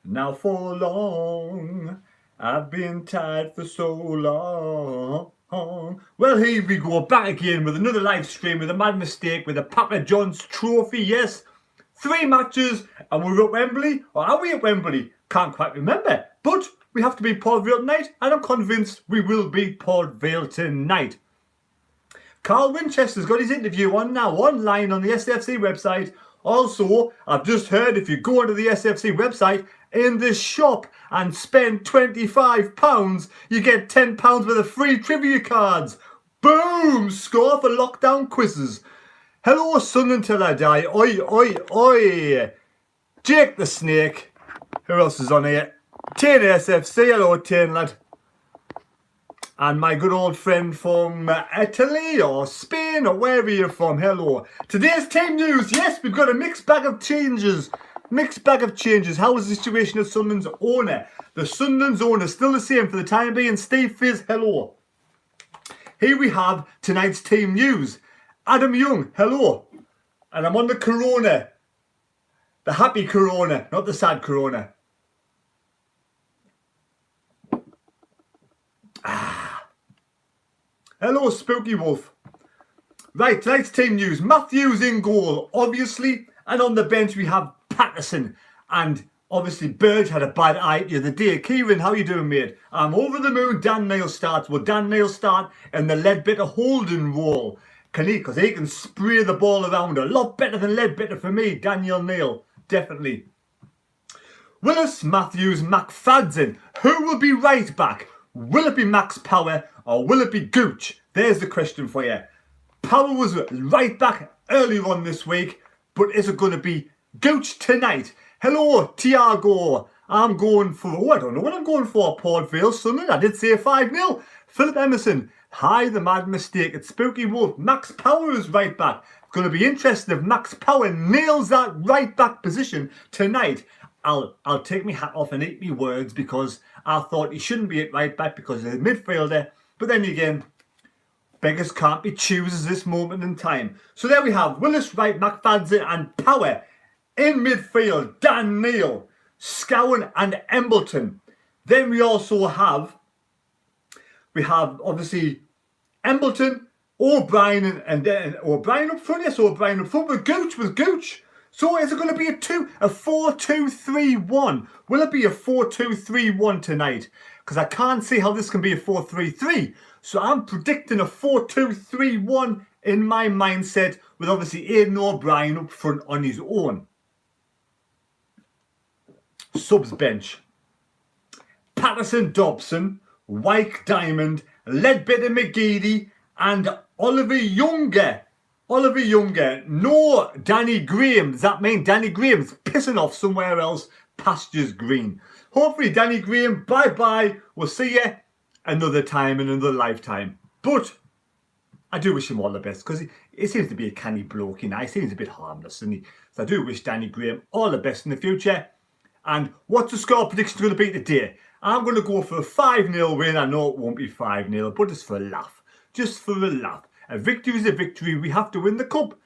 now for long. I've been tired for so long. Well, here we go, back again with another live stream with a mad mistake with a Papa John's trophy. Yes, 3 matches and we're at Wembley. Or are we at Wembley? Can't quite remember. But we have to beat Port Vale tonight, and I'm convinced we will beat Port Vale tonight. Carl Winchester's got his interview on now, online on the SFC website. Also, I've just heard if you go onto the SFC website in the shop and spend £25, you get £10 worth of free trivia cards. Boom! Score for lockdown quizzes. Hello, Sunderland till I die. Oi, oi, oi. Jake the Snake. Who else is on here? Tane SFC. Hello, Tane lad. And my good old friend from Italy or Spain or wherever you're from, hello. Today's team news, yes, we've got a mixed bag of changes. Mixed bag of changes. How is the situation of Sunderland's owner? The Sunderland's owner still the same for the time being. Steve Fizz, hello. Here we have tonight's team news. Adam Young, hello. And I'm on the Corona. The happy Corona, not the sad Corona. Hello, Spooky Wolf. Right, tonight's team news. Matthews in goal, obviously. And on the bench, we have Patterson. And obviously, Burge had a bad eye the other day. Kieran, how you doing, mate? I'm over the moon. Dan Neil starts. Will Dan Neil start in the Ledbetter holding role? Can he? Because he can spray the ball around a lot better than Ledbetter for me. Daniel Neil, definitely. Willis, Matthews, McFadden. Who will be right back? Will it be Max Power or will it be Gooch? There's the question for you. Power was right back earlier on this week, but is it going to be Gooch tonight? Hello, Tiago. I'm going for, I don't know what I'm going for. Port Vale, Sunderland. I did say 5-0. Philip Emerson. Hi, the mad mistake. It's Spooky Wolf. Max Power is right back. It's going to be interesting if Max Power nails that right back position tonight. I'll take my hat off and eat me words because I thought he shouldn't be at right back because he's a midfielder. But then again, beggars can't be choosers this moment in time. So there we have Willis, Wright, McFadden and Power. In midfield, Dan Neil, Scowen and Embleton. Then we also have, obviously Embleton, O'Brien and O'Brien up front. Yes, O'Brien up front with Gooch. So is it going to be a 4-2-3-1? Will it be a 4-2-3-1 tonight? Because I can't see how this can be a 4-3-3. So I'm predicting a 4-2-3-1 in my mindset with obviously Aidan O'Brien up front on his own. Subs bench. Patterson Dobson, Wyke Diamond, Ledbetter McGeady and Oliver Younger. No Danny Graham. Does that mean Danny Graham's pissing off somewhere else? Pastures green. Hopefully Danny Graham, bye-bye. We'll see you another time in another lifetime. But I do wish him all the best because he seems to be a canny bloke. You know, he seems a bit harmless. So I do wish Danny Graham all the best in the future. And what's the score prediction going to be today? I'm going to go for a 5-0 win. I know it won't be 5-0, but it's for a laugh. Just for a laugh. A victory is a victory. We have to win the cup.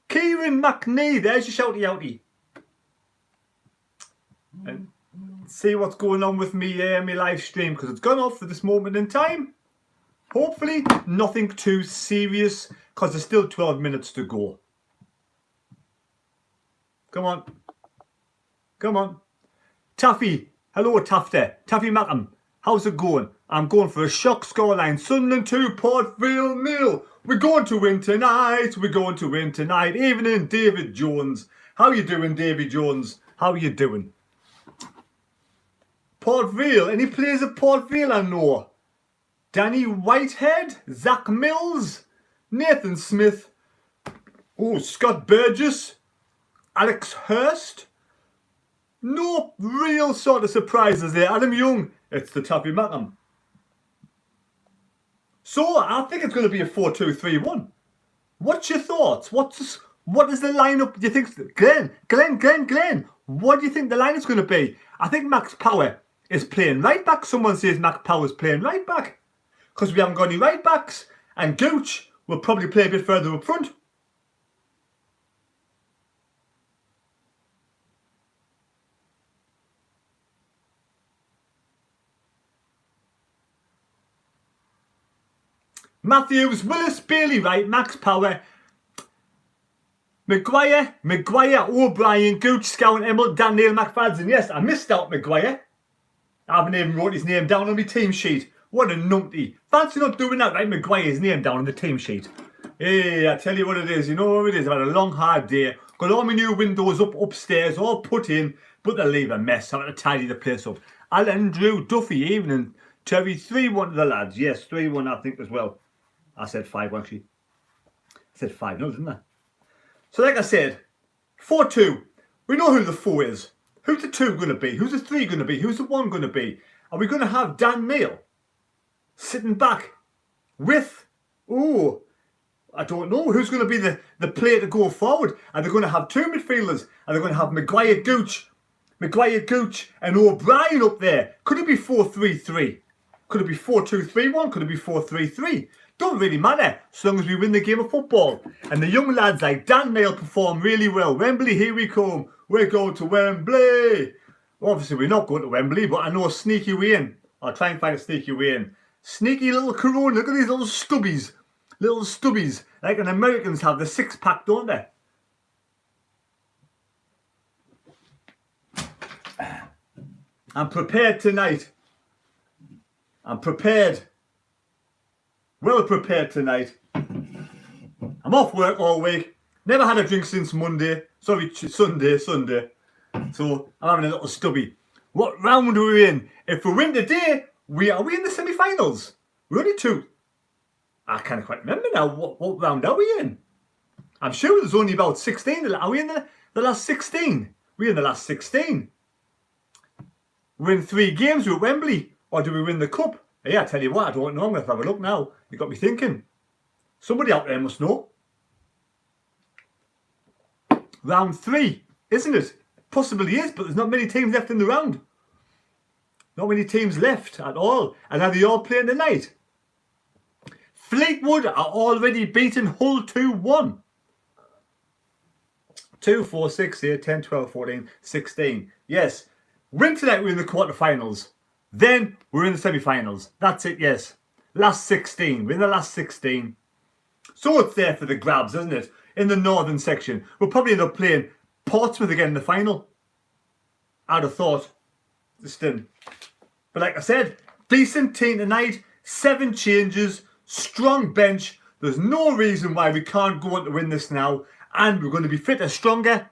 Kieran McNee, there's your shouty outy. And see what's going on with me my live stream because it's gone off for this moment in time. Hopefully nothing too serious because there's still 12 minutes to go. Come on. Taffy, hello Taffy Mackham. How's it going? I'm going for a shock scoreline. Sunderland 2, Port Vale 0. We're going to win tonight. Evening, David Jones. How you doing, David Jones? How you doing? Port Vale. Any players at Port Vale I know? Danny Whitehead, Zach Mills, Nathan Smith, Scott Burgess, Alex Hurst. No real sort of surprises there. Adam Young, it's the Taffy Mackham. So I think it's going to be a 4-2-3-1. What's your thoughts? What is the lineup? Do you think Glenn? What do you think the lineup's going to be? I think Max Power is playing right back. Someone says Max Power's playing right back because we haven't got any right backs, and Gooch will probably play a bit further up front. Matthews, Willis, Bailey Wright, Max Power, Maguire, O'Brien, Gooch, Scowen, Emmel, Daniel, McFadden. Yes, I missed out Maguire. I haven't even wrote his name down on my team sheet. What a numpty. Fancy not doing that, right? Maguire's name down on the team sheet. Hey, I tell you what it is. You know what it is? I've had a long, hard day. Got all my new windows upstairs, all put in, but they leave a mess. I've had to tidy the place up. Alan, Drew, Duffy, Evening, Terry, 3-1 to the lads. Yes, 3-1 I think as well. I said 5 actually. I said 5, no, didn't I? So like I said, 4-2. We know who the 4 is. Who's the 2 going to be? Who's the 3 going to be? Who's the 1 going to be? Are we going to have Dan Mail sitting back with, I don't know, who's going to be the player to go forward? Are they going to have 2 midfielders? Are they going to have Maguire, Gooch, and O'Brien up there? Could it be 4-3-3? Could it be 4-2-3-1? Could it be 4-3-3? Don't really matter, as long as we win the game of football. And the young lads like Dan Mail perform really well. Wembley, here we come. We're going to Wembley. Obviously, we're not going to Wembley, but I know a sneaky way in. I'll try and find a sneaky way in. Sneaky little Corona. Look at these little stubbies. Little stubbies. Like an Americans have the 6-pack, don't they? I'm prepared tonight. I'm prepared. Well prepared tonight. I'm off work all week. Never had a drink since Monday. Sorry, Sunday. So I'm having a little stubby. What round are we in? If we win today, are we in the semi-finals? We're only 2. I can't quite remember now. What round are we in? I'm sure there's only about 16. Are we in the last 16? We're in the last 16. We're in 3 games with Wembley. Or do we win the cup? Yeah, I tell you what, I don't know. I'm going to have a look now. You got me thinking. Somebody out there must know. Round 3, isn't it? Possibly is, but there's not many teams left in the round. Not many teams left at all. And are they all playing tonight? Fleetwood are already beaten Hull 2-1. 2, 4, 6, 8, 10, 12, 14, 16. Yes. Win tonight, we're in the quarterfinals. Then we're in the semi-finals. That's it, yes. Last 16. We're in the last 16. So it's there for the grabs, isn't it? In the northern section. We'll probably end up playing Portsmouth again in the final. I'd have thought. But like I said, decent team tonight. 7 changes. Strong bench. There's no reason why we can't go on to win this now. And we're going to be fitter, stronger.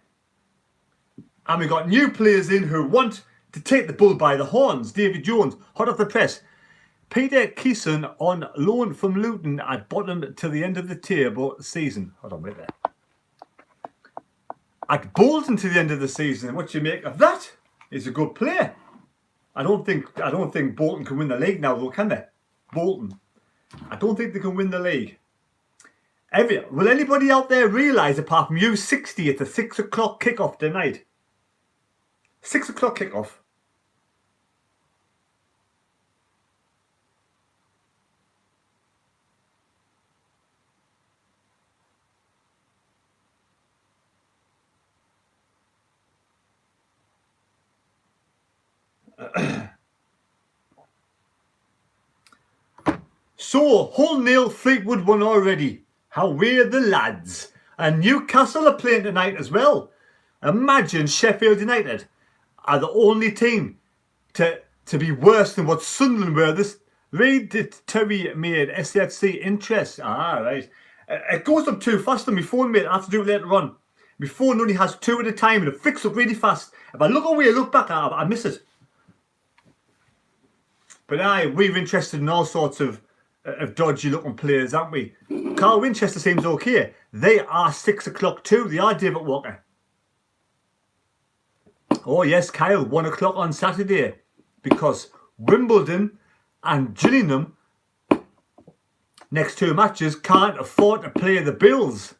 And we've got new players in who want to take the bull by the horns. David Jones, hot off the press. Peter Keeson on loan from Luton at bottom to the end of the table season. Hold on, wait there. At Bolton to the end of the season. What do you make of that? He's a good player. I don't think Bolton can win the league now, though, can they? Bolton. I don't think they can win the league. Will anybody out there realise, apart from you, 60 at the 6 o'clock kickoff tonight? 6 o'clock kickoff. So, Hull 0, Fleetwood 1 already. How weird the lads. And Newcastle are playing tonight as well. Imagine Sheffield United are the only team to be worse than what Sunderland were. Read that Terry made SFC interest. Ah, right. It goes up too fast on my phone, mate. I have to do it later on. My phone only has 2 at a time and it flicks up really fast. If I look away, look back, I miss it. But we're interested in all sorts of dodgy looking players, aren't we? Carl Winchester seems okay. They are 6 o'clock too. They are David Walker. Oh yes, Kyle, 1 o'clock on Saturday. Because Wimbledon and Gillingham, next 2 matches, can't afford to play the bills.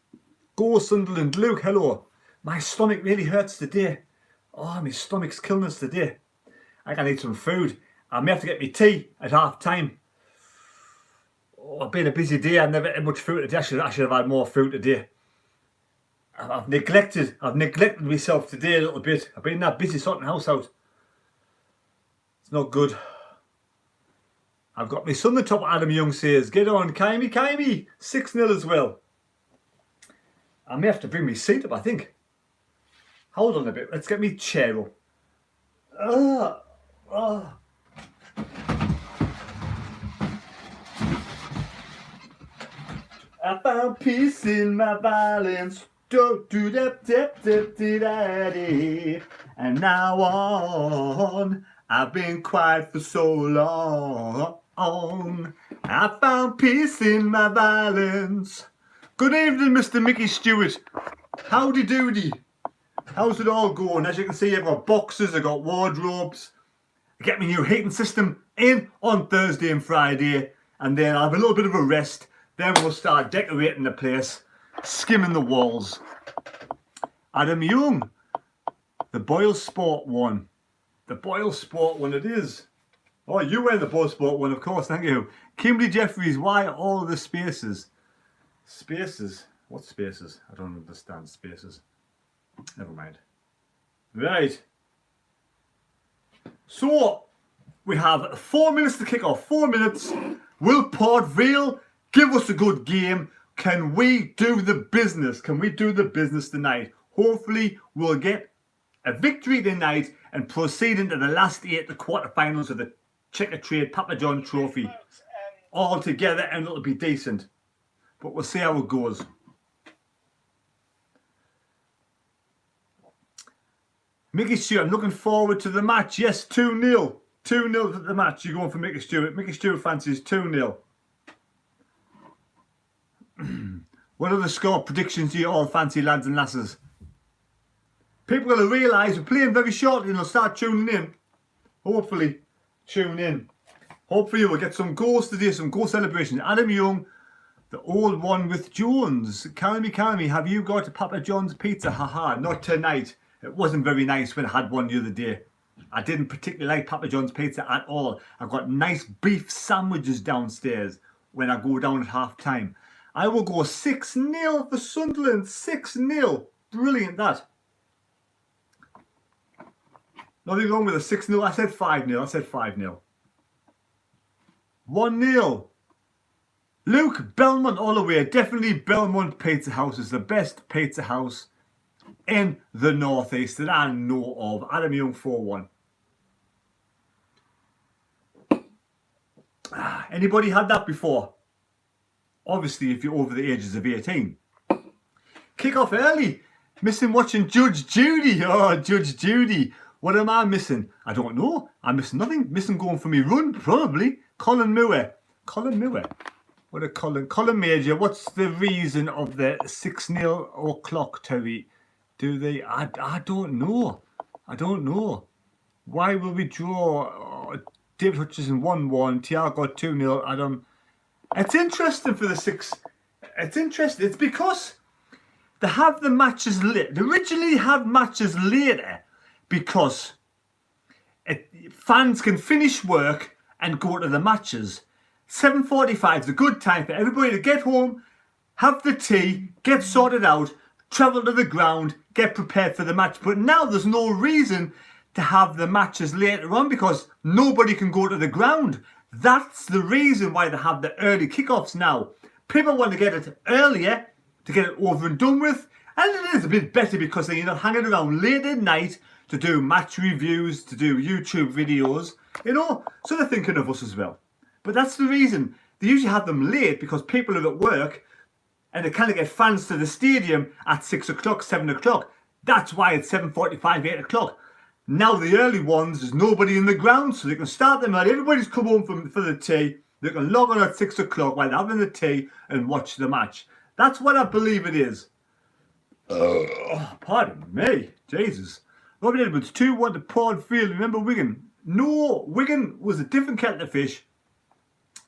Go Sunderland. Luke, hello. My stomach really hurts today. Oh, my stomach's killing us today. I can need some food. I may have to get me tea at half time. Oh, it's been a busy day. I've never had much food today. I should have had more food today. I've neglected myself today a little bit. I've been that busy sorting the house out. It's not good. I've got my son the top. Adam Young says, get on, Kimey, 6-0 as well. I may have to bring my seat up, I think. Hold on a bit. Let's get me chair up. I found peace in my violence. And now on, I've been quiet for so long. I found peace in my violence. Good evening, Mr. Mickey Stewart. Howdy doody. How's it all going? As you can see, I've got boxes, I've got wardrobes. I get my new heating system in on Thursday and Friday, and then I'll have a little bit of a rest. Then we'll start decorating the place, skimming the walls. Adam Young, the Boyle Sport one. The Boyle Sport one it is. Oh, you wear the Boyle Sport one, of course, thank you. Kimberly Jeffries, why all the spaces? Spaces? What spaces? I don't understand spaces. Never mind. Right. So, we have 4 minutes to kick off. 4 minutes. Will Port Vale give us a good game? Can we do the business? Can we do the business tonight? Hopefully, we'll get a victory tonight and proceed into the last 8, the quarterfinals of the Checker Trade Papa John Trophy. All together, and it'll be decent. But we'll see how it goes. Mickey Stewart, I'm looking forward to the match. Yes, 2-0. 2-0 at the match. You're going for Mickey Stewart. Mickey Stewart fancies 2-0. What other score predictions do you all fancy, lads and lasses? People are going to realise we're playing very shortly and they'll start tuning in. Hopefully, tune in. Hopefully we'll get some goals today, some goal celebrations. Adam Young, the old one with Jones. Carmy, have you got a Papa John's pizza? Haha, not tonight. It wasn't very nice when I had one the other day. I didn't particularly like Papa John's pizza at all. I've got nice beef sandwiches downstairs when I go down at half time. I will go 6-0 for Sunderland. 6-0. Brilliant that. Nothing wrong with a 6-0. I said 5-0. I said 5-0. 1-0. Luke, Belmont all the way. Definitely Belmont Pizza House is the best pizza house in the northeast that I know of. Adam Young 4-1. Anybody had that before? Obviously, if you're over the ages of 18. Kick off early. Missing watching Judge Judy. Oh, Judge Judy. What am I missing? I don't know. I'm missing nothing. Missing going for me run, probably. Colin Moore. What a Colin Major. What's the reason of the 6-0 o'clock, Terry? Do they? I don't know. I don't know. Why will we draw? David Hutchison 1-1. Tiago 2-0. Adam. It's interesting for the 6. It's interesting. It's because they have the matches late. They originally had matches later because fans can finish work and go to the matches. 7:45 is a good time for everybody to get home, have the tea, get sorted out, travel to the ground, get prepared for the match. But now there's no reason to have the matches later on because nobody can go to the ground. That's the reason why they have the early kickoffs now. People want to get it earlier to get it over and done with. And it is a bit better because they're not hanging around late at night to do match reviews, to do YouTube videos, you know. So they're thinking of us as well. But that's the reason. They usually have them late because people are at work and they kind of get fans to the stadium at 6 o'clock, 7 o'clock. That's why it's 7:45, 8 o'clock. Now the early ones, there's nobody in the ground, so they can start them early. Everybody's come home for the tea. They can log on at 6 o'clock while they're having the tea and watch the match. That's what I believe it is. Pardon me. Jesus. Robert Edwards, 2-1 to Port Vale. Remember Wigan? No, Wigan was a different kettle of fish.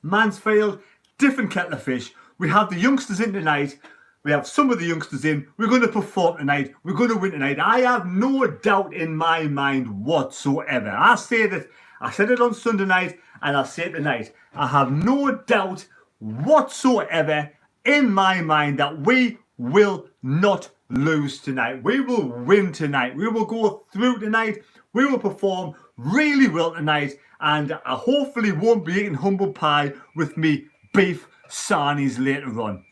Mansfield, different kettle of fish. We have the youngsters in tonight. We have some of the youngsters in. We're going to perform tonight. We're going to win tonight. I have no doubt in my mind whatsoever. I said it on Sunday night and I'll say it tonight. I have no doubt whatsoever in my mind that we will not lose tonight. We will win tonight. We will go through tonight. We will perform. really well tonight, and I hopefully won't be eating humble pie with me beef sarnies later on.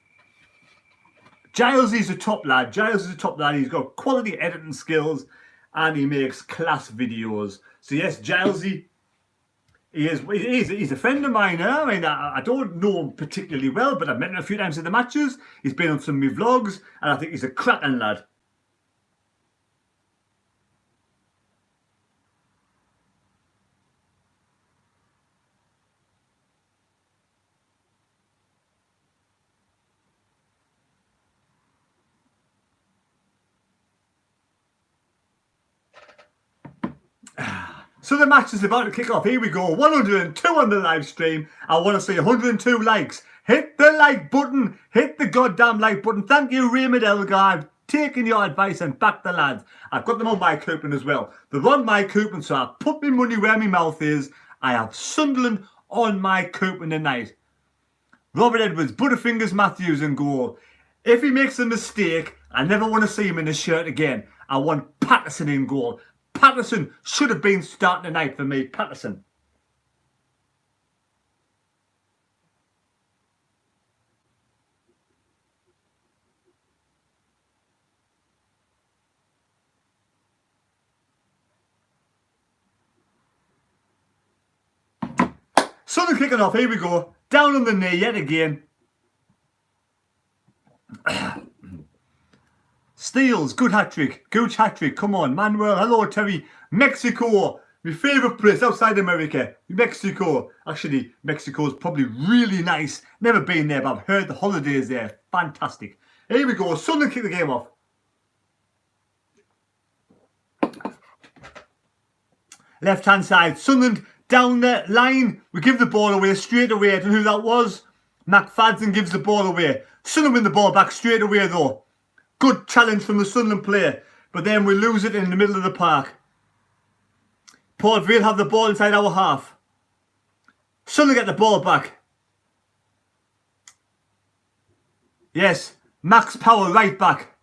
Giles is a top lad. Giles is a top lad. He's got quality editing skills and he makes class videos. So yes, Gilesy, he's a friend of mine. I mean, I don't know him particularly well, but I've met him a few times in the matches. He's been on some of my vlogs, and I think he's a cracking lad. So the match is about to kick off. Here we go. 102 on the live stream. I want to see 102 likes. Hit the like button. Hit the goddamn like button. Thank you, Raymond Elgar. I've taken your advice and backed the lads. I've got them on my coupon as well. They're on my coupon, so I put my money where my mouth is. I have Sunderland on my coupon tonight. Robert Edwards, Butterfingers Matthews in goal. If he makes a mistake, I never want to see him in a shirt again. I want Patterson in goal. Patterson should have been starting tonight for me. Patterson. Southern kicking off. Here we go. Down on the knee yet again. Steals, good hat-trick, Gooch hat-trick, come on, Manuel, hello Terry, Mexico, my favourite place outside America, Mexico. Actually, Mexico's probably really nice, never been there, but I've heard the holidays there, fantastic. Here we go, Sunderland kick the game off. Left hand side, Sunderland down the line, we give the ball away straight away, I don't know who that was. McFadden gives the ball away, Sunderland win the ball back straight away though. Good challenge from the Sunderland player, but then we lose it in the middle of the park. Port Vale have the ball inside our half. Sunderland get the ball back. Yes, Max Power right back.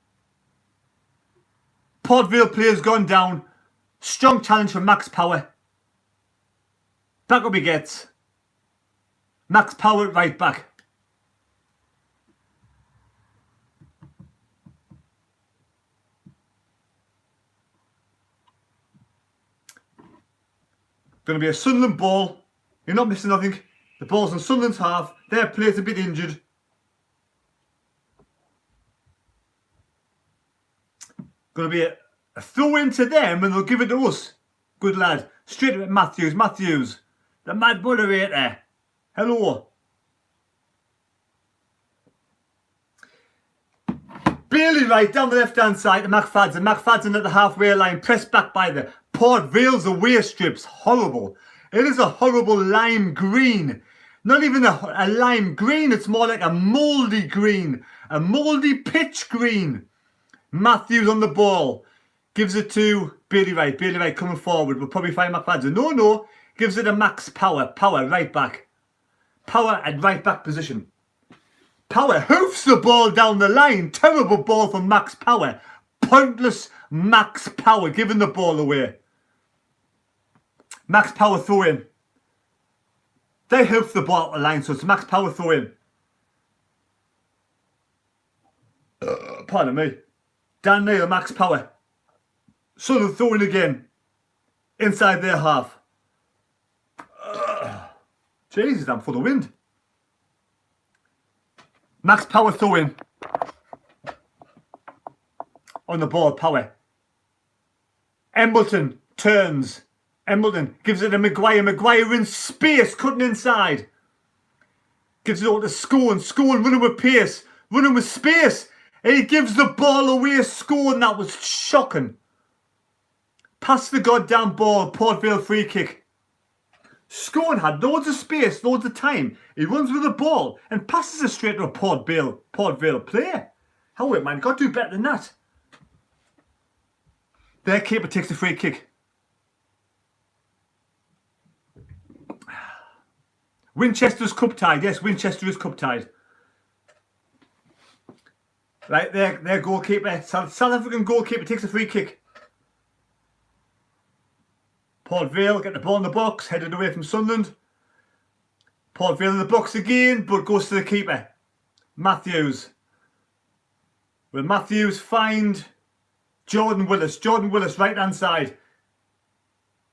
Port Vale player's gone down. Strong challenge from Max Power. Back up he gets. Max Power right back. Going to be a Sunderland ball. You're not missing nothing. The ball's in Sunderland's half. Their player's a bit injured. Going to be a throw in to them and they'll give it to us. Good lad. Straight at Matthews. Matthews. The mad moderator. Hello. Bailey right down the left hand side to McFadden. McFadden at the halfway line. Pressed back by the Port Vale's away strips. Horrible. It is a horrible lime green. Not even a lime green. It's more like a mouldy green. A mouldy pitch green. Matthews on the ball. Gives it to Bailey Wright. Bailey Wright coming forward. We'll probably find McFadden. No. Gives it to Max Power. Power right back. Power at right back position. Power hoofs the ball down the line. Terrible ball from Max Power. Pointless Max Power giving the ball away. Max Power throw in. They hoof the ball at the line, so it's Max Power throw in. Pardon me. Dan Neil, Max Power. Southern throw in again. Inside their half. Jesus, I'm full of wind. Max Power throw in. On the ball, Power. Embleton turns. Embleton gives it to Maguire. Maguire in space, cutting inside. Gives it all to Scone. Scone running with pace. Running with space. And he gives the ball away. Scone, that was shocking. Pass the goddamn ball. Port Vale free kick. Scone had loads of space, loads of time. He runs with the ball and passes it straight to a Port Vale player. How it, man? Got to do better than that. Their keeper takes the free kick. Winchester's cup tied. Yes, Winchester is cup tied. Right, their goalkeeper, South African goalkeeper takes a free kick. Port Vale get the ball in the box, headed away from Sunderland. Port Vale in the box again, but goes to the keeper, Matthews. Will Matthews find Jordan Willis? Jordan Willis, right hand side.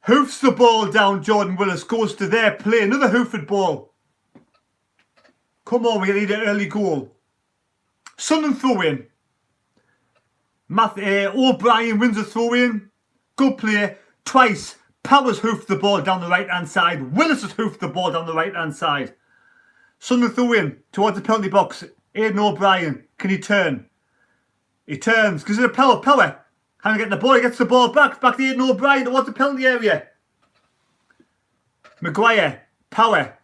Hoofs the ball down, Jordan Willis goes to their play. Another hoofed ball. Come on, we need an early goal. Sunderland throw in. O'Brien wins the throw in. Good play. Twice. Powers hoofed the ball down the right hand side. Willis has hoofed the ball down the right hand side. Sunderland throw in towards the penalty box. Aidan O'Brien. Can he turn? He turns. Gives it a power. Can he get the ball? He gets the ball back. Back to Aidan O'Brien towards the penalty area. Maguire. Power.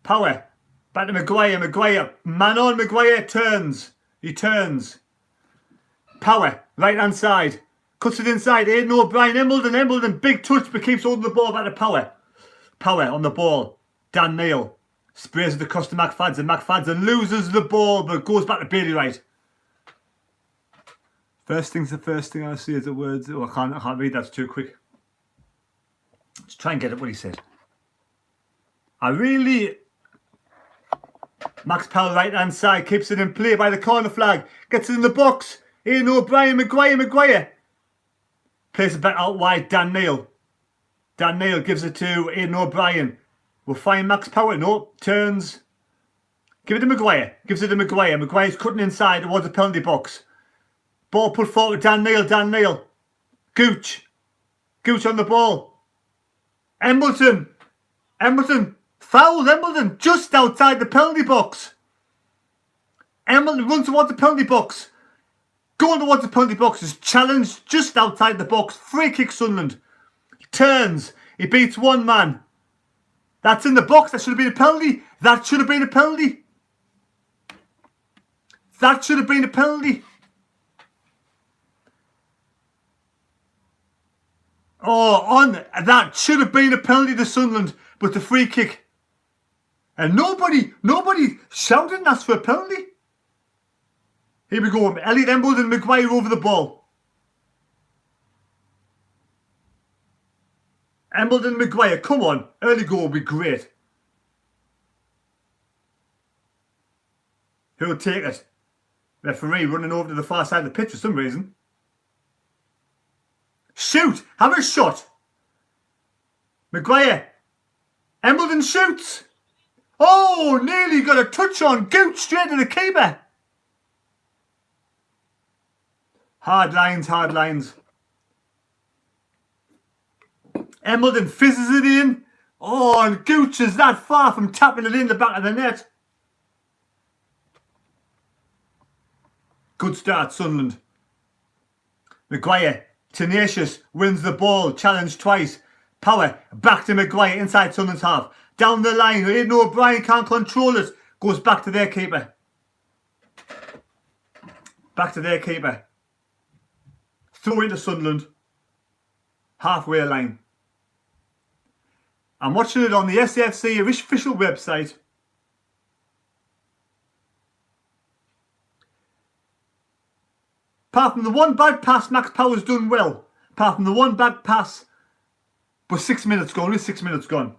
Back to Maguire. Man on Maguire. Turns. He turns. Power. Right hand side. Cuts it inside. Aidan O'Brien. Embledon. Big touch but keeps holding the ball back to Power. Power on the ball. Dan Neil. Sprays it across to McFadden. McFadden loses the ball but goes back to Bailey Wright. First thing I see is the words. Oh, I can't read that, it's too quick. Let's try and get it what he said. Max Powell right hand side, keeps it in play by the corner flag, gets it in the box. Aidan O'Brien, Maguire. Plays it back out wide, Dan Neil. Dan Neil gives it to Aidan O'Brien. We'll find Max Powell. No, turns. Give it to Maguire. Gives it to Maguire. Maguire's cutting inside towards the penalty box. Ball put forward, Dan Neil. Gooch on the ball. Embledon. Fouls Embledon just outside the penalty box. Embledon runs towards the penalty box. Going towards the penalty box is challenged just outside the box. Free kick Sunderland. Turns. He beats one man. That's in the box. That should have been a penalty. That should have been a penalty to Sunderland, but the free kick. And nobody shouted and asked for a penalty. Here we go. Elliot Embledon, Maguire over the ball. Embledon, Maguire, come on. Early goal would be great. Who'll take it? Referee running over to the far side of the pitch for some reason. Shoot! Have a shot! Maguire. Embledon shoots! Oh, nearly got a touch on. Gooch straight to the keeper. Hard lines. Embledon fizzes it in. Oh, and Gooch is that far from tapping it in the back of the net. Good start, Sunderland. Maguire, tenacious, wins the ball, challenged twice. Power, back to Maguire, inside Sunderland's half. Down the line, Aidan O'Brien can't control it. Goes back to their keeper. Throw into Sunderland. Halfway line. I'm watching it on the SFC official website. Apart from the one bad pass, Max Power's done well. Apart from the one bad pass. But 6 minutes gone, only 6 minutes gone.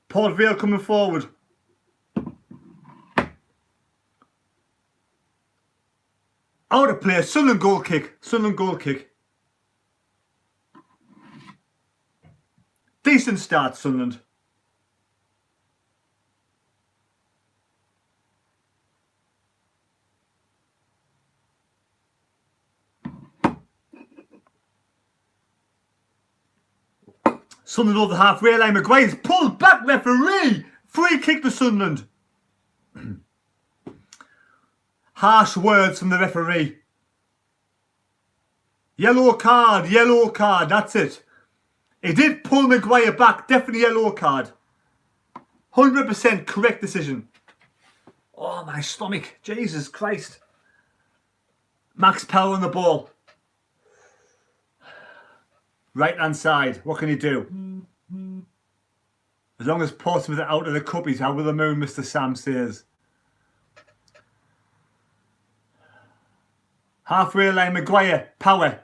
Port Vale coming forward. Out of play, Sunderland goal kick. Decent start, Sunderland. Sunderland over the halfway line. Maguire's pulled back, referee. Free kick to Sunderland. Harsh words from the referee. Yellow card, that's it. He did pull Maguire back, definitely yellow card. 100% correct decision. Oh, my stomach, Jesus Christ. Max power on the ball. Right hand side. What can he do? As long as Portsmouth are out of the cup, he's out of the moon, Mr. Sam says. Halfway line, Maguire. Power.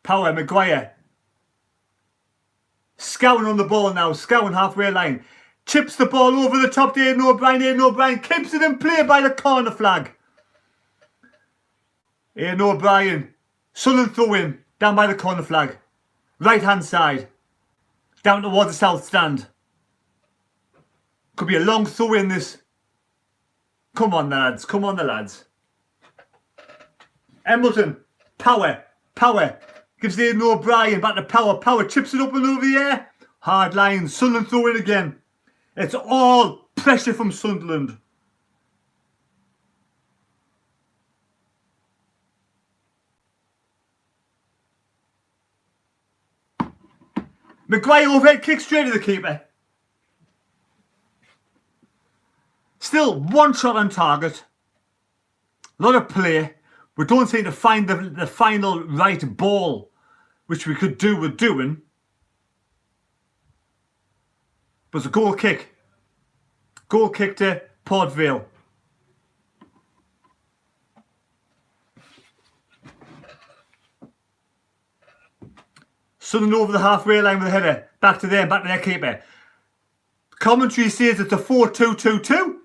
Power, Maguire. Scowen on the ball now. Scowen halfway line. Chips the ball over the top to Aidan O'Brien. Aidan O'Brien keeps it in play by the corner flag. Aidan O'Brien. Sunderland throw in. Down by the corner flag. Right hand side. Down towards the south stand. Could be a long throw in this. Come on, lads. Come on, the lads. Embleton. Power. Power. Gives Aidan O'Brien back to Power. Power chips it up and over the air. Hard lines. Sunderland throw in again. It's all pressure from Sunderland. Maguire overhead kick straight to the keeper. Still one shot on target. A lot of play. We don't seem to find the final right ball, which we could do with doing. But it's a goal kick. Goal kick to Port Vale. Sunderland over the halfway line with a header. Back to their keeper. Commentary says it's a 4-2-2-2.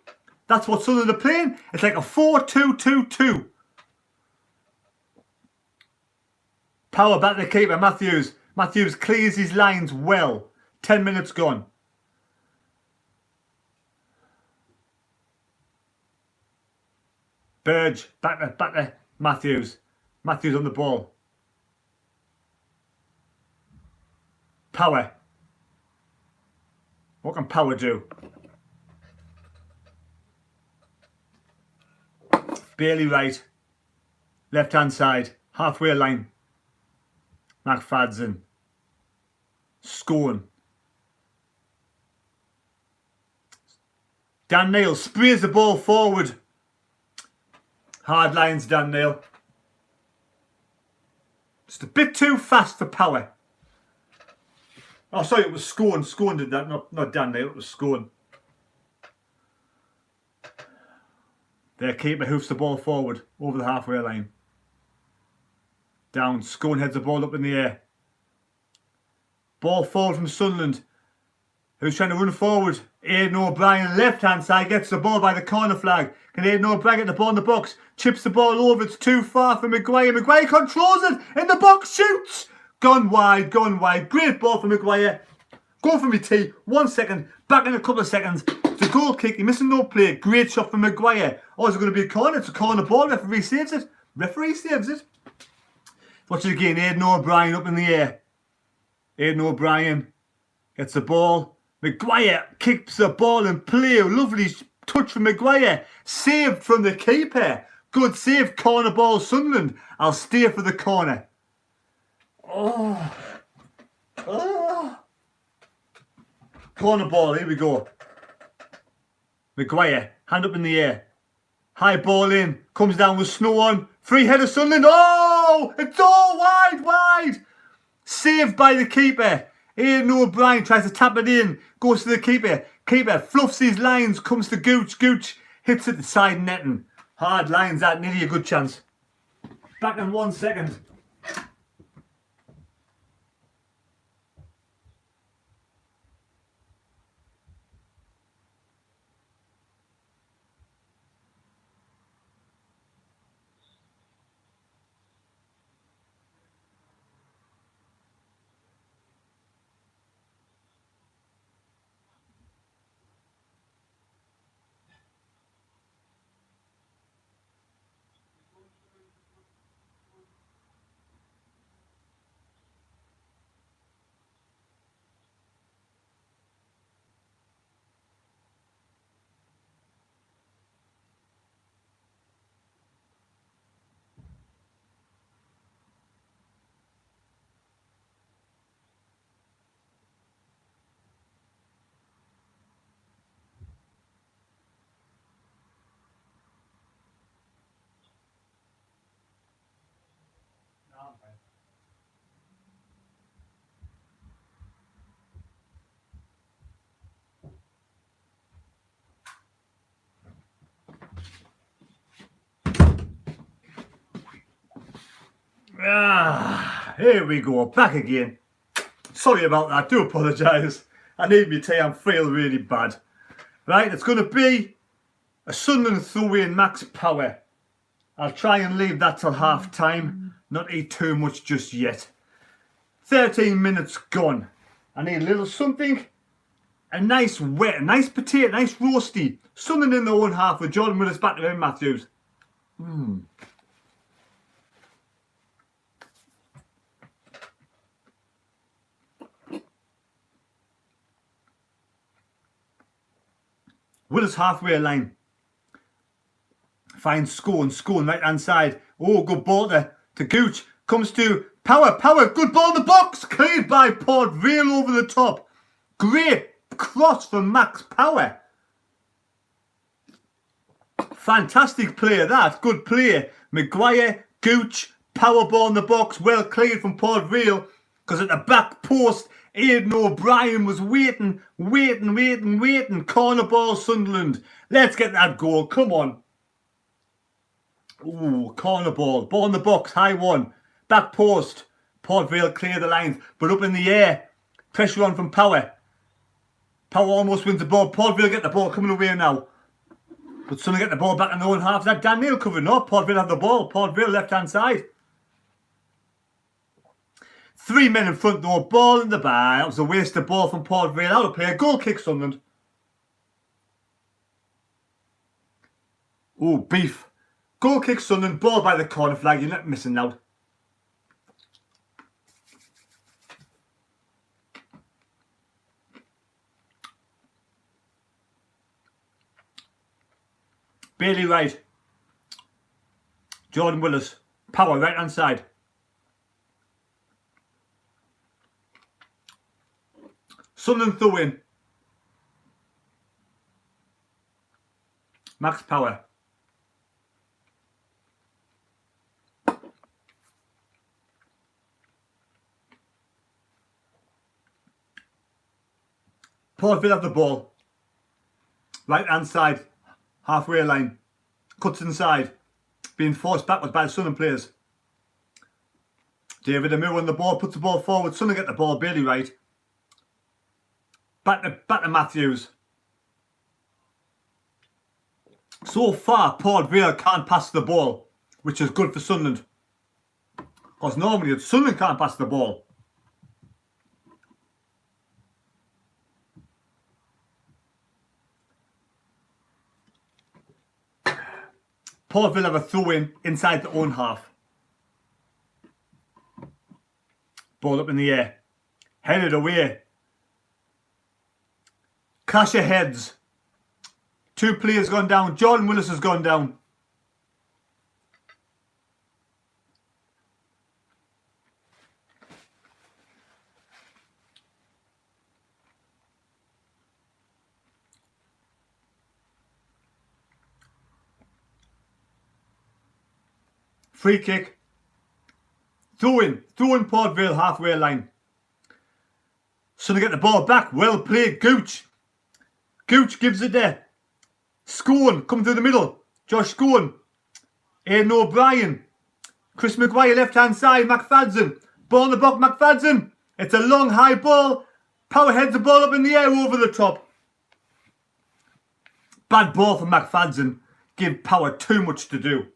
That's what Sunderland are playing. It's like a 4-2-2-2. Power back to the keeper, Matthews. Matthews clears his lines well. 10 minutes gone. Burge, back to Matthews. Matthews on the ball. Power. What can Power do? Bailey right. Left hand side. Halfway line. McFadden. Scone. Dan Neil sprays the ball forward. Hard lines, Dan Neil. Just a bit too fast for Power. Oh, sorry, it was Scone. Scone did that, not Dan Neil, it was Scone. Their keeper hoofs the ball forward over the halfway line. Down, Scone heads the ball up in the air. Ball forward from Sunderland, who's trying to run forward. Aidan O'Brien, left hand side, gets the ball by the corner flag. Can Aidan O'Brien get the ball in the box? Chips the ball over, it's too far for Maguire. Maguire controls it, in the box, shoots! Gone wide, gone wide. Great ball for Maguire. Go for me, T. 1 second, back in a couple of seconds. It's a goal kick, you're missing no play. Great shot from Maguire. Oh, is it going to be a corner? It's a corner ball, referee saves it. Referee saves it. Watch it again, Aidan O'Brien up in the air. Aidan O'Brien gets the ball. Maguire kicks the ball in play. Lovely touch from Maguire. Saved from the keeper. Good save, corner ball, Sunderland. I'll stay for the corner. Oh. Oh. Corner ball, here we go. Maguire, hand up in the air. High ball in, comes down with snow on. Free header Sunderland. Oh! It's all wide. Saved by the keeper. Aidan O'Brien tries to tap it in. Goes to the keeper. Keeper fluffs his lines. Comes to Gooch. Gooch hits it the side netting. Hard lines that. Nearly a good chance. Back in 1 second. Here we go, back again. Sorry about that, do apologise. I need me tea, I'm feeling really bad. Right, it's going to be a Sunderland throw-in max power. I'll try and leave that till half time, not eat too much just yet. 13 minutes gone. I need a little something, a nice wet, a nice potato, nice roasty. Sunderland in their own half with Jordan Willis back to him, Matthews. Willis halfway line. Finds Scone right hand side. Oh, good ball to Gooch. Comes to Power, good ball in the box. Cleared by Port Vale over the top. Great cross from Max Power. Fantastic play that. Good play. Maguire, Gooch, power ball in the box. Well cleared from Port Vale. Because at the back post, Aidan O'Brien was waiting. Corner ball, Sunderland. Let's get that goal. Come on. Ooh, corner ball. Ball in the box. High one. Back post. Port Vale clear the lines. But up in the air. Pressure on from Power. Power almost wins the ball. Port Vale get the ball coming away now. But Sunderland get the ball back in their own half. Is that Dan Neil covering? No, Port Vale have the ball. Port Vale left hand side. 3 men in front though. Ball in the bar. That was a wasted ball from Port Vale. Out of play. Goal kick Sunderland. Ooh, beef. Goal kick Sunderland. Ball by the corner flag. You're not missing out. Bailey right. Jordan Willis. Power right hand side. Sunderland throw in. Max Power. Port Vale have the ball. Right hand side. Halfway line. Cuts inside. Being forced backwards by the Sunderland players. David Amir on the ball. Puts the ball forward. Sunderland get the ball. Bailey right. Back to Matthews. So far, Port Vale can't pass the ball, which is good for Sunderland. Because normally it's Sunderland can't pass the ball. Port Vale have a throw in inside their own half. Ball up in the air. Headed away. Clash of heads. 2 players gone down. Jordan Willis has gone down. Free kick. Throw in Port Vale halfway line. So they get the ball back. Well played, Gooch. Gooch gives it there. Scone coming through the middle. Josh Scone. Aidan O'Brien. Chris Maguire left hand side. McFadden. Ball in the box, McFadden. It's a long high ball. Power heads the ball up in the air over the top. Bad ball from McFadden. Give Power too much to do.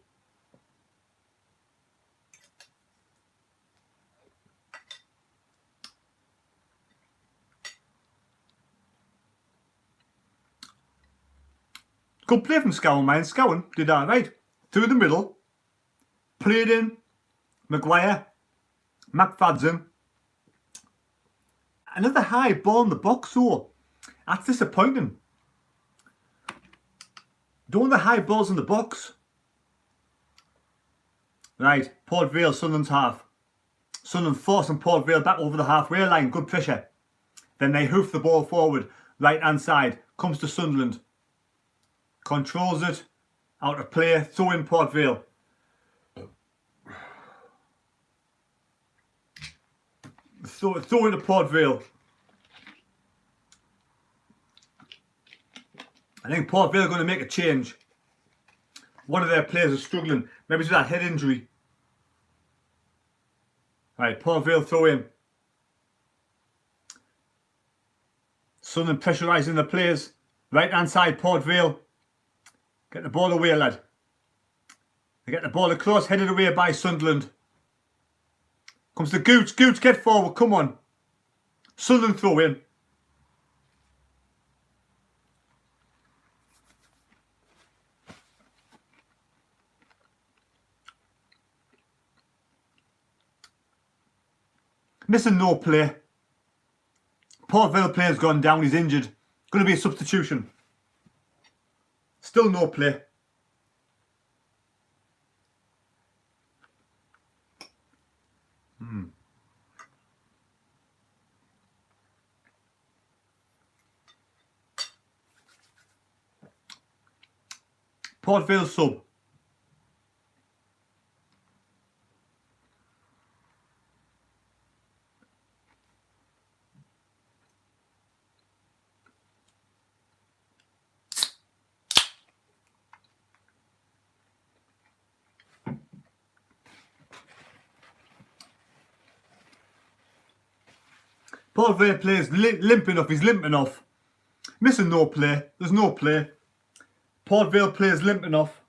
Good play from Scowen, man. Scowen did that right. Through the middle. Played in. Maguire. McFadden. Another high ball in the box though. That's disappointing. Don't want the high balls in the box. Right. Port Vale, Sunderland's half. Sunderland forcing Port Vale back over the halfway line. Good pressure. Then they hoof the ball forward. Right hand side. Comes to Sunderland. Controls it. Out of play. Throw in Port Vale. Throw into Port Vale. I think Port Vale are going to make a change. One of their players is struggling. Maybe it's that head injury. Right, Port Vale throw in. Sunderland pressurising the players. Right hand side, Port Vale. Get the ball away, lad. They get the ball across, headed away by Sunderland. Comes to Gooch. Gooch, get forward, come on. Sunderland throw in. Missing no play. Port Vale player's gone down, he's injured. Going to be a substitution. Still no play. Port Vale sub. Port Vale players limping off, he's limping off. Missing no play, there's no play. Port Vale players limping off.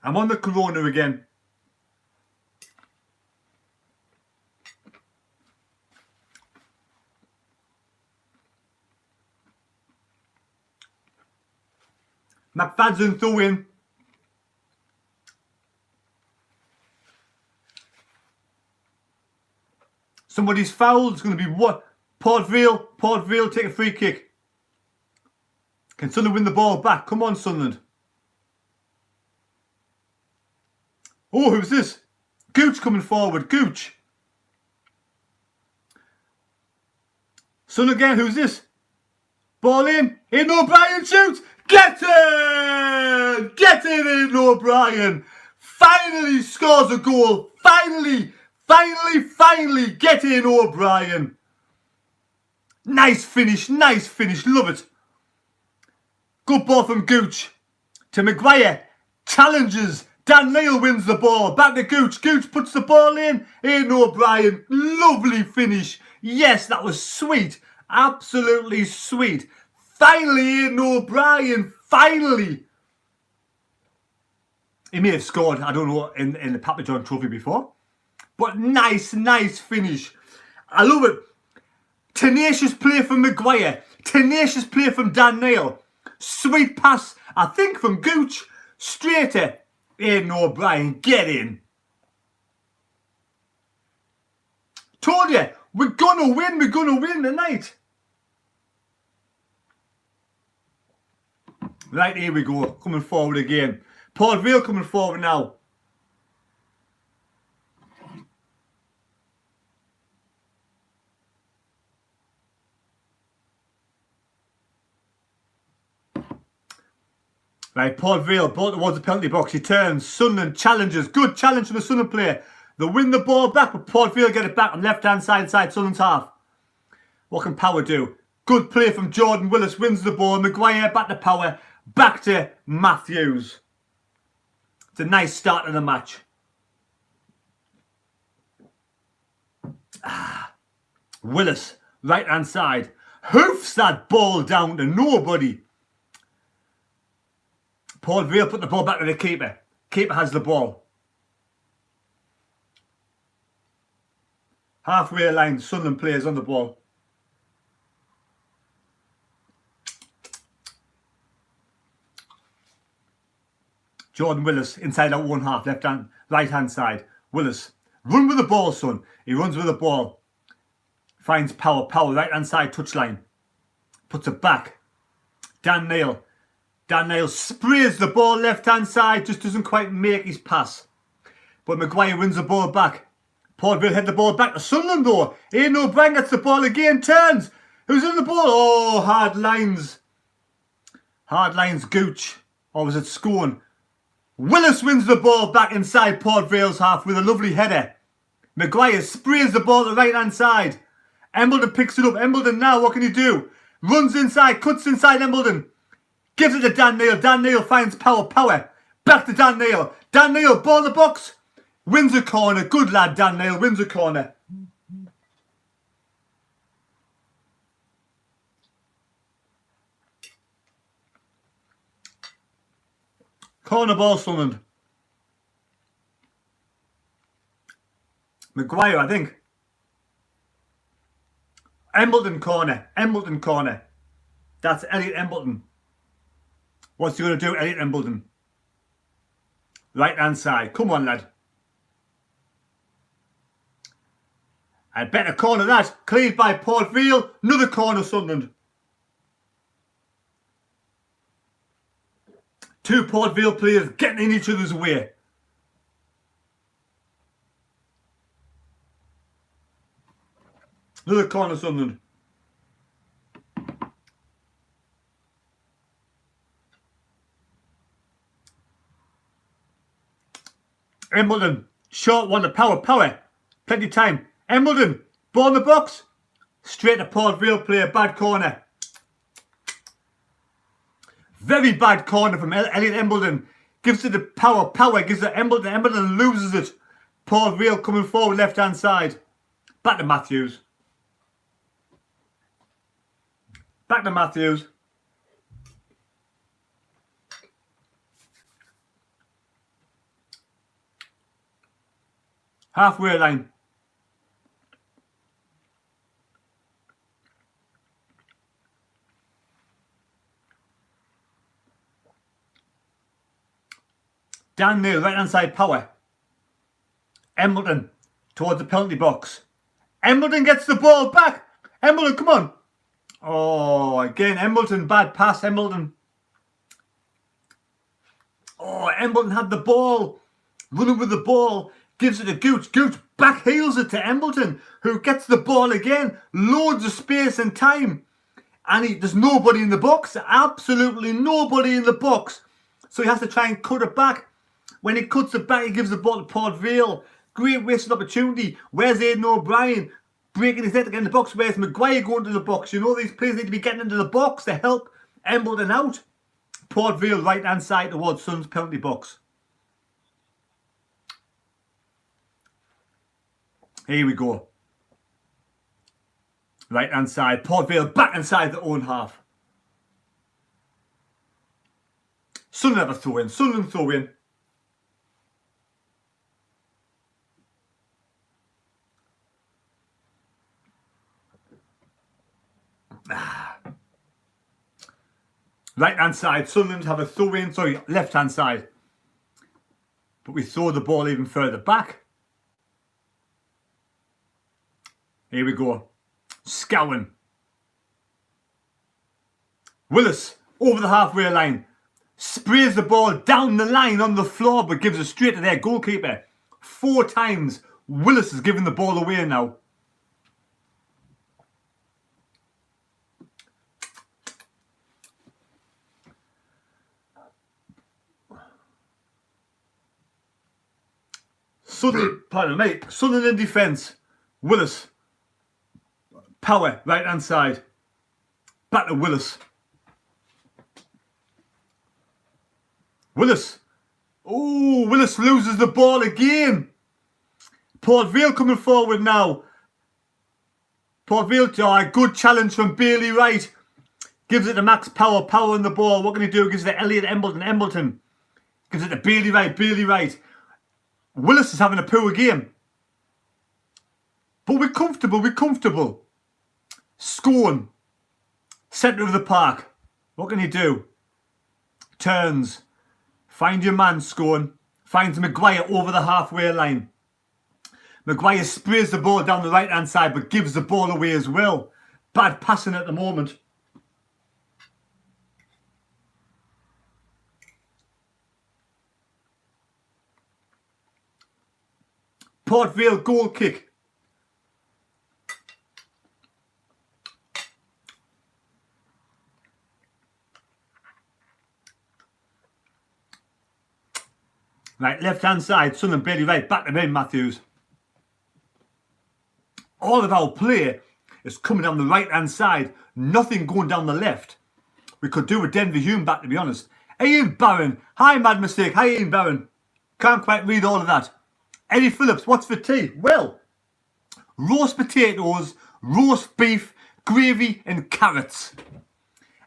I'm on the corona again. McFadden throw in. Somebody's fouled. It's going to be what? Port Vale take a free kick. Can Sunderland win the ball back? Come on, Sunderland. Oh, who's this? Gooch coming forward. Gooch. Sunderland again. Who's this? Ball in. Aidan O'Brien shoots. Get in! Get in, Aidan O'Brien. Finally scores a goal. Finally. Get in, O'Brien. Nice finish. Love it. Good ball from Gooch. To Maguire. Challenges. Dan Neil wins the ball. Back to Gooch. Gooch puts the ball in. Aidan O'Brien. Lovely finish. Yes, that was sweet. Absolutely sweet. Finally, Aidan O'Brien. Finally. He may have scored, I don't know, in the Papa John Trophy before. But nice finish. I love it. Tenacious play from Maguire. Tenacious play from Dan Neil. Sweet pass, I think, from Gooch. Straight to Aidan O'Brien. Get in. Told you, we're gonna win tonight. Right, here we go. Coming forward again. Port Vale coming forward now. Right, Port Vale brought towards the penalty box. He turns. Sunderland challenges. Good challenge from the Sunderland player. They win the ball back, but Port Vale get it back on left-hand side Sunderland's half. What can Power do? Good play from Jordan Willis. Wins the ball. Maguire back to Power. Back to Matthews. It's a nice start to the match. Willis, right-hand side. Hoofs that ball down to nobody. Port Vale put the ball back to the keeper. Keeper has the ball. Halfway line, Sunderland players on the ball. Jordan Willis inside out one half, right hand side. Willis, run with the ball, son. He runs with the ball. Finds Power, right hand side touchline. Puts it back. Dan Neil sprays the ball left hand side, just doesn't quite make his pass. But Maguire wins the ball back. Port Vale head the ball back to Sunderland though. Aidan O'Brien gets the ball again, turns. Who's in the ball? Oh, hard lines. Gooch. Or was it Scone? Willis wins the ball back inside Port Vale's half with a lovely header. Maguire sprays the ball to the right hand side. Embleton picks it up. Embleton now, what can he do? Runs inside, cuts inside Embleton. Gives it to Dan Neil. Dan Neil finds Power. Back to Dan Neil. Dan Neil, ball in the box. Wins a corner. Good lad, Dan Neil. Wins a corner. Corner ball, Sunderland. Maguire, I think. Embleton corner. Embleton corner. That's Elliot Embleton. What's he going to do, Elliot Embleton? Right hand side. Come on, lad. And better corner that. Cleared by Port Vale. Another corner, Sunderland. Two Port Vale players getting in each other's way. Another corner, Sunderland. Embleton, short one to Power. Plenty of time. Embleton, ball in the box. Straight to Port Vale player, bad corner. Very bad corner from Elliot Embleton. Gives it to Power. Gives it to Embleton. Embleton loses it. Port Vale coming forward, left hand side. Back to Matthews. Halfway line. Dan Neil, right hand side, Power. Embleton towards the penalty box. Embleton gets the ball back. Embleton, come on. Oh, again, Embleton, bad pass, Embleton. Oh, Embleton had the ball. Running with the ball. Gives it to Gooch. Gooch back heels it to Embleton, who gets the ball again. Loads of space and time. And there's nobody in the box. Absolutely nobody in the box. So he has to try and cut it back. When he cuts it back, he gives the ball to Port Vale. Great wasted opportunity. Where's Aidan O'Brien? Breaking his head to get in the box. Where's Maguire going to the box? You know, these players need to be getting into the box to help Embleton out. Port Vale, right hand side towards Sun's penalty box. Here we go. Right hand side. Port Vale back inside the own half. Sunderland have a throw in. Sunderland throw in. Right hand side. Sunderland have a throw in. Sorry, left hand side. But we throw the ball even further back. Here we go. Scowen. Willis over the halfway line. Sprays the ball down the line on the floor, but gives it straight to their goalkeeper. 4 times Willis has given the ball away now. Sunderland in defence. Willis. Power, right hand side. Back to Willis. Oh, Willis loses the ball again. Port Vale coming forward now. Port Vale, good challenge from Bailey Wright. Gives it to Max Power. Power on the ball. What can he do? Gives it to Elliot Embleton. Embleton. Gives it to Bailey Wright. Willis is having a poor game. But we're comfortable. Scone. Centre of the park. What can he do? Turns. Find your man, Scone. Finds Maguire over the halfway line. Maguire sprays the ball down the right hand side but gives the ball away as well. Bad passing at the moment. Port Vale goal kick. Right, left hand side, Sunderland, Bailey Wright, back to Ben Matthews. All of our play is coming down the right-hand side. Nothing going down the left. We could do with Denver Hume back, to be honest. Ian Barron. Hi, Mad Mistake. Hi, Ian Barron. Can't quite read all of that. Eddie Phillips, what's for tea? Well, roast potatoes, roast beef, gravy and carrots.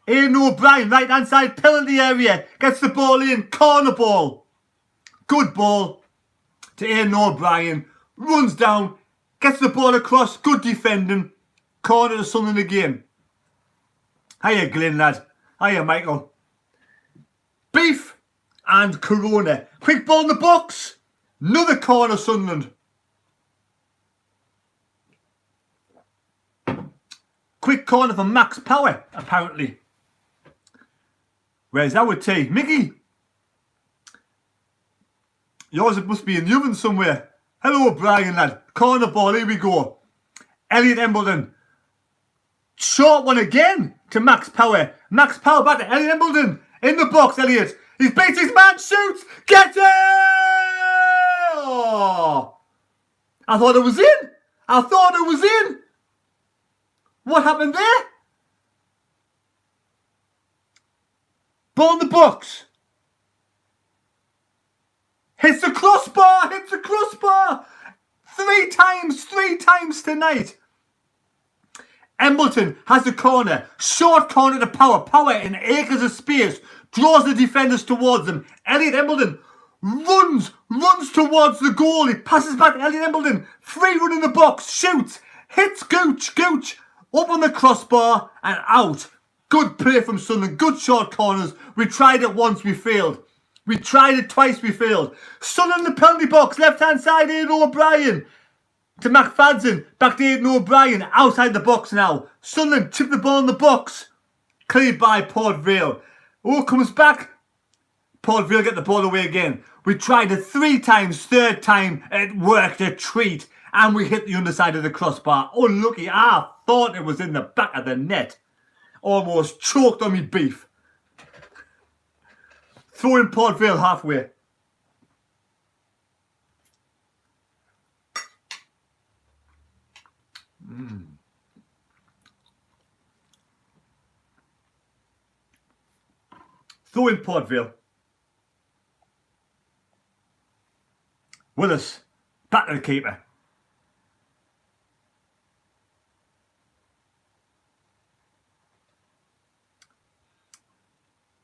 Ian O'Brien, right-hand side, penalty area. Gets the ball in, corner ball. Good ball to Ian O'Brien. Runs down, gets the ball across, good defending. Corner to Sunderland again. Hiya, Glenn, lad. Hiya, Michael. Beef and Corona. Quick ball in the box. Another corner, Sunderland. Quick corner for Max Power, apparently. Where's our tea? Mickey? Yours must be in the oven somewhere. Hello, Brian, lad. Corner ball, here we go. Elliot Embleton. Short one again to Max Power. Max Power back to Elliot Embleton. In the box, Elliot. He's beat his man, shoots. Get it! Oh, I thought it was in. I thought it was in. What happened there? Ball in the box. Hits the crossbar. Hits the crossbar. Three times tonight. Embleton has the corner. Short corner to Power. Power in acres of space. Draws the defenders towards him. Elliot Embleton runs towards the goal. He passes back to Elliot Embleton. Free run in the box. Shoots. Hits Gooch. Up on the crossbar and out. Good play from Sunderland. Good short corners. We tried it once. We failed. We tried it twice. We failed. Sunderland in the penalty box. Left-hand side, Aidan O'Brien. To McFadden. Back to Aidan O'Brien. Outside the box now. Sunderland chip the ball in the box. Cleared by Port Vale. Oh, comes back. Port Vale get the ball away again. We tried it 3 times. Third time, it worked a treat. And we hit the underside of the crossbar. Unlucky. I thought it was in the back of the net. Almost choked on me beef. Throw in Port Vale halfway. Throw in Port Vale. Willis. Back to the keeper.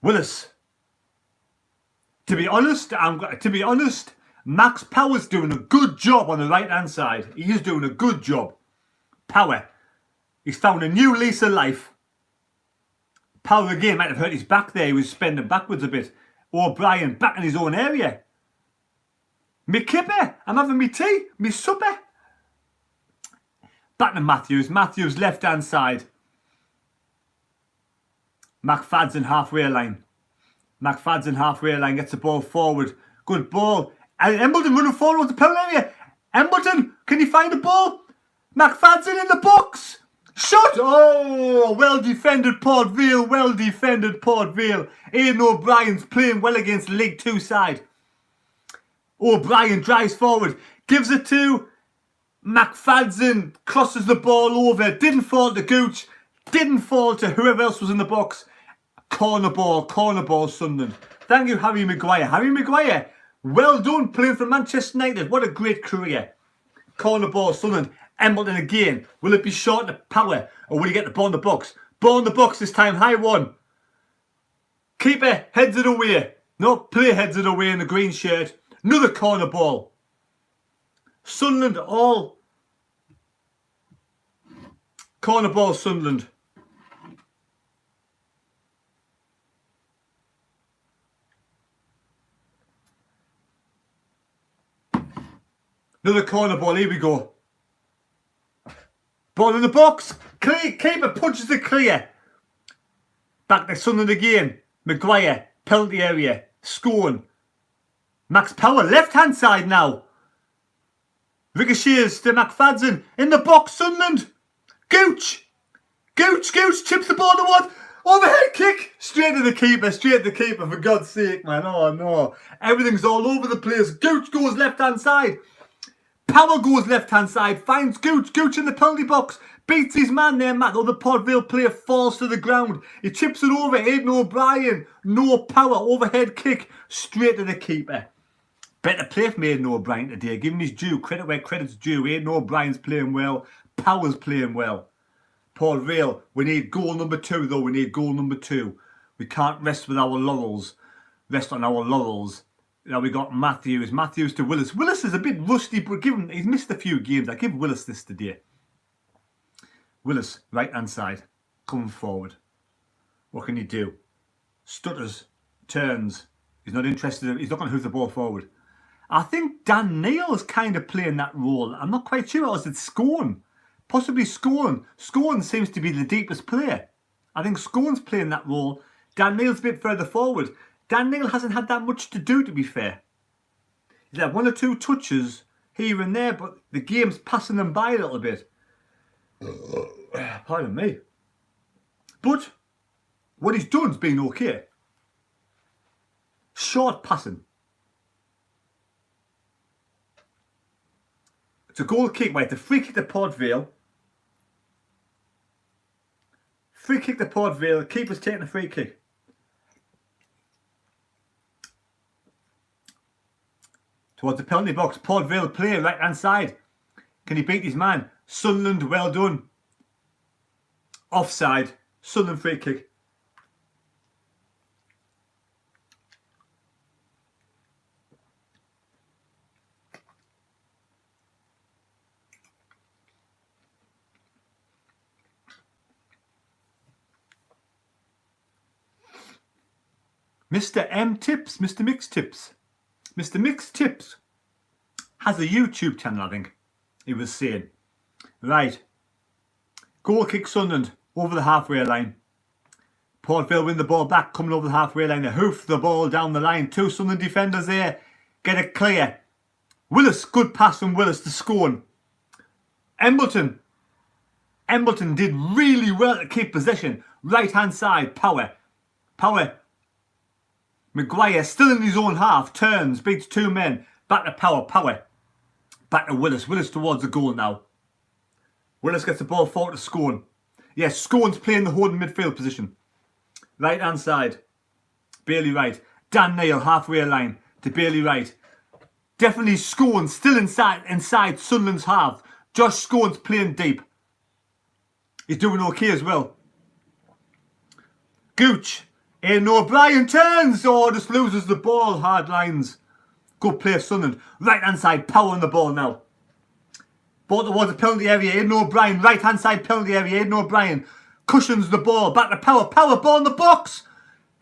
Willis. To be honest, Max Power's doing a good job on the right-hand side. He is doing a good job. Power. He's found a new lease of life. Power again might have hurt his back there. He was spending backwards a bit. O'Brien back in his own area. Me kipper. I'm having me tea. Me supper. Back to Matthews. Matthews left-hand side. McFadden halfway line. McFadden halfway line gets the ball forward. Good ball. And Embleton running forward with the penalty area. Embleton, can he find the ball? McFadden in the box. Shot! Oh, well defended Port Vale. Well defended Port Vale. Aidan O'Brien's playing well against the League 2 side. O'Brien drives forward. Gives it to McFadden. Crosses the ball over. Didn't fall to Gooch. Didn't fall to whoever else was in the box. Corner ball, Sunderland. Thank you, Harry Maguire. Harry Maguire, well done playing for Manchester United. What a great career. Corner ball, Sunderland. Embleton again. Will it be short to Power or will he get the ball in the box? Ball in the box this time, high one. Keeper heads it away. No, play heads it away in the green shirt. Another corner ball. Sunderland all. Corner ball, Sunderland. Another corner ball, here we go. Ball in the box. Keeper punches it clear. Back to Sunderland again. Maguire, penalty area. Scoring. Max Power, left-hand side now. Ricochets to McFadden. In the box, Sunderland. Gooch chips the ball towards. Overhead kick. Straight to the keeper, for God's sake, man. Oh, no. Everything's all over the place. Gooch goes left-hand side. Power goes left-hand side, finds Gooch. Gooch in the penalty box. Beats his man there, Matt. The Port Vale player falls to the ground. He chips it over. Aidan O'Brien. No Power. Overhead kick. Straight to the keeper. Better play from Aidan O'Brien today. Give him his due. Credit where credit's due. Aidan O'Brien's playing well. Power's playing well. Port Vale, we need goal number 2 though. We need goal number 2. We can't rest with our laurels. Rest on our laurels. Now we got Matthews. Matthews to Willis. Willis is a bit rusty, but he's missed a few games. I give Willis this today. Willis, right hand side, coming forward. What can he do? Stutters, turns. He's not interested. He's not going to hoof the ball forward. I think Dan Neil's kind of playing that role. I'm not quite sure. Or is it Scone? Possibly Scone. Scone seems to be the deepest player. I think Scone's playing that role. Dan Neil's a bit further forward. Dan Neil hasn't had that much to do, to be fair. He's had 1 or 2 touches here and there, but the game's passing them by a little bit. Pardon me. But what he's done's been okay. Short passing. It's a goal kick, right? The free kick to Port Vale. Free kick to Port Vale. Keeper's taking a free kick. Towards the penalty box. Port Vale player, right hand side. Can he beat his man? Sunderland, well done. Offside. Sunderland free kick. Mr. M Tips, Mr. Mix Tips. Mr. Mix Tips has a YouTube channel, I think, he was saying. Right. Goal kick Sunderland over the halfway line. Port Vale win the ball back, coming over the halfway line. They hoof the ball down the line. 2 Sunderland defenders there. Get it clear. Willis, good pass from Willis to Scone. Embleton did really well to keep possession. Right hand side, Power. Maguire still in his own half, turns, beats 2 men. Back to Power. Back to Willis. Willis towards the goal now. Willis gets the ball forward to Scone. Yes, Scone's playing the holding midfield position. Right hand side. Bailey right. Dan Neil halfway line to Bailey right. Definitely Scone still inside Sunderland's half. Josh Scone's playing deep. He's doing okay as well. Gooch. Aidan O'Brien turns. Oh, just loses the ball. Hard lines. Good play, Sunderland. Right hand side. Power on the ball now. Ball towards the penalty area. Aidan O'Brien. Right hand side penalty area. Aidan O'Brien cushions the ball. Back to Power. Power ball in the box.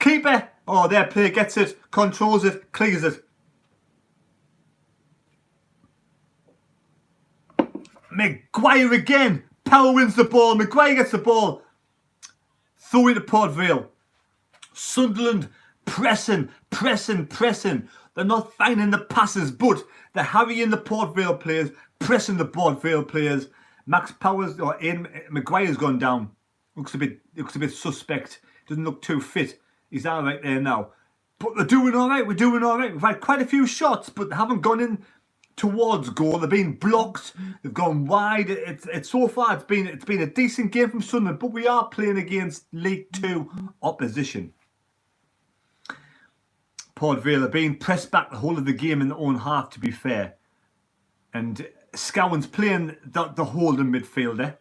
Keeper. Oh, their player gets it. Controls it. Clears it. Maguire again. Power wins the ball. Maguire gets the ball. Throw it to Port Vale. Sunderland pressing. They're not finding the passes, but they're harrying the Port Vale players, pressing the Port Vale players. Max Powers or Ian Maguire's gone down. Looks a bit suspect. Doesn't look too fit. He's all right there now. But they're doing all right. We're doing all right. We've had quite a few shots, but they haven't gone in towards goal. They've been blocked. They've gone wide. It's so far it's been a decent game from Sunderland, but we are playing against League 2 opposition. Port Vale are being pressed back the whole of the game in their own half, to be fair. And Scowen's playing the holding midfielder.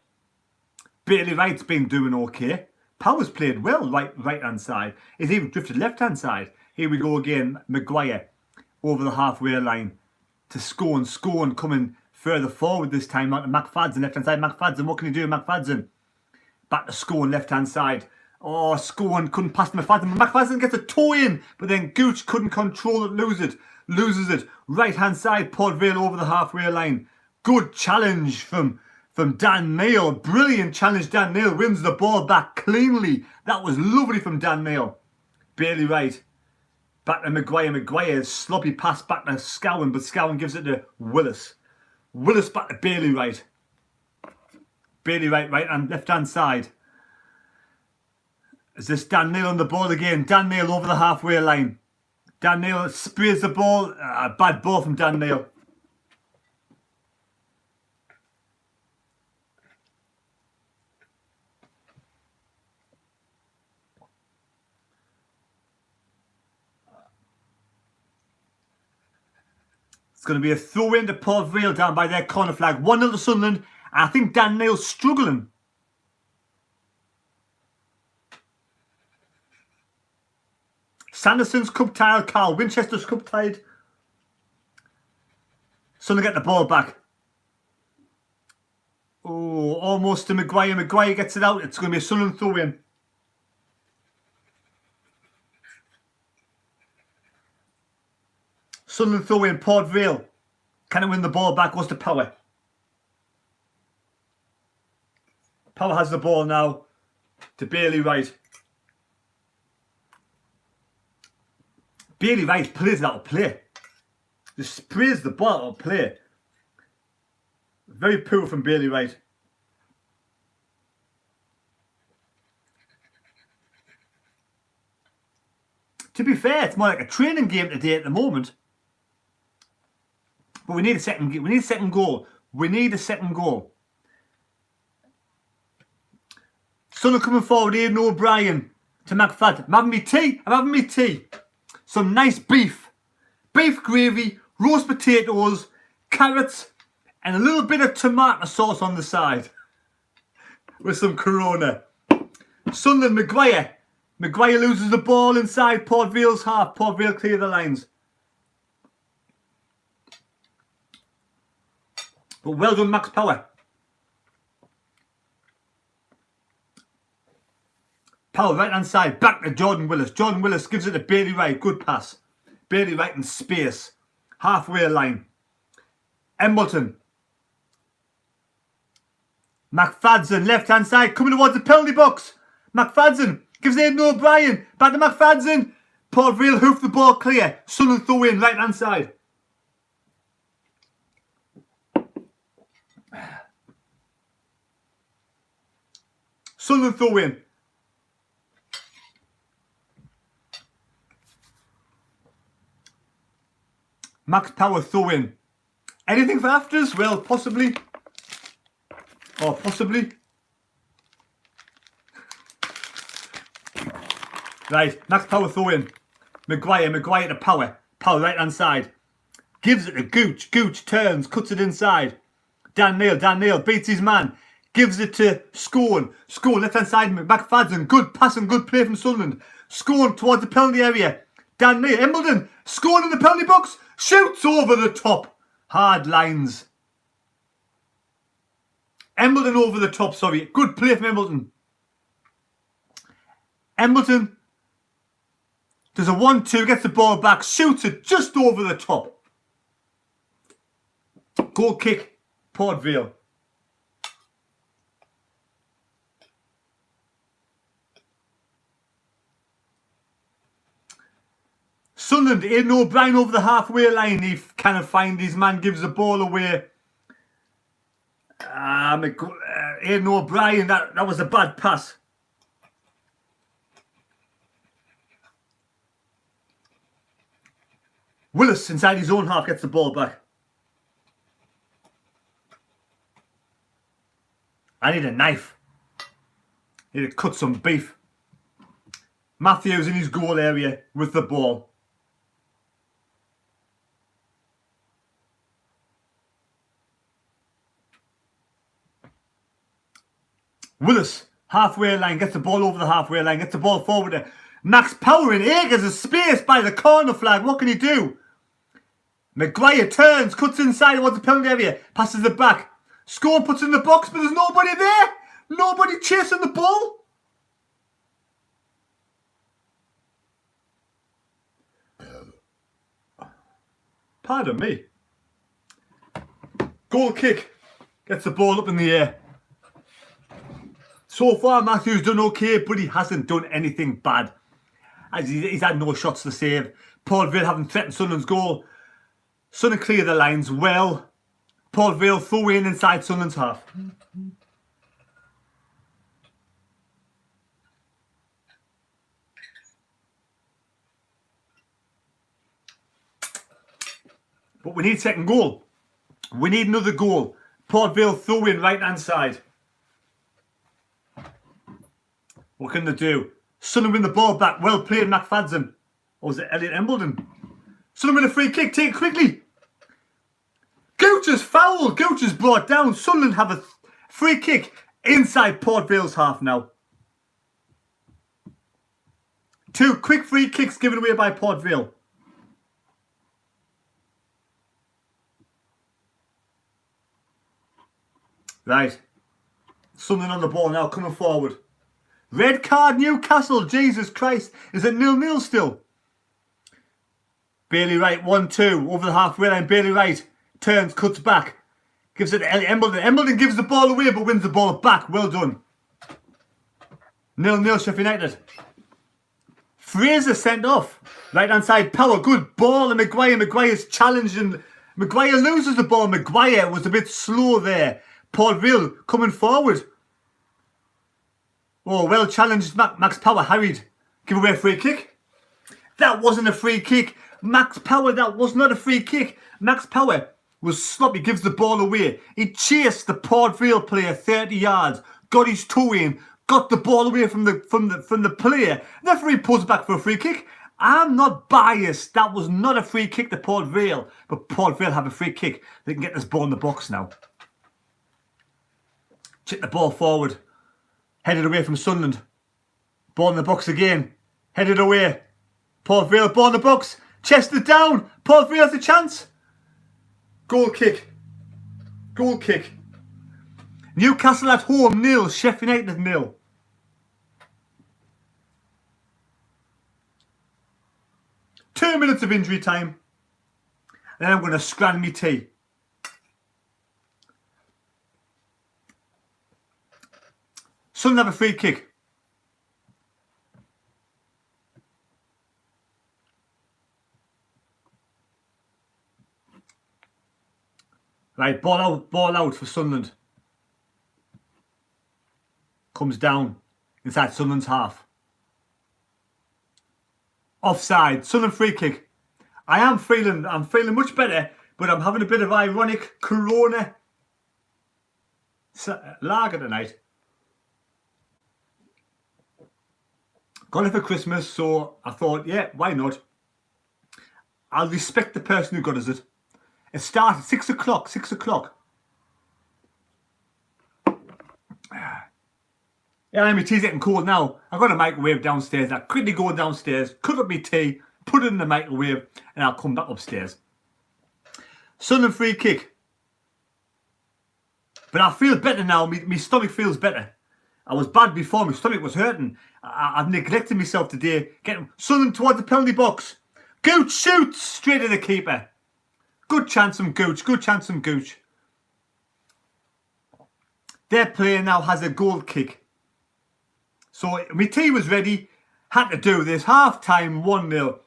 Bailey Wright's been doing okay. Power's played well right hand side. He's even drifted left hand side. Here we go again. Maguire over the halfway line to Scone. Scone coming further forward this time. Out to McFadden left hand side. McFadden, what can he do? McFadden back to Scone left hand side. Oh, Scone couldn't pass to McFadden. McFadden gets a toe in, but then Gooch couldn't control it, loses it. Right hand side, Port Vale over the halfway line. Good challenge from Dan Neil. Brilliant challenge. Dan Neil wins the ball back cleanly. That was lovely from Dan Neil. Bailey Wright. Back to Maguire. Maguire's sloppy pass back to Scowen, but Scowen gives it to Willis. Willis back to Bailey Wright. Bailey Wright, right and left hand side. Is this Dan Neil on the ball again? Dan Neil over the halfway line. Dan Neil sprays the ball. Bad ball from Dan Neil. It's going to be a throw in to Port Vale down by their corner flag. 1-0 to Sunderland. I think Dan Neil's struggling. Sanderson's cup tied. Carl Winchester's cup tied. Sunderland get the ball back. Oh, almost to Maguire. Maguire gets it out. It's going to be a Sunderland throw in. Sunderland throw in. Port Vale. Can it win the ball back? Goes to Power. Power has the ball now to Bailey Wright. Bailey Wright plays it out of play. Just sprays the ball out of play. Very poor from Bailey Wright. To be fair, it's more like a training game today at the moment. But we need a second goal. We need a second goal. Sunderland coming forward. Aidan O'Brien to McFadden. I'm having me tea. Some nice beef. Beef gravy, roast potatoes, carrots, and a little bit of tomato sauce on the side. With some Corona. Sunderland, Maguire. Maguire loses the ball inside Port Vale's half. Port Vale clear the lines. But well done, Max Power. Power right hand side, back to Jordan Willis. Jordan Willis gives it to Bailey Wright. Good pass. Bailey Wright in space. Halfway line. Embleton. McFadden, left hand side, coming towards the penalty box. McFadden gives Aidan O'Brien. Back to McFadden. Port Vale hoof the ball clear. Sunderland throw in, right hand side. Sunderland throw in. Max Power throw in. Anything for afters? Well, possibly. Or possibly. Right, Max Power throw in. Maguire to Power. Power right hand side. Gives it to Gooch. Gooch turns, cuts it inside. Dan Neil beats his man. Gives it to Scone. Scone left hand side. McFadden. Good pass and good play from Sunderland. Scone towards the penalty area. Dan Neil. Embleton. Scone in the penalty box. Shoots over the top. Hard lines. Embleton over the top, sorry. Good play from Embleton. Embleton does a 1-2, gets the ball back, shoots it just over the top. Goal kick, Port Vale. Sunderland, Aidan O'Brien over the halfway line. He kind of finds his man, gives the ball away. Aidan O'Brien, that was a bad pass. Willis inside his own half gets the ball back. I need a knife. I need to cut some beef. Matthews in his goal area with the ball. Willis, halfway line, gets the ball over the halfway line, gets the ball forward there. Max Power in acres of space by the corner flag. What can he do? Maguire turns, cuts inside towards the penalty area, passes it back. Scone puts it in the box, but there's nobody there. Nobody chasing the ball. Pardon me. Goal kick. Gets the ball up in the air. So far, Matthews done okay, but he hasn't done anything bad. As he's had no shots to save. Port Vale haven't threatened Sunderland's goal. Sunderland clear the lines well. Port Vale throw in inside Sunderland's half. But we need second goal. We need another goal. Port Vale throw in right hand side. What can they do? Sunderland win the ball back. Well played, McFadden. Or was it Elliot Embleton? Sunderland win a free kick. Take it quickly. Gooch is foul. Gooch is brought down. Sunderland have a free kick inside Port Vale's half now. 2 quick free kicks given away by Port Vale. Right. Sunderland on the ball now, coming forward. Red card Newcastle. Jesus Christ. Is it 0-0 still? Bailey Wright 1-2 over the halfway line. Bailey Wright turns, cuts back. Gives it to Embleton. Embleton gives the ball away but wins the ball back. Well done. 0-0 Sheffield United. Fraser sent off. Right hand side Power. Good ball and Maguire. Maguire's challenging. Maguire loses the ball. Maguire was a bit slow there. Port Vale coming forward. Oh, well challenged. Max Power harried. Give away a free kick. That wasn't a free kick. Max Power, that was not a free kick. Max Power was sloppy, gives the ball away. He chased the Port Vale player 30 yards, got his toe in, got the ball away from the player. The referee pulls back for a free kick. I'm not biased. That was not a free kick to Port Vale, but Port Vale have a free kick. They can get this ball in the box now. Chip the ball forward. Headed away from Sunderland. Ball in the box again. Headed away. Port Vale, ball in the box. Chested down. Port Vale has a chance. Goal kick. Goal kick. Newcastle at home 0. Sheffield United 0. Two minutes of injury time. And then I'm going to scran me tea. Sunderland have a free kick. Right, ball out for Sunderland. Comes down inside Sunderland's half. Offside, Sunderland free kick. I'm feeling much better, but I'm having a bit of ironic Corona lager tonight. Got it for Christmas, so I thought, yeah, why not? I'll respect the person who got us it. It started at 6 o'clock, 6 o'clock. Yeah, my tea's getting cold now. I've got a microwave downstairs. I'll quickly go downstairs, cook up my tea, put it in the microwave, and I'll come back upstairs. Sunderland free kick. But I feel better now. My stomach feels better. I was bad before. My stomach was hurting. I've neglected myself today. Getting Sunderland towards the penalty box. Gooch shoots straight at the keeper. Good chance from Gooch. Good chance from Gooch. Their player now has a goal kick. So my tea was ready. Had to do this. Half time 1-0.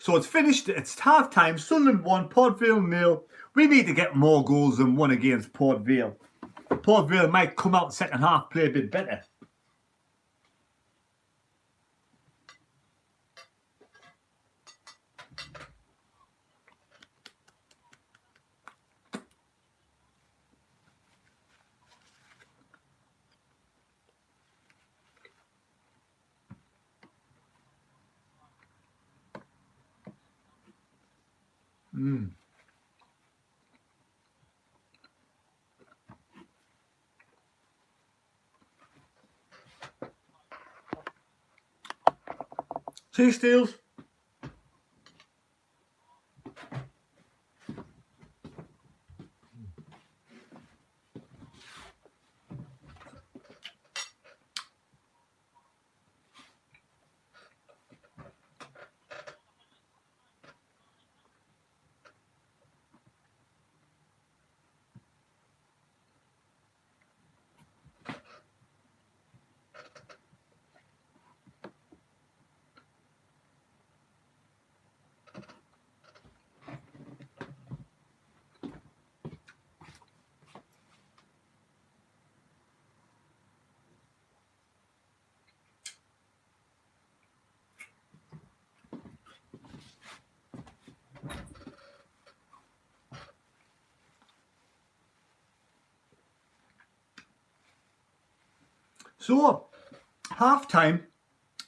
So it's finished. It's half time. Sunderland 1, Port Vale 0. We need to get more goals than 1 against Port Vale. Port Vale might come out second half, play a bit better. Two steals. So, half time,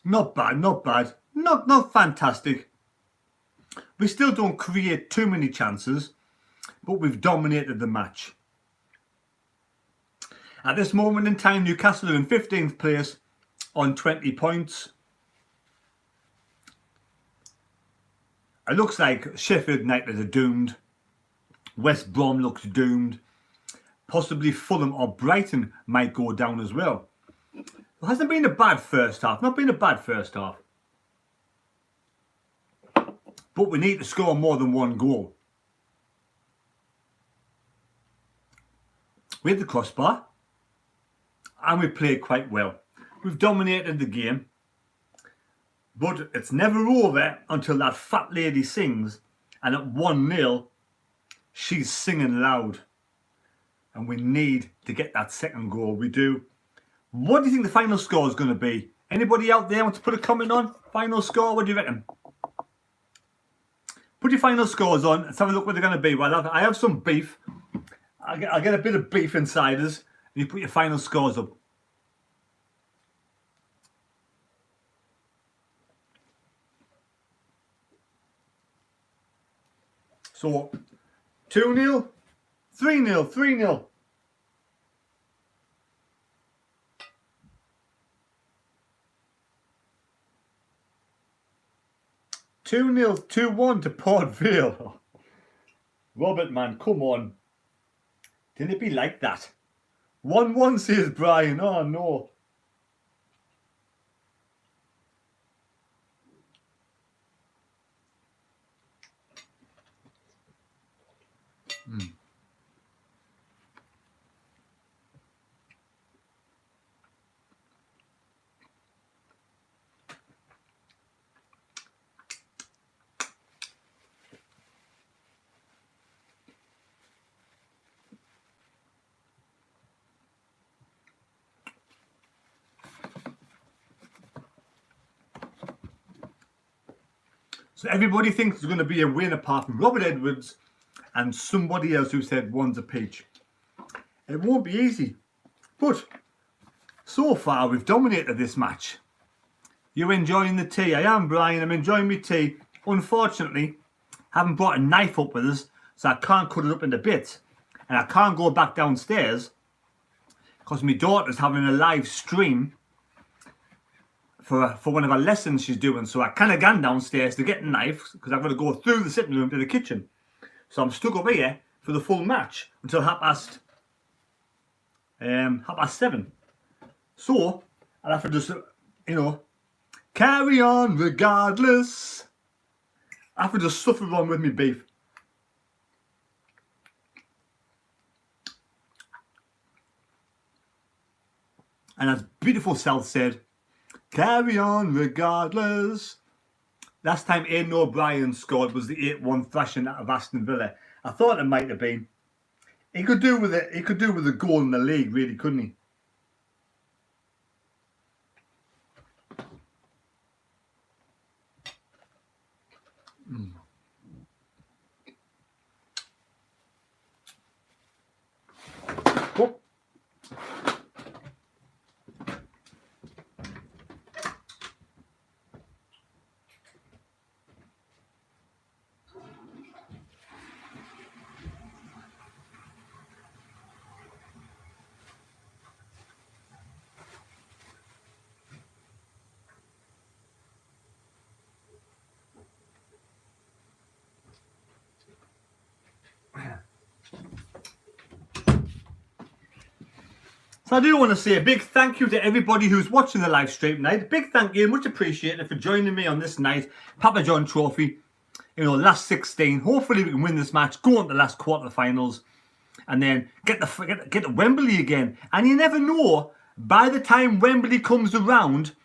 not bad, not fantastic. We still don't create too many chances. but we've dominated the match. At this moment in time, Newcastle are in 15th place on 20 points. It looks like Sheffield United are doomed. West Brom looks doomed. Possibly Fulham or Brighton might go down as well. It hasn't been a bad first half. Not been a bad first half. But we need to score more than one goal. We had the crossbar. And we played quite well. We've dominated the game. But it's never over until that fat lady sings. And at 1-0, she's singing loud. And we need to get that second goal. We do. What do you think the final score is going to be? Anybody out there want to put a comment on? Final score, what do you reckon? Put your final scores on. Let's have a look what they're going to be. Well, I have some beef. I'll get a bit of beef inside us. You put your final scores up. So, 2-0, 3-0, 3-0. 2-0, 2-1 to Port Vale. Robert, man, come on. Didn't it be like that? 1-1 says Brian. Oh, no. So everybody thinks there's going to be a win apart from Robert Edwards and somebody else who said one's a peach. It won't be easy. But so far we've dominated this match. You enjoying the tea? I am, Brian. I'm enjoying my tea. Unfortunately, haven't brought a knife up with us, so I can't cut it up into bits. And I can't go back downstairs because my daughter's having a live stream for one of her lessons she's doing. So I kind of gone downstairs to get a knife because I've got to go through the sitting room to the kitchen. So I'm stuck up here for the full match until half past 7. So I'll have to just, carry on regardless. I have to just suffer on with me beef. And as beautiful South said, carry on regardless. Last time Aidan O'Brien scored was the 8-1 thrashing out of Aston Villa. I thought it might have been. He could do with it. He could do with a goal in the league, really, couldn't he? Oh. So I do want to say a big thank you to everybody who's watching the live stream tonight. Big thank you, much appreciated for joining me on this night. Papa John Trophy, last 16. Hopefully we can win this match, go on to the last quarterfinals, and then get to Wembley again. And you never know, by the time Wembley comes around,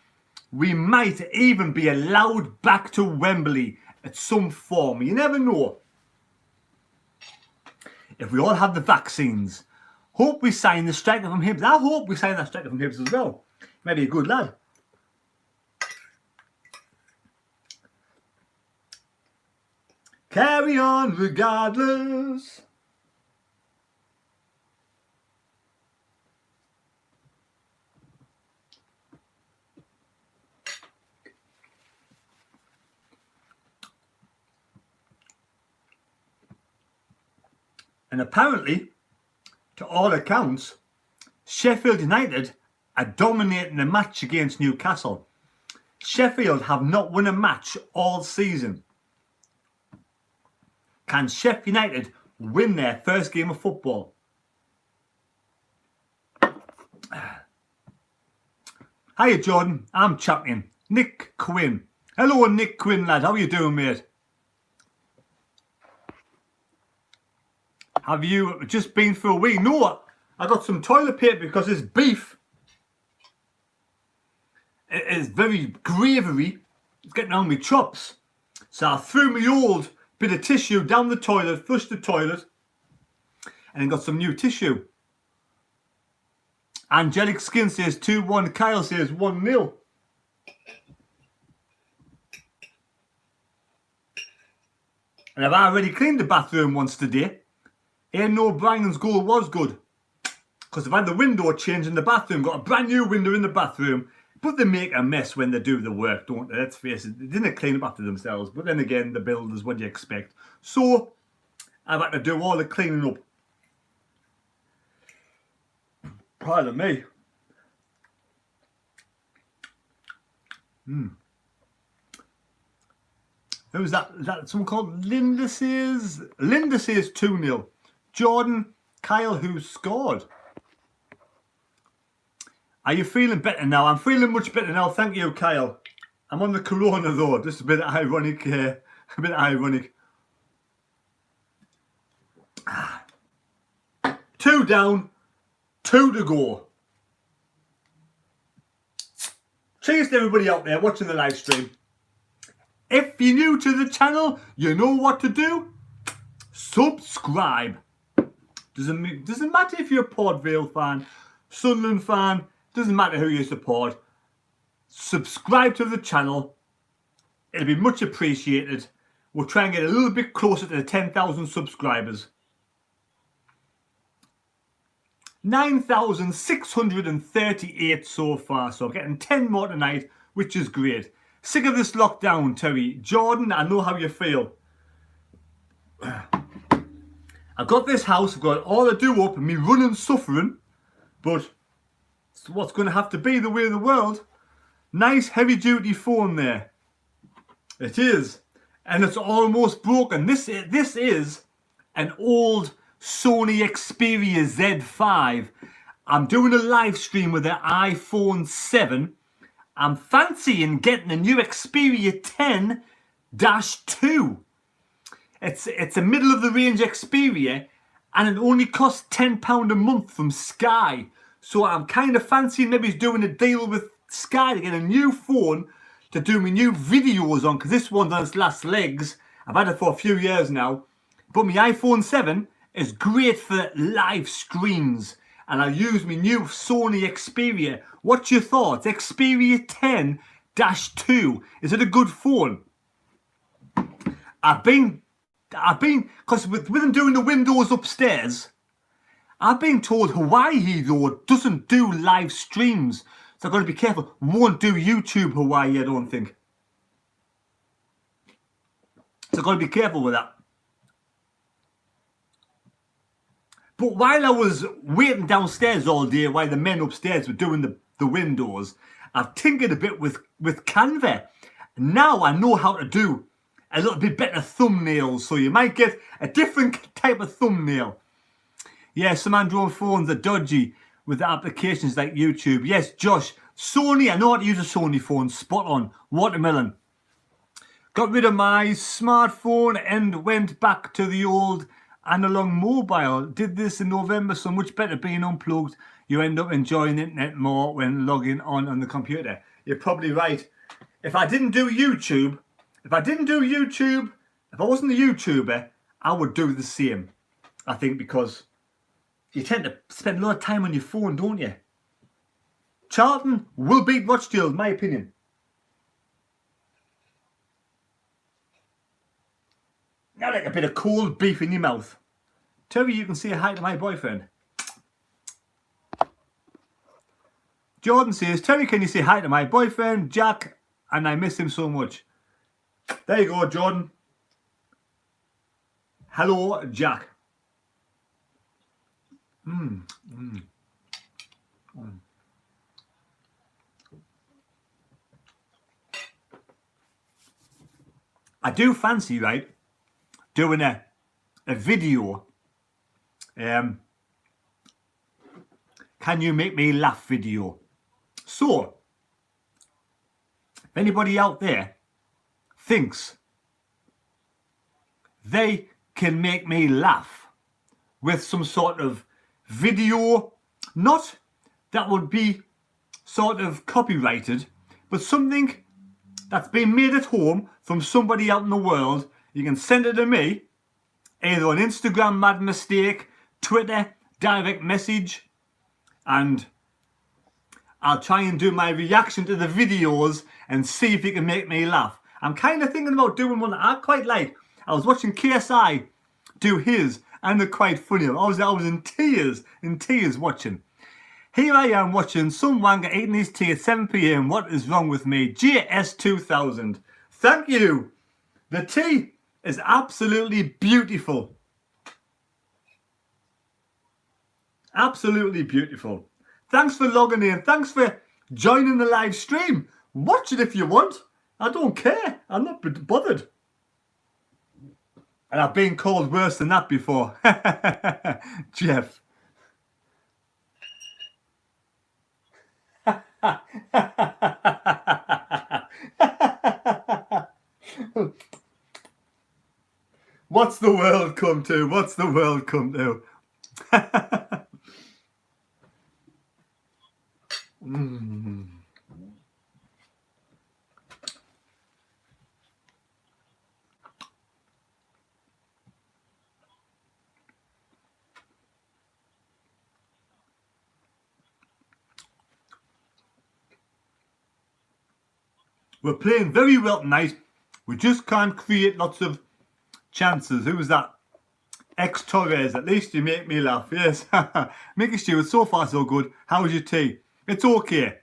we might even be allowed back to Wembley at some form. You never know. If we all have the vaccines. Hope we sign the striker from Hibs. I hope we sign that striker from Hibs as well. Maybe a good lad. Carry on regardless. And apparently, to all accounts, Sheffield United are dominating the match against Newcastle. Sheffield have not won a match all season. Can Sheffield United win their first game of football? Hiya Jordan, I'm champion. Nick Quinn. Hello Nick Quinn lad, how you doing mate? Have you just been for a week? No, I got some toilet paper because this beef is very gravery. It's getting on my chops. So I threw my old bit of tissue down the toilet, flushed the toilet, and then got some new tissue. Angelic Skin says 2-1, Kyle says 1-0. And I've already cleaned the bathroom once today. Ian O'Brien's goal was good. Because I've had the window changed in the bathroom. Got a brand new window in the bathroom. But they make a mess when they do the work, don't they? Let's face it. They didn't clean up after themselves. But then again, the builders, what do you expect? So, I've had to do all the cleaning up. Pardon me. Who's that? Is that someone called Linda says? Linda says 2-0. Jordan, Kyle, who scored? Are you feeling better now? I'm feeling much better now. Thank you, Kyle. I'm on the corona though. Just a bit ironic. A bit ironic. 2 down, 2 to go. Cheers to everybody out there watching the live stream. If you're new to the channel, you know what to do. Subscribe. Doesn't matter if you're a Port Vale fan, Sunderland fan, doesn't matter who you support. Subscribe to the channel. It'll be much appreciated. We'll try and get a little bit closer to the 10,000 subscribers. 9,638 so far, so getting 10 more tonight, which is great. Sick of this lockdown, Terry. Jordan, I know how you feel. I've got this house, I've got all to do up, and me running suffering, but it's what's going to have to be the way of the world. Nice heavy duty phone there. It is. And it's almost broken. This is an old Sony Xperia Z5. I'm doing a live stream with an iPhone 7. I'm fancying getting a new Xperia 10-2. It's a middle of the range Xperia and it only costs £10 a month from Sky. So I'm kind of fancying maybe doing a deal with Sky to get a new phone to do my new videos on, because this one's on its last legs. I've had it for a few years now. But my iPhone 7 is great for live streams. And I'll use my new Sony Xperia. What's your thoughts? Xperia 10-2. Is it a good phone? I've been, because with them doing the windows upstairs, I've been told Hawaii though doesn't do live streams. So I've got to be careful. Won't do YouTube Hawaii, I don't think. So I've got to be careful with that. But while I was waiting downstairs all day, while the men upstairs were doing the windows, I've tinkered a bit with Canva. Now I know how to do a little bit better thumbnails, so you might get a different type of thumbnail. Yeah, some Android phones are dodgy with the applications like YouTube. Yes, Josh, Sony, I know how to use a Sony phone, spot on, watermelon. Got rid of my smartphone and went back to the old analog mobile. Did this in November, so much better being unplugged. You end up enjoying the internet more when logging on the computer. You're probably right. If I didn't do YouTube, if I wasn't a YouTuber, I would do the same. I think because you tend to spend a lot of time on your phone, don't you? Charlton will beat Rochdale, in my opinion. Now like a bit of cold beef in your mouth. Terry, you can say hi to my boyfriend. Jordan says, Terry, can you say hi to my boyfriend, Jack? And I miss him so much. There you go, Jordan. Hello, Jack. I do fancy, right, doing a video. Can you make me laugh video? So, if anybody out there thinks they can make me laugh with some sort of video, not that would be sort of copyrighted, but something that's been made at home from somebody out in the world, you can send it to me, either on Instagram, Mad Mistake, Twitter, direct message, and I'll try and do my reaction to the videos and see if you can make me laugh. I'm kind of thinking about doing one that I quite like. I was watching KSI do his, and they're quite funny. I was in tears watching. Here I am watching some wanker eating his tea at 7 PM. What is wrong with me? JS2000. Thank you. The tea is absolutely beautiful. Absolutely beautiful. Thanks for logging in. Thanks for joining the live stream. Watch it if you want. I don't care. I'm not bothered. And I've been called worse than that before. Jeff. What's the world come to? What's the world come to? We're playing very well tonight. We just can't create lots of chances. Who was that? Torres. At least you make me laugh. Yes. Mickey Stewart, so far so good. How's your tea? It's okay.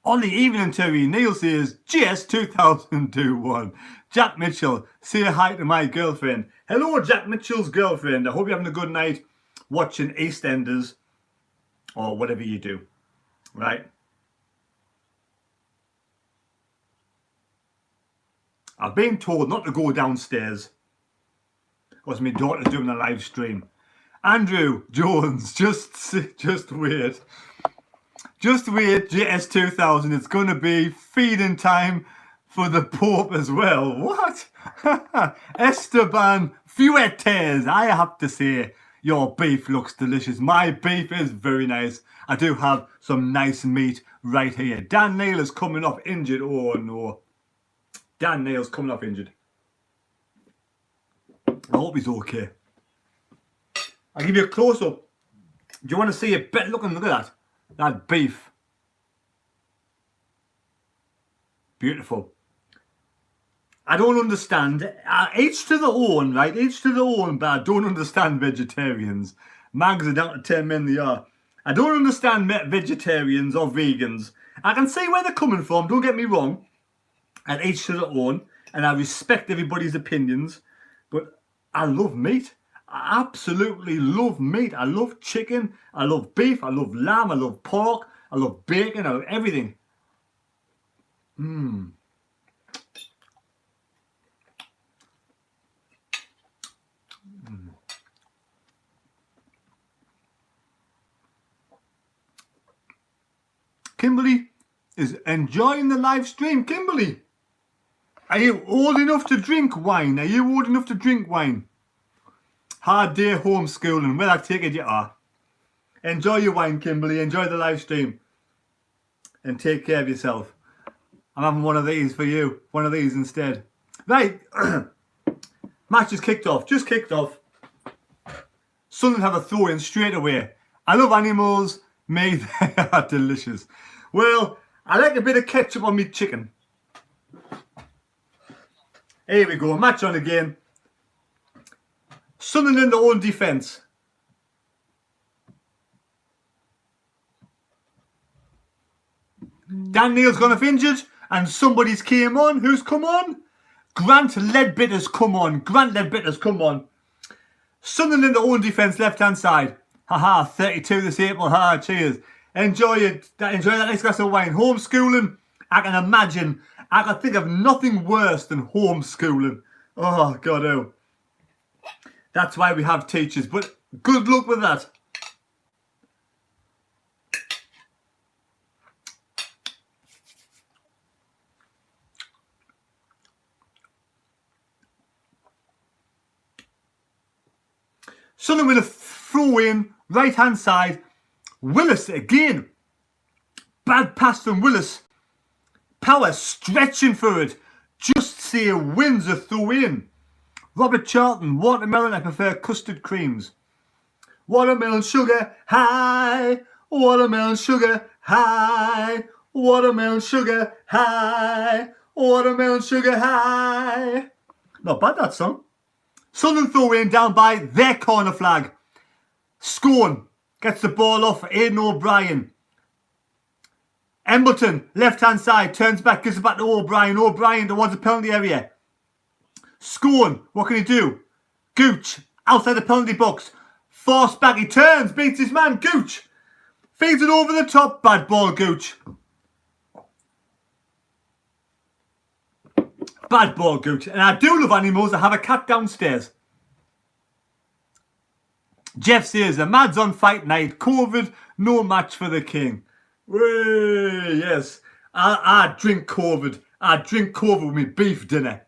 On the evening, Terry, Neil says, GS2021. Jack Mitchell, say hi to my girlfriend. Hello, Jack Mitchell's girlfriend. I hope you're having a good night watching EastEnders or whatever you do. Right? I've been told not to go downstairs because my daughter's doing a live stream. Andrew Jones, just wait. Just wait, JS2000. It's going to be feeding time for the Pope as well. What? Esteban Fuertes. I have to say, your beef looks delicious. My beef is very nice. I do have some nice meat right here. Dan Neil is coming off injured. Oh no. Dan Neil's coming off injured. I hope he's okay. I'll give you a close-up. Do you want to see it better? Look at that. That beef. Beautiful. I don't understand. Each to their own, right? Each to their own, but I don't understand vegetarians. Mags are down to 10 men they are. I don't understand vegetarians or vegans. I can see where they're coming from, don't get me wrong. And each to their own. And I respect everybody's opinions. But I love meat. I absolutely love meat. I love chicken. I love beef. I love lamb. I love pork. I love bacon. I love everything. Kimberly is enjoying the live stream. Kimberly, are you old enough to drink wine? Are you old enough to drink wine? Hard day homeschooling. Well, I take it you are. Enjoy your wine, Kimberly. Enjoy the live stream. And take care of yourself. I'm having one of these for you. One of these instead. Right. Match just kicked off. Just kicked off. Sunderland have a throw-in straight away. I love animals. They are delicious. Well, I like a bit of ketchup on my chicken. Here we go. Match on again. Sunderland in their own defence. Dan Neil's gone off injured and somebody's came on. Who's come on? Grant Ledbitter's come on. Grant Ledbitter's come on. Sunderland in their own defence, left-hand side. Haha, 32 this April. Ha, cheers. Enjoy it. Enjoy that nice glass of wine. Homeschooling, I can imagine. I can think of nothing worse than homeschooling. Oh, God, oh. That's why we have teachers. But good luck with that. Sunderland with a throw in, right hand side. Willis again. Bad pass from Willis. Power stretching for it. Just say wins a throw in. Robert Charlton, watermelon, I prefer custard creams. Watermelon sugar high. Watermelon sugar high. Watermelon sugar high. Watermelon sugar high. Not bad, that song. Sunderland throw in down by their corner flag. Scone gets the ball off Aidan O'Brien. Embleton, left-hand side, turns back, gives it back to O'Brien. O'Brien towards the penalty area. Scone, what can he do? Gooch, outside the penalty box. Forced back, he turns, beats his man, Gooch. Feeds it over the top, bad ball, Gooch. Bad ball, Gooch. And I do love animals. I have a cat downstairs. Jeff says, the Mads on fight night. COVID, no match for the king. Way, yes. I drink COVID. I drink COVID with me beef dinner.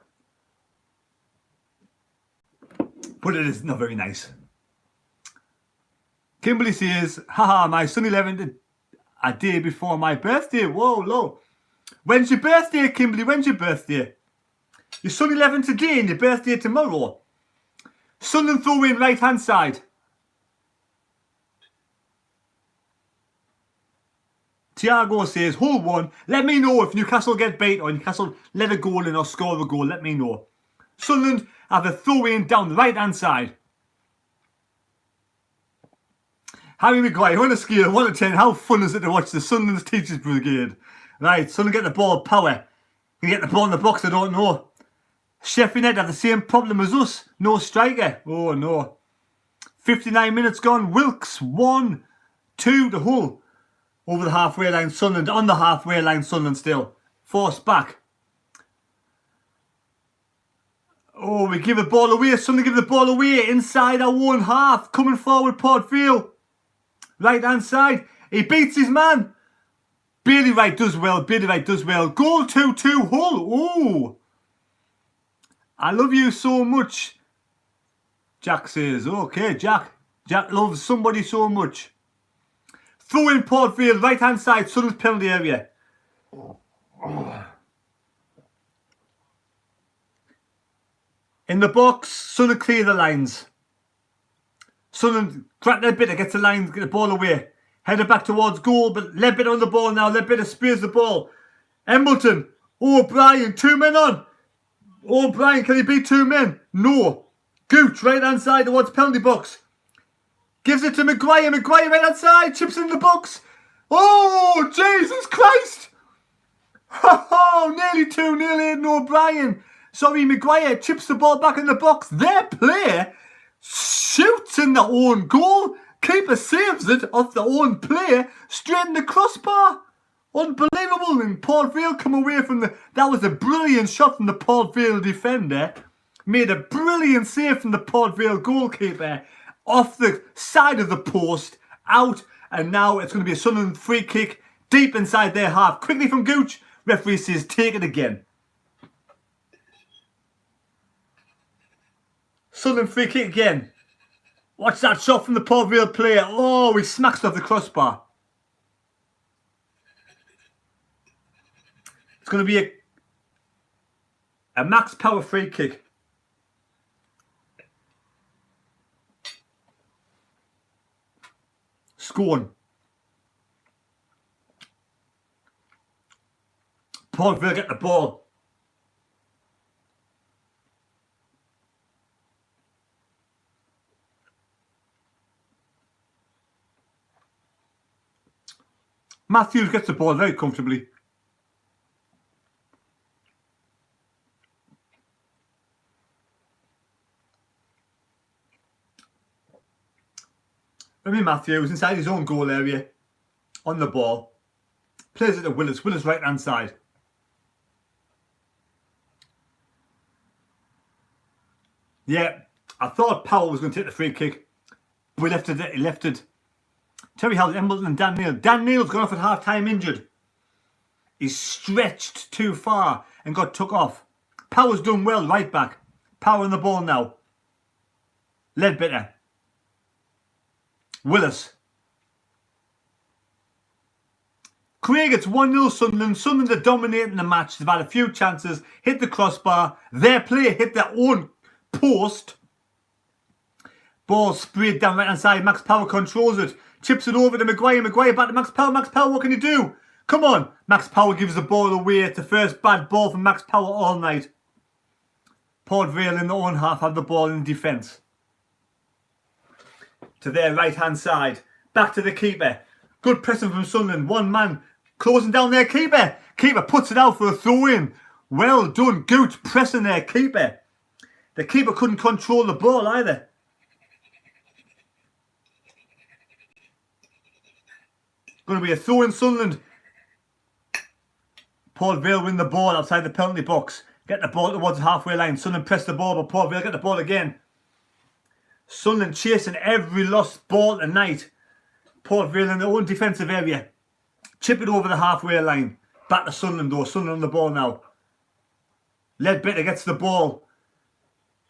But it is not very nice. Kimberly says, haha, my son 11th a day before my birthday. Whoa, low. When's your birthday, Kimberly? When's your birthday? Your son 11 today and your birthday tomorrow. Sunderland throw in right hand side. Tiago says, Hull 1. Let me know if Newcastle get beat or Newcastle let a goal in or score a goal. Let me know. Sunderland have a throw in down the right hand side. Harry Maguire, on a scale of 1 to 10, how fun is it to watch the Sunderland's Teachers Brigade? Right, Sunderland get the ball, power. Can get the ball in the box, I don't know. Sheffield United have the same problem as us. No striker. Oh no. 59 minutes gone. Wilkes 1-2 to Hull. Over the halfway line, Sunderland. On the halfway line, Sunderland still. Forced back. Oh, we give the ball away. Sunderland give the ball away. Inside our own half. Coming forward, Portfield. Right hand side. He beats his man. Bailey Wright does well. Bailey Wright does well. Goal 2-2 Hull. Oh. I love you so much. Jack says, okay, Jack. Jack loves somebody so much. Throw in Portfield, right hand side, Sunderland's penalty area. In the box, Sunderland clear the lines. Sunderland crack their bitter, gets the line, get the ball away. Headed back towards goal, but Ledbetter on the ball now. Ledbetter spears the ball. Embleton, O'Brien, 2 men on. O'Brien, can he beat 2 men? No. Gooch, right hand side towards penalty box. Gives it to Maguire. Maguire, right hand side. Chips in the box. Oh, Jesus Christ. Oh, nearly 2-0 Aidan O'Brien. Sorry, Maguire chips the ball back in the box. Their player shoots in their own goal. Keeper saves it off their own player straight in the crossbar. Unbelievable. And Portfield come away from the... That was a brilliant shot from the Portfield defender. Made a brilliant save from the Portfield goalkeeper. Off the side of the post. Out. And now it's going to be a Sunderland free kick. Deep inside their half. Quickly from Gooch. Referee says take it again. Sunderland free kick again. Watch that shot from the Portfield player. Oh, he smacks off the crossbar. It's going to be a max power free kick. Scone. Portfield get the ball. Matthews gets the ball very comfortably. Remy Matthews inside his own goal area. On the ball. Plays it to Willis. Willis right hand side. Yeah, I thought Powell was going to take the free kick. But he left it. Terry held Embleton and Dan Neil. Dan Neil's gone off at half time injured. He's stretched too far and got took off. Power's done well, right back. Power on the ball now. Ledbetter. Willis. Craig, it's 1-0 Sunderland. Sunderland are dominating the match. They've had a few chances. Hit the crossbar. Their player hit their own post. Ball sprayed down right hand side. Max Power controls it. Chips it over to Maguire. Maguire back to Max Power. Max Power, what can you do? Come on. Max Power gives the ball away. It's the first bad ball from Max Power all night. Port Vale in the own half have the ball in defence. To their right hand side. Back to the keeper. Good pressing from Sunderland. One man closing down their keeper. Keeper puts it out for a throw in. Well done. Gooch pressing their keeper. The keeper couldn't control the ball either. Going to be a throw in Sunderland. Port Vale win the ball outside the penalty box. Get the ball towards the halfway line. Sunderland press the ball, but Port Vale get the ball again. Sunderland chasing every lost ball tonight. Port Vale in their own defensive area. Chip it over the halfway line. Back to Sunderland though. Sunderland on the ball now. Ledbetter gets the ball.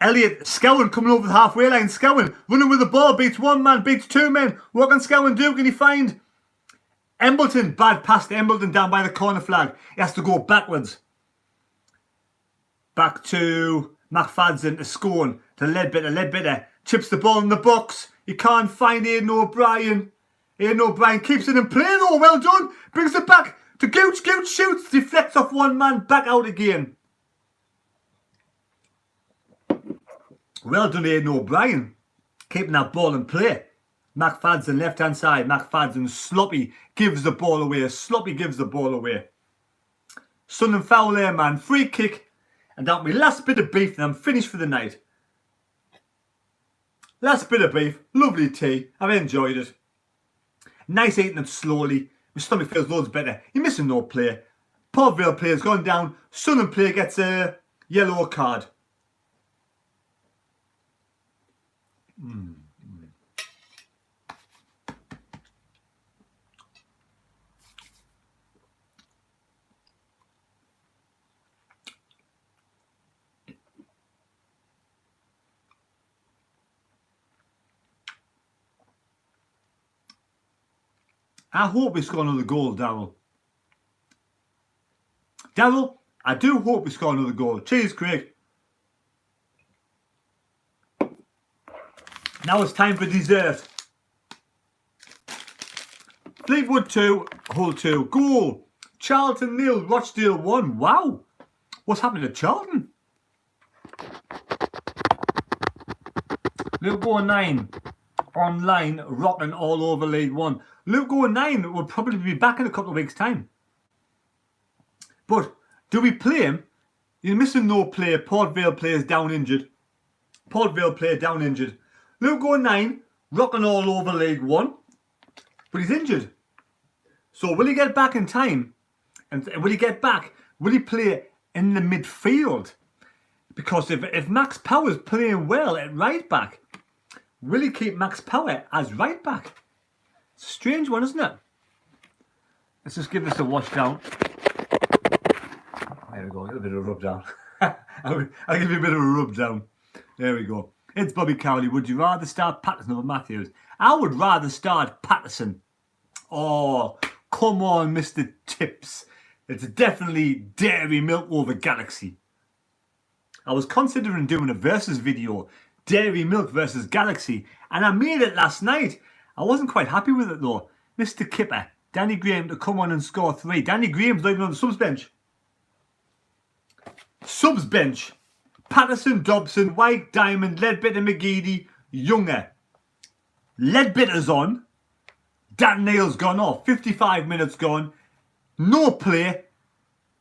Elliott, Scowen coming over the halfway line. Scowen running with the ball. Beats one man, beats two men. What can Scowen do? Can he find Embleton? Bad pass to Embleton down by the corner flag. He has to go backwards. Back to McFadden to Scone. To Ledbetter. Ledbetter chips the ball in the box. He can't find Aidan O'Brien. Aidan O'Brien keeps it in play though. Well done. Brings it back to Gooch. Gooch shoots. Deflects off one man. Back out again. Well done, Aidan O'Brien. Keeping that ball in play. McFadden left hand side. McFadden sloppy gives the ball away. Sloppy gives the ball away. Sunderland foul there, man. Free kick. And that'll be last bit of beef and I'm finished for the night. Last bit of beef. Lovely tea. I've enjoyed it. Nice eating it slowly. My stomach feels loads better. You're missing no player. Port Vale player's gone down. Sunderland player gets a yellow card. I hope we score another goal, Darryl. Darryl, I do hope we score another goal. Cheers, Craig. Now it's time for dessert. Fleetwood 2, Hull 2. Goal. Charlton 0, Rochdale 1. Wow. What's happened to Charlton? Luke 9. Online, rocking all over League 1. Luke 9 will probably be back in a couple of weeks' time. But do we play him? You're missing no player. Port Vale player's down injured. Port Vale player down injured. Luke 9, rocking all over League 1. But he's injured. So will he get back in time? And will he get back? Will he play in the midfield? Because if Max Power's playing well at right back, will he keep Max Power as right back? It's a strange one, isn't it? Let's just give this a wash down. There we go, a bit of a rub down. I'll give you a bit of a rub down. There we go. It's Bobby Cowley. Would you rather start Patterson over Matthews? I would rather start Patterson. Oh, come on, Mr. Tips. It's definitely Dairy Milk over Galaxy. I was considering doing a versus video. Dairy Milk versus Galaxy. And I made it last night. I wasn't quite happy with it though. Mr. Kipper. Danny Graham to come on and score 3. Danny Graham's not even on the subs bench. Subs bench. Patterson, Dobson, White, Diamond, Ledbetter, McGeady, Younger. Ledbetter's on. Dan Neil's gone off. 55 minutes gone. No play.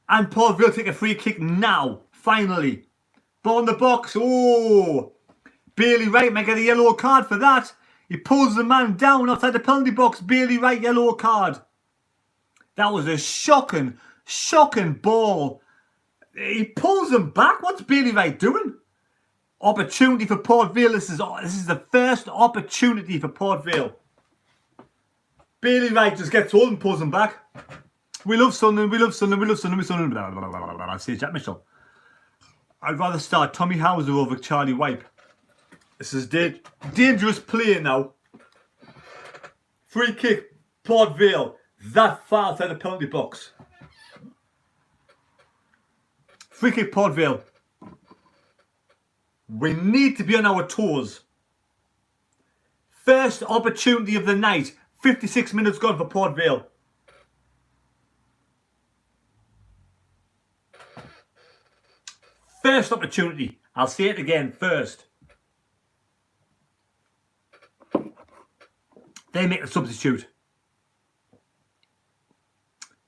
And Paul Vale take a free kick now. Finally. Ball in the box. Oh. Bailey Wright might get a yellow card for that. He pulls the man down outside the penalty box. Bailey Wright, yellow card. That was a shocking ball. He pulls him back. What's Bailey Wright doing? Opportunity for Port Vale. This is the first opportunity for Port Vale. Bailey Wright just gets hold and pulls him back. We love Sunderland, we love Sunderland, we love Sunderland, we Sunderland. Blah, blah, blah, blah, blah. I'll say Jack Mitchell. I'd rather start Tommy Hauser over Charlie Wipe. This is dangerous play now. Free kick, Port Vale. That far outside the penalty box. Free kick, Port Vale. We need to be on our toes. First opportunity of the night. 56 minutes gone for Port Vale. First opportunity. I'll say it again, first. They make a substitute.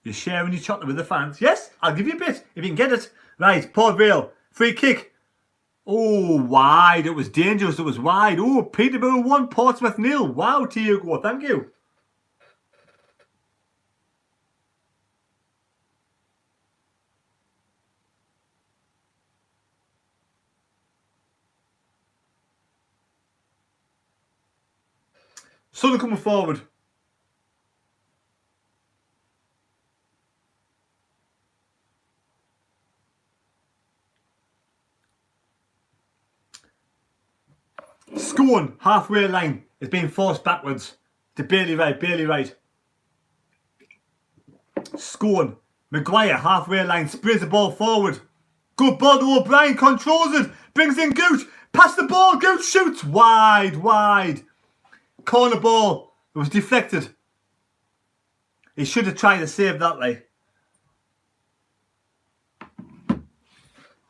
You're sharing your chocolate with the fans. Yes, I'll give you a bit if you can get it. Right, Port Vale. Free kick. Oh, wide. It was dangerous. It was wide. Oh, Peterborough 1, Portsmouth 0. Wow, Tiago. Thank you. Sunderland coming forward. Scone, halfway line, is being forced backwards to Bailey Wright. Bailey Wright. Scone, Maguire, halfway line, sprays the ball forward. Good ball to O'Brien, controls it, brings in Gooch, pass the ball, Gooch shoots, wide, wide. Corner ball, it was deflected. He should have tried to save that, like.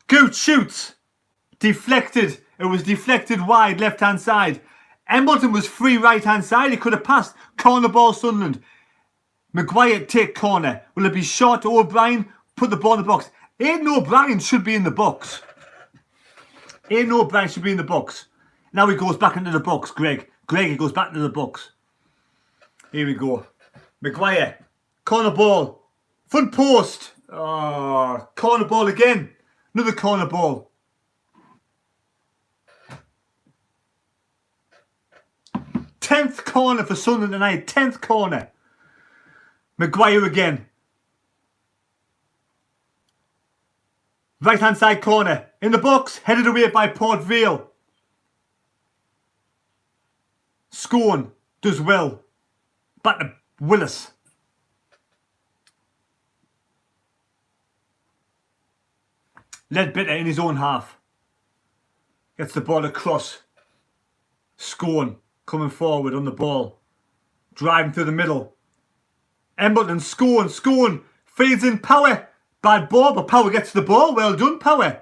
Gooch shoots, deflected. It was deflected wide, left-hand side. Embleton was free right-hand side. He could have passed. Corner ball, Sunderland. Maguire take corner. Will it be short to O'Brien? Put the ball in the box. Aidan O'Brien should be in the box. Aidan O'Brien should be in the box. Now he goes back into the box, Greg. He goes back into the box. Here we go. Maguire. Corner ball. Front post. Oh, corner ball again. Another corner ball. 10th corner for Sunderland tonight. 10th corner. Maguire again. Right hand side corner. In the box. Headed away by Port Vale. Scone does well. Back to Willis. Ledbetter in his own half. Gets the ball across. Scone coming forward on the ball. Driving through the middle. Embleton, Scone feeds in Power. Bad ball, but Power gets the ball. Well done, Power.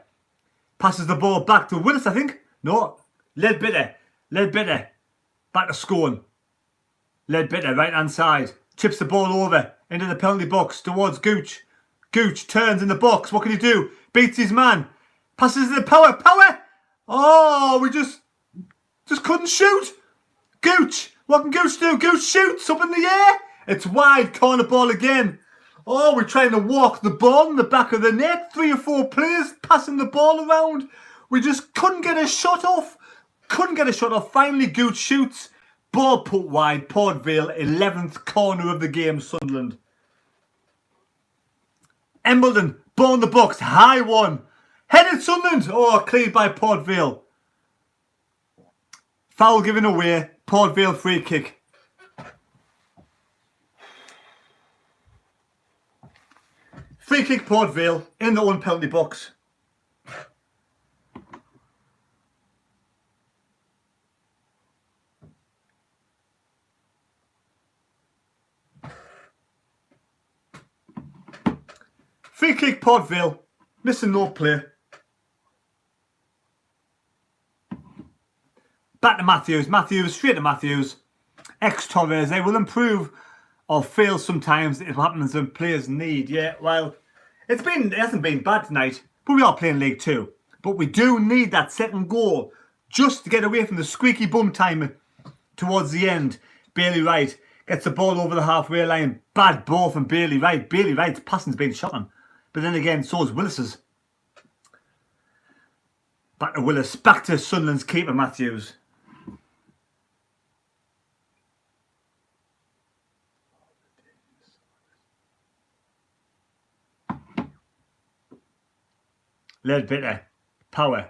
Passes the ball back to Willis, I think. No. Ledbetter. Back to Scone. Ledbetter, right hand side. Chips the ball over into the penalty box towards Gooch. Gooch turns in the box. What can he do? Beats his man. Passes to Power. Oh, we just couldn't shoot. Gooch. What can Gooch do? Gooch shoots up in the air. It's wide. Corner ball again. Oh, we're trying to walk the ball in the back of the net. 3 or 4 players passing the ball around. We just couldn't get a shot off. Finally, Gooch shoots. Ball put wide. Port Vale, 11th corner of the game, Sunderland. Embleton, ball in the box. High one. Headed Sunderland. Oh, cleared by Port Vale. Foul given away. Port Vale free kick. Free kick, Port Vale, in the own penalty box. Free kick, Port Vale, missing no play. Back to Matthews, straight to Matthews. Ex-Torres, they will improve or fail sometimes. It happens when players need. Yeah, well, it hasn't been bad tonight, but we are playing League 2. But we do need that second goal just to get away from the squeaky bum time towards the end. Bailey Wright gets the ball over the halfway line. Bad ball from Bailey Wright. Bailey Wright's passing's been shocking. But then again, so is Willis's. Back to Willis. Back to Sunderland's keeper, Matthews. Ledbetter. Power.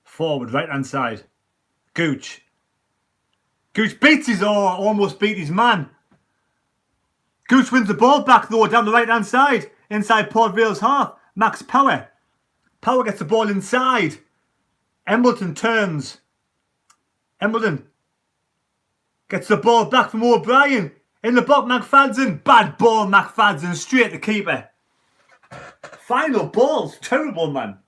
Forward, right hand side. Gooch. Gooch beats his, almost beat his man. Gooch wins the ball back though down the right hand side. Inside Port Vale's half. Max Power. Power gets the ball inside. Embleton turns. Embleton gets the ball back from O'Brien. In the box, McFadden. Bad ball, McFadden. Straight to keeper. Final ball's terrible, man.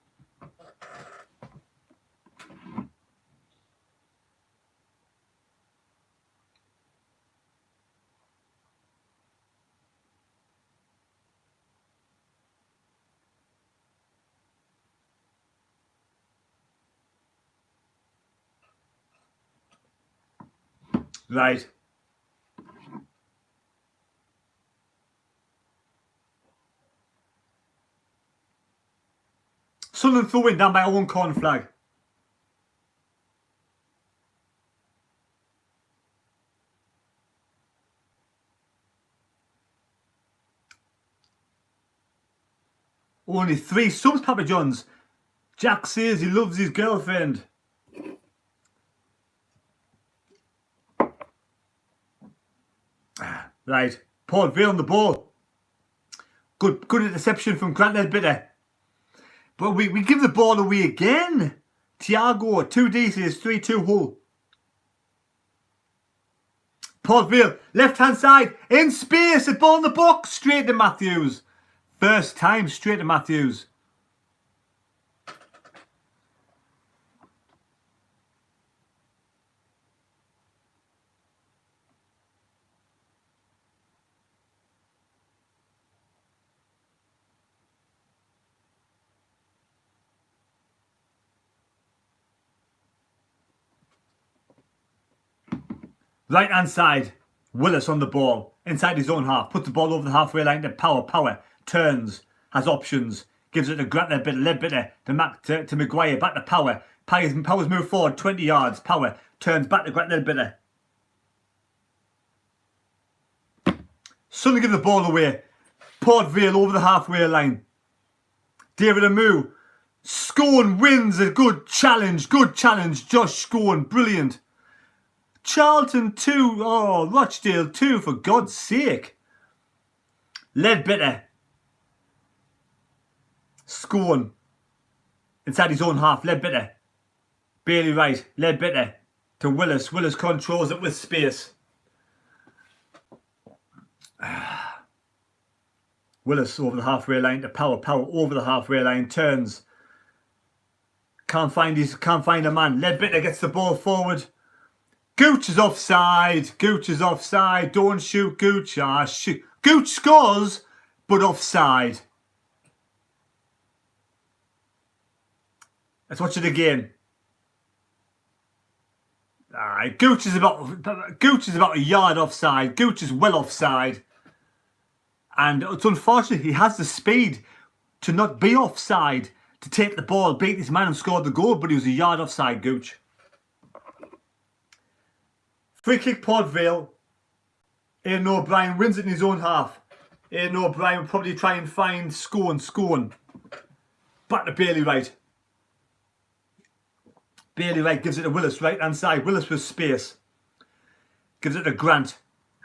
Right. Sunderland throwing down by a one corner flag. Only 3 subs, Papa John's. Jack says he loves his girlfriend. Right. Port Vale on the ball. Good interception from Grant Ledbetter. But we give the ball away again. Thiago, 2 D's, 3-2 Hull. Port Vale, left hand side, in space, the ball in the box, straight to Matthews. First time, straight to Matthews. Right hand side, Willis on the ball, inside his own half, puts the ball over the halfway line to Power, turns, has options, gives it to Grant Ledbetter, to Maguire, back to Power. Power's moved forward 20 yards, Power turns back to Grant Ledbetter. Sunderland give the ball away. Port Vale over the halfway line. David Amu. Scone wins a good challenge, Josh Scone, brilliant. Charlton 2, oh, Rochdale 2, for God's sake. Ledbetter. Scone. Inside his own half, Ledbetter. Bailey Wright, Ledbetter to Willis. Willis controls it with space. Willis over the halfway line to Power over the halfway line, turns. Can't find a man. Ledbetter gets the ball forward. Gooch is offside. Don't shoot Gooch. Shoot. Gooch scores, but offside. Let's watch it again. Gooch is about a yard offside. Gooch is well offside. And it's unfortunate he has the speed to not be offside, to take the ball, beat his man and score the goal, but he was a yard offside, Gooch. Free kick, Port Vale. Aidan O'Brien wins it in his own half. Aidan O'Brien will probably try and find Scone. Back to Bailey Wright. Bailey Wright gives it to Willis, right hand side. Willis with space. Gives it to Grant.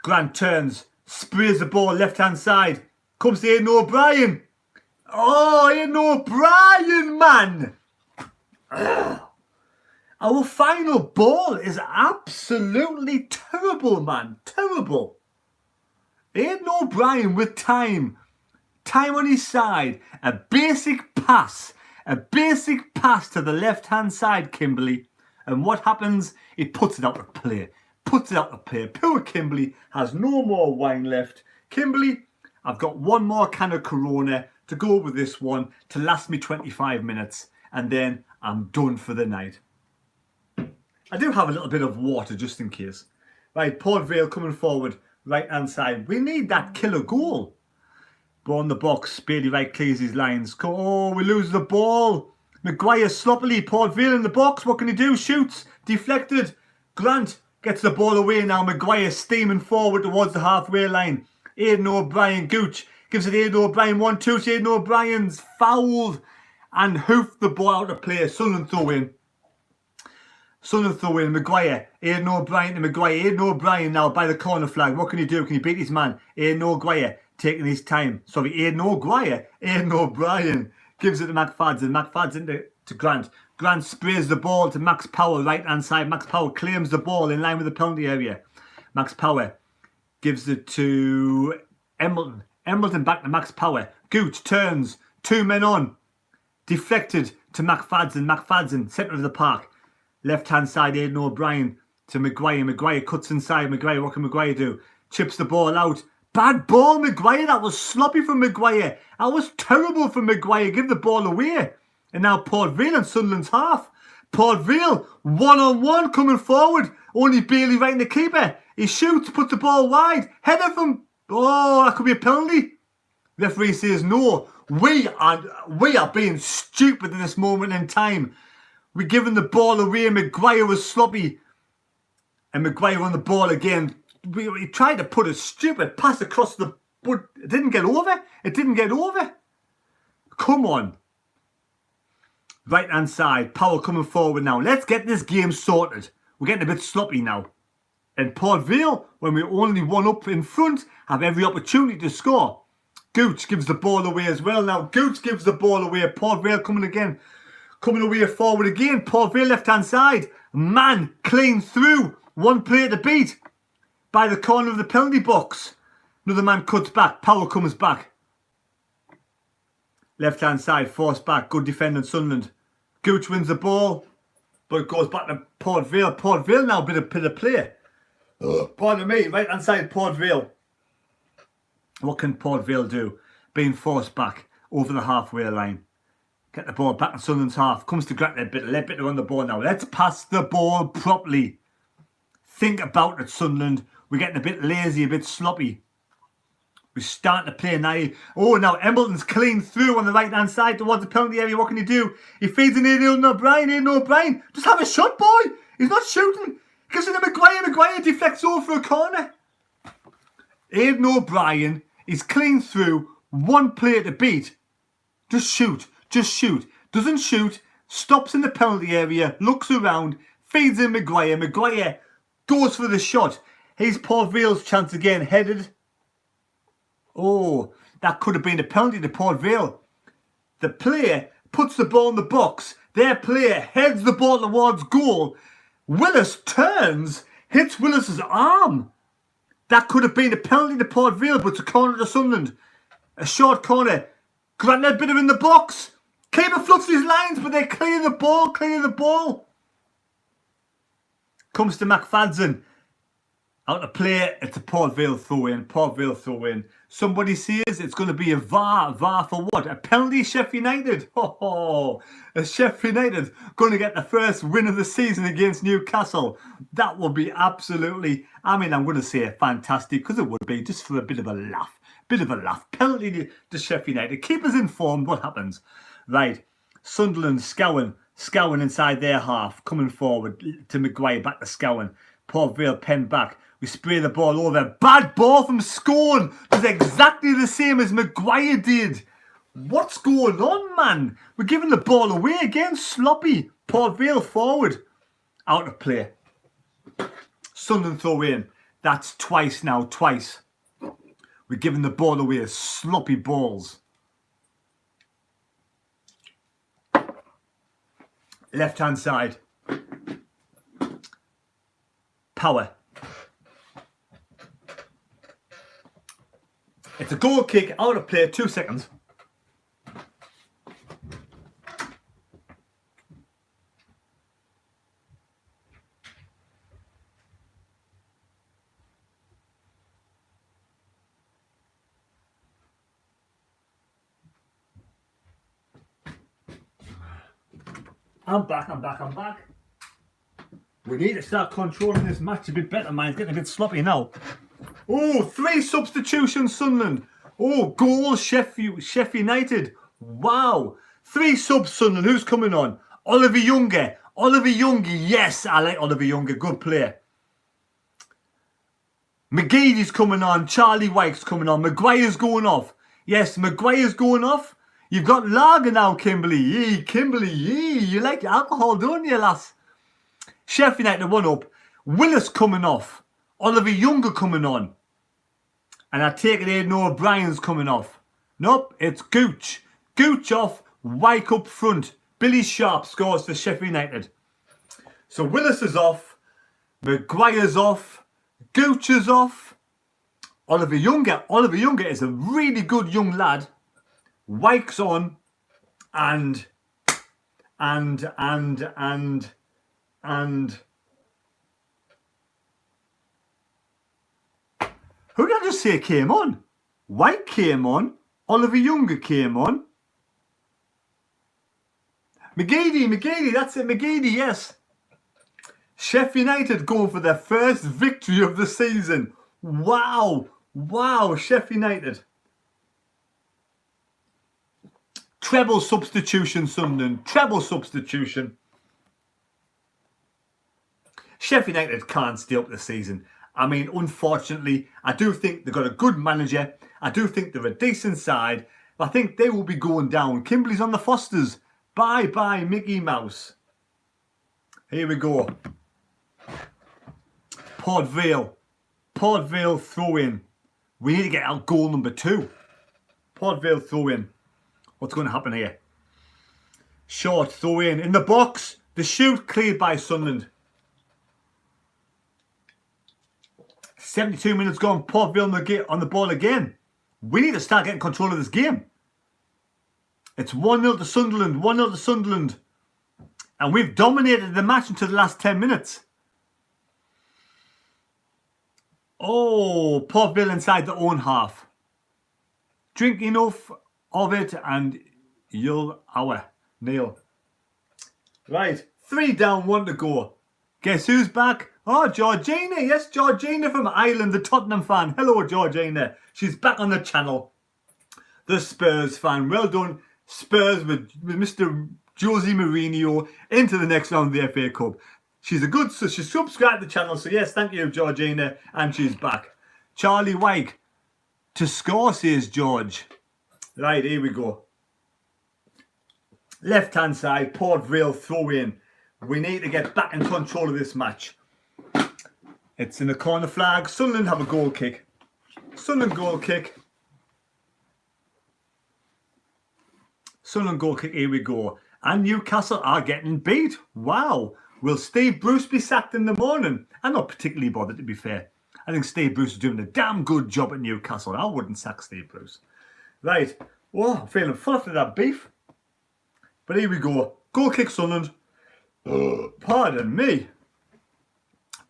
Grant turns. Sprays the ball left hand side. Comes to Aidan O'Brien. Oh, Aidan O'Brien, man. Ugh. Our final ball is absolutely terrible, man. Terrible. Aidan O'Brien with time. Time on his side. A basic pass to the left-hand side, Kimberley. And what happens? He puts it out of play. Poor Kimberley has no more wine left. Kimberley, I've got one more can of Corona to go with this one to last me 25 minutes. And then I'm done for the night. I do have a little bit of water just in case. Right, Port Vale coming forward, right hand side. We need that killer goal. Ball in the box, Bailey Wright clears his lines. Oh, we lose the ball. Maguire sloppily, Port Vale in the box. What can he do? Shoots, deflected. Grant gets the ball away now. Maguire steaming forward towards the halfway line. Aidan O'Brien, Gooch gives it Aidan O'Brien. 1-2 to Aidan O'Brien's fouled and hoofed the ball out of play. Sunderland throw in. Sunderland throw in. Maguire, Aidan O'Brien to Maguire. Aidan O'Brien now by the corner flag. What can he do? Can he beat his man? Aidan O'Brien taking his time. Sorry, Aidan O'Brien. Aidan O'Brien gives it to McFadden. McFadden to Grant. Grant sprays the ball to Max Power, right hand side. Max Power claims the ball in line with the penalty area. Max Power gives it to Embleton. Embleton back to Max Power. Gooch turns. 2 men on. Deflected to McFadden. McFadden, centre of the park. Left hand side, Aidan O'Brien to Maguire. Maguire cuts inside. Maguire, what can Maguire do? Chips the ball out. Bad ball, Maguire. That was sloppy from Maguire. That was terrible from Maguire. Give the ball away. And now Port Vale in Sunderland's half. Port Vale, 1-on-1 coming forward. Only Bailey Wright in the keeper. He shoots, puts the ball wide. Header from... Oh, that could be a penalty. Referee says no. We are being stupid in this moment in time. We're giving the ball away. Maguire was sloppy. And Maguire on the ball again. He tried to put a stupid pass across the... But it didn't get over. It didn't get over. Come on. Right hand side. Power coming forward now. Let's get this game sorted. We're getting a bit sloppy now. And Port Vale, when we're only 1 up in front, have every opportunity to score. Gooch gives the ball away as well now. Gooch gives the ball away. Port Vale coming again. Coming away forward again. Port Vale left hand side. Man clean through. 1 player to beat. By the corner of the penalty box. Another man cuts back. Power comes back. Left hand side. Forced back. Good defending Sunderland. Gooch wins the ball. But it goes back to Port Vale. Port Vale now bit of play. Pardon me. Right hand side Port Vale. What can Port Vale do? Being forced back over the halfway line. Get the ball back in Sunderland's half. Comes to Grant Ledbetter on the ball now. Let's pass the ball properly. Think about it, Sunderland. We're getting a bit lazy, a bit sloppy. We're starting to play now. Oh, now Embleton's clean through on the right-hand side towards the penalty area. What can he do? He feeds in Aidan O'Brien. Aidan O'Brien. Just have a shot, boy. He's not shooting. Gives it to Maguire. Maguire deflects over for a corner. Aidan O'Brien is clean through. 1 player to beat. Just shoot. Just shoot. Doesn't shoot. Stops in the penalty area. Looks around. Feeds in Maguire. Maguire goes for the shot. Here's Port Vale's chance again. Headed. Oh, that could have been a penalty to Port Vale. The player puts the ball in the box. Their player heads the ball towards goal. Willis turns. Hits Willis's arm. That could have been a penalty to Port Vale, but it's a corner to Sunderland. A short corner. Grant Ledbetter in the box. Keeper fluts his lines, but they clear the ball. Clear the ball. Comes to McFadden. Out of play, it's a Port Vale throw in. Port Vale throw in. Somebody says it's going to be a VAR. VAR for what? A penalty, Sheffield United. Oh, a Sheffield United going to get the first win of the season against Newcastle. That will be absolutely, I'm going to say fantastic, because it would be just for a bit of a laugh. Bit of a laugh. Penalty to Sheffield United. Keep us informed what happens. Right. Sunderland, Scowen inside their half. Coming forward to Maguire, back to Scowen. Port Vale penned back. We spray the ball over. Bad ball from Scone. Does exactly the same as Maguire did. What's going on, man? We're giving the ball away again. Sloppy. Port Vale forward. Out of play. Sunderland throw in. That's twice now. Twice. We're giving the ball away. Sloppy balls. Left hand side. Power. It's a goal kick, out of play, 2 seconds. I'm back. We need to start controlling this match a bit better. Mine's getting a bit sloppy now. Oh, 3 substitutions, Sunderland. Oh, goal, Sheffield United. Wow. 3 subs, Sunderland. Who's coming on? Oliver Younger. Oliver Younger. Yes, I like Oliver Younger. Good player. McGeady's coming on. Charlie White's coming on. Maguire's going off. Yes, Maguire's going off. You've got lager now, Kimberly. Yee, Kimberly. Yee. You like alcohol, don't you, lass? Sheffield United 1 up. Willis coming off. Oliver Younger coming on. And I take it Aidan O'Brien's coming off. Nope, it's Gooch. Gooch off. Wyke up front. Billy Sharp scores for Sheffield United. So Willis is off. Maguire's off. Gooch is off. Oliver Younger. Oliver Younger is a really good young lad. Wyke's on. And who did I just say came on? White came on. Oliver Younger came on. McGeady, that's it, McGeady, yes. Sheffield United going for their first victory of the season. Wow, Sheffield United. Treble substitution, Sunderland. Treble substitution. Sheffield United can't stay up this season. I mean, unfortunately, I do think they've got a good manager. I do think they're a decent side. I think they will be going down. Kimberly's on the Fosters. Bye-bye, Mickey Mouse. Here we go. Port Vale throw in. We need to get out goal number 2. Port Vale throw in. What's going to happen here? Short throw in the box. The shoot cleared by Sunderland. 72 minutes gone. Port Vale on the ball again. We need to start getting control of this game. It's 1-0 to Sunderland. 1-0 to Sunderland. And we've dominated the match until the last 10 minutes. Oh, Port Vale inside their own half. Drink enough of it and you'll Neil. Right, 3 down, 1 to go. Guess who's back? Oh, Georgina. Yes, Georgina from Ireland, the Tottenham fan. Hello, Georgina. She's back on the channel. The Spurs fan. Well done, Spurs, with Mr. Jose Mourinho into the next round of the FA Cup. She's she subscribed to the channel, so yes, thank you, Georgina, and she's back. Charlie White to score, says George. Right, here we go. Left-hand side, Port Vale throw in. We need to get back in control of this match. It's in the corner flag. Sunderland have a goal kick. Sunderland goal kick. Sunderland goal kick, here we go. And Newcastle are getting beat. Wow. Will Steve Bruce be sacked in the morning? I'm not particularly bothered, to be fair. I think Steve Bruce is doing a damn good job at Newcastle. I wouldn't sack Steve Bruce. Right. Oh, I'm feeling full after that beef. But here we go. Goal kick, Sunderland. Pardon me.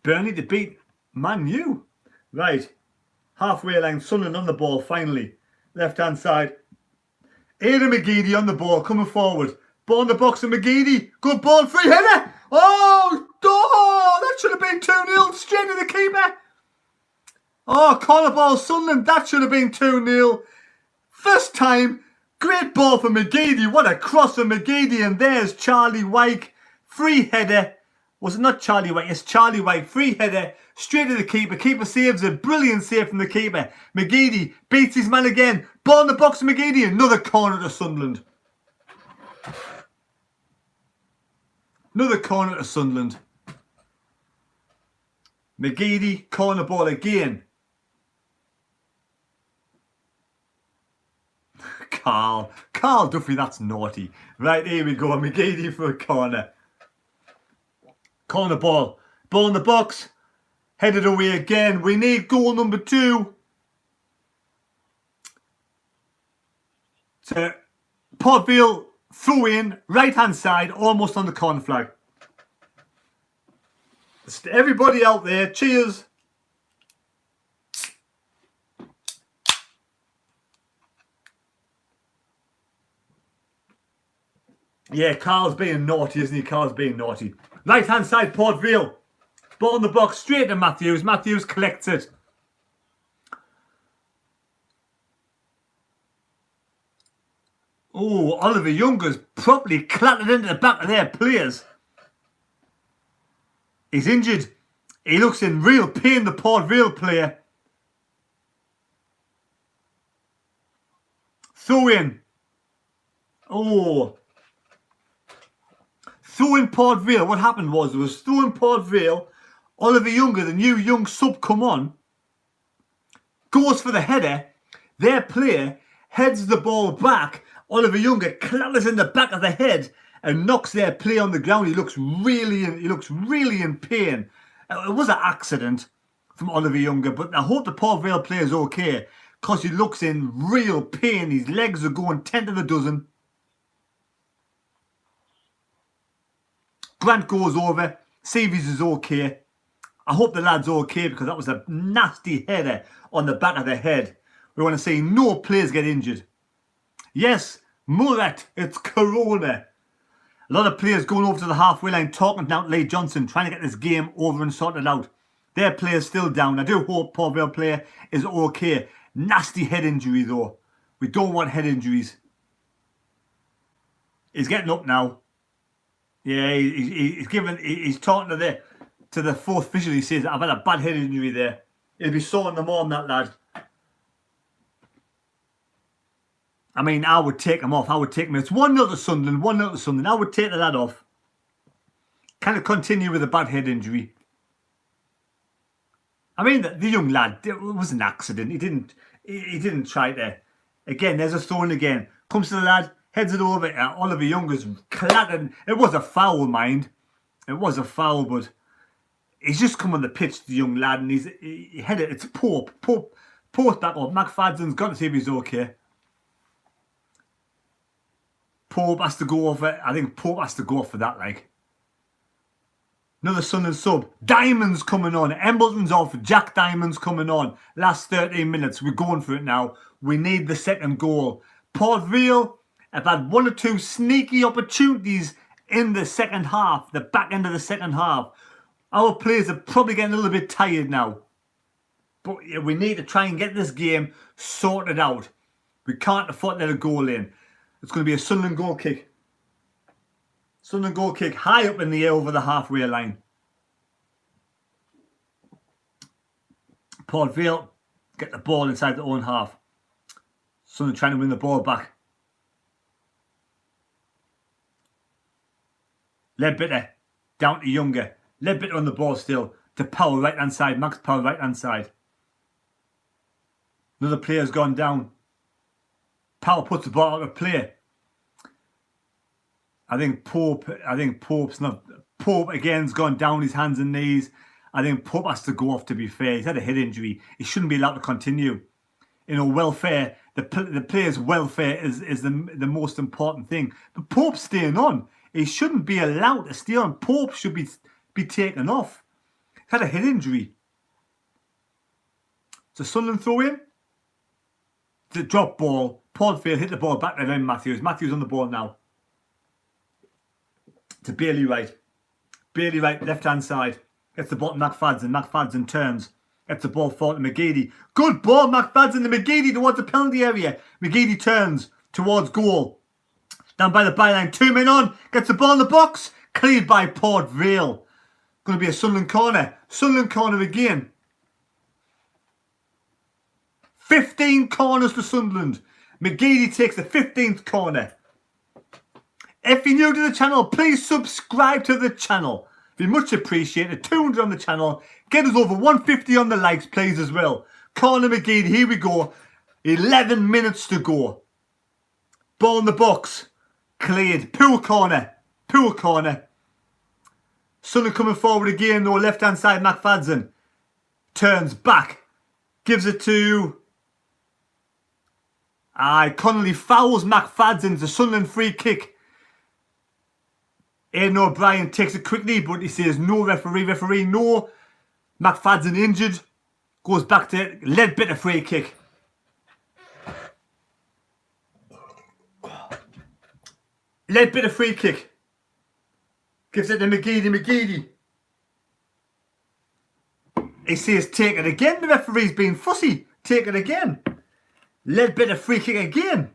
Burnley to beat Man U. Right. Halfway line, Sunderland on the ball, finally. Left-hand side. Aidan McGeady on the ball, coming forward. Ball in the box of McGeady. Good ball, free header. Oh, that should have been 2-0 straight to the keeper. Oh, corner ball, Sunderland. That should have been 2-0. First time. Great ball for McGeady. What a cross for McGeady. And there's Charlie White. Free header. Was it not Charlie White? It's Charlie White. Free header. Straight to the keeper. Keeper saves it. Brilliant save from the keeper. McGeady beats his man again. Ball in the box of McGeady. Another corner to Sunderland. Another corner to Sunderland. McGeady, corner ball again. Carl Duffy, that's naughty. Right, here we go. McGeady for a corner. Corner ball. Ball in the box. Headed away again. We need goal number 2. So, Port Vale throw in, right hand side, almost on the corner flag. Everybody out there, cheers. Yeah, Carl's being naughty, isn't he? Carl's being naughty. Right hand side, Port Vale. Ball in the box, straight to Matthews. Matthews collects it. Oh, Oliver Younger's properly clattered into the back of their players. He's injured. He looks in real pain, the Port Vale player. Throw in. Oh. Throw in Port Vale. What happened was throw in Port Vale. Oliver Younger, the new young sub, come on. Goes for the header. Their player heads the ball back. Oliver Younger clatters in the back of the head and knocks their player on the ground. He looks really in pain. It was an accident from Oliver Younger, but I hope the Port Vale player is okay because he looks in real pain. His legs are going 10 to the dozen. Grant goes over, sees is okay. I hope the lad's okay because that was a nasty header on the back of the head. We want to see no players get injured. Yes, Murat, it's Corona. A lot of players going over to the halfway line talking now to Lee Johnson, trying to get this game over and sorted out. Their player's still down. I do hope Port Vale player is okay. Nasty head injury though. We don't want head injuries. He's getting up now. Yeah, he's talking to the fourth official. He says, I've had a bad head injury there. He'll be sore in the morning, that lad. I mean, I would take him off. I would take him. It's 1-0 to Sunderland, 1-0 to Sunderland. I would take the lad off. Kind of continue with a bad head injury. I mean, the young lad, it was an accident. He didn't try to. Again, there's a throw in again. Comes to the lad, heads it over. Oliver Younger's clattered. It was a foul, mind. It was a foul, but he's just come on the pitch, the young lad, and he headed. It's Pope. Pope's back up. McFadden's got to see if he's okay. Pope has to go off it. I think Pope has to go off for that, like. Another Sunderland sub. Diamond's coming on. Embleton's off. Jack Diamond's coming on. Last 13 minutes. We're going for it now. We need the second goal. Port Vale have had one or two sneaky opportunities in the second half. The back end of the second half. Our players are probably getting a little bit tired now. But we need to try and get this game sorted out. We can't afford to let a goal in. It's going to be a Sunderland goal kick. Sunderland goal kick high up in the air over the halfway line. Port Vale get the ball inside their own half. Sunderland trying to win the ball back. Ledbetter down to Younger. Ledbetter on the ball still. To Powell right hand side. Max Powell right hand side. Another player's gone down. Powell puts the ball out of play. I think Pope again's gone down his hands and knees. I think Pope has to go off, to be fair. He's had a head injury. He shouldn't be allowed to continue. You know, welfare, the player's welfare is the most important thing. But Pope's staying on. He shouldn't be allowed to stay on. Pope should be taken off. He's had a head injury. So Sunderland throw in. The drop ball. Port Vale hit the ball back to them, Matthews. Matthews on the ball now. To Bailey Wright. Bailey Wright, left-hand side. Gets the ball to McFadden. McFadden turns. Gets the ball forward to McGeady. Good ball, McFadden to McGeady towards the penalty area. McGeady turns towards goal. Down by the byline. 2 men on. Gets the ball in the box. Cleared by Port Vale. Going to be a Sunderland corner. Sunderland corner again. 15 corners to Sunderland. McGeady takes the 15th corner. If you're new to the channel, please subscribe to the channel. It'd be much appreciated. 200 on the channel. Get us over 150 on the likes, please, as well. Corner McGeady, here we go. 11 minutes to go. Ball in the box. Cleared. Poor corner. Poor corner. Sunderland coming forward again, though. Left-hand side, McFadden. Turns back. Gives it to... Connolly fouls McFadden. It's a Sunderland free kick. Aidan O'Brien takes it quickly, but he says no, referee, no. McFadden injured. Goes back to Ledbetter free kick. Ledbetter free kick. Gives it to McGeady. He says take it again. The referee's being fussy. Take it again. Ledbetter free kick again.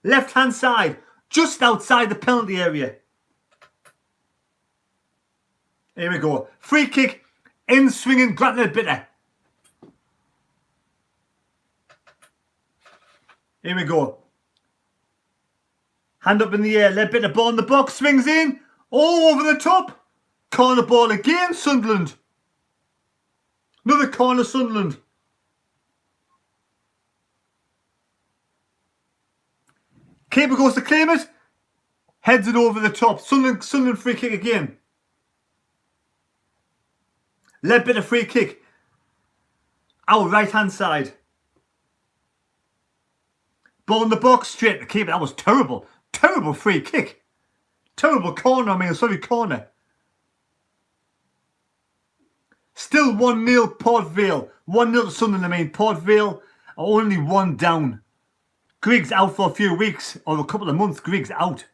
Left hand side. Just outside the penalty area. Here we go. Free kick. In swinging Grant Ledbetter. Here we go. Hand up in the air. Ledbetter ball in the box. Swings in. Oh, over the top. Corner ball again. Sunderland. Another corner, Sunderland. Keeper goes to claim it. Heads it over the top. Sunderland free kick again. Ledbetter free kick. Our right hand side. Ball in the box. Straight to keeper. That was terrible. Terrible free kick. Terrible corner. Corner. Still 1-0 Port Vale. 1-0 to Sunderland. Port Vale are only one down. Griggs out for a few weeks or a couple of months. Griggs out.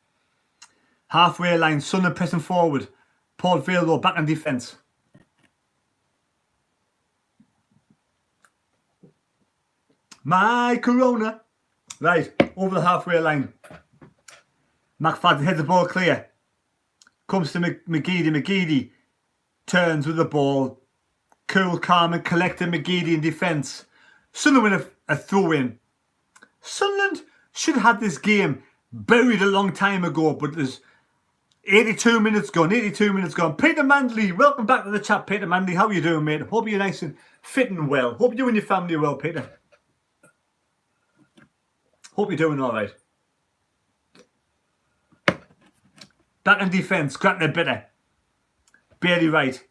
Halfway line. Sunderland pressing forward. Port Vale though back in defence. My Corona. Right, over the halfway line. McFadden heads the ball clear. Comes to McGeady. McGeady turns with the ball. Cool, calm and collected. McGeady in defence. Sunderland win a throw in. Sunderland should have had this game buried a long time ago, but there's 82 minutes gone. 82 minutes gone. Peter Manley, welcome back to the chat, Peter Manley. How are you doing, mate? Hope you're nice and fit and well. Hope you and your family are well, Peter. Hope you're doing all right. Back in defence, Grant Ledbetter. Bailey Wright.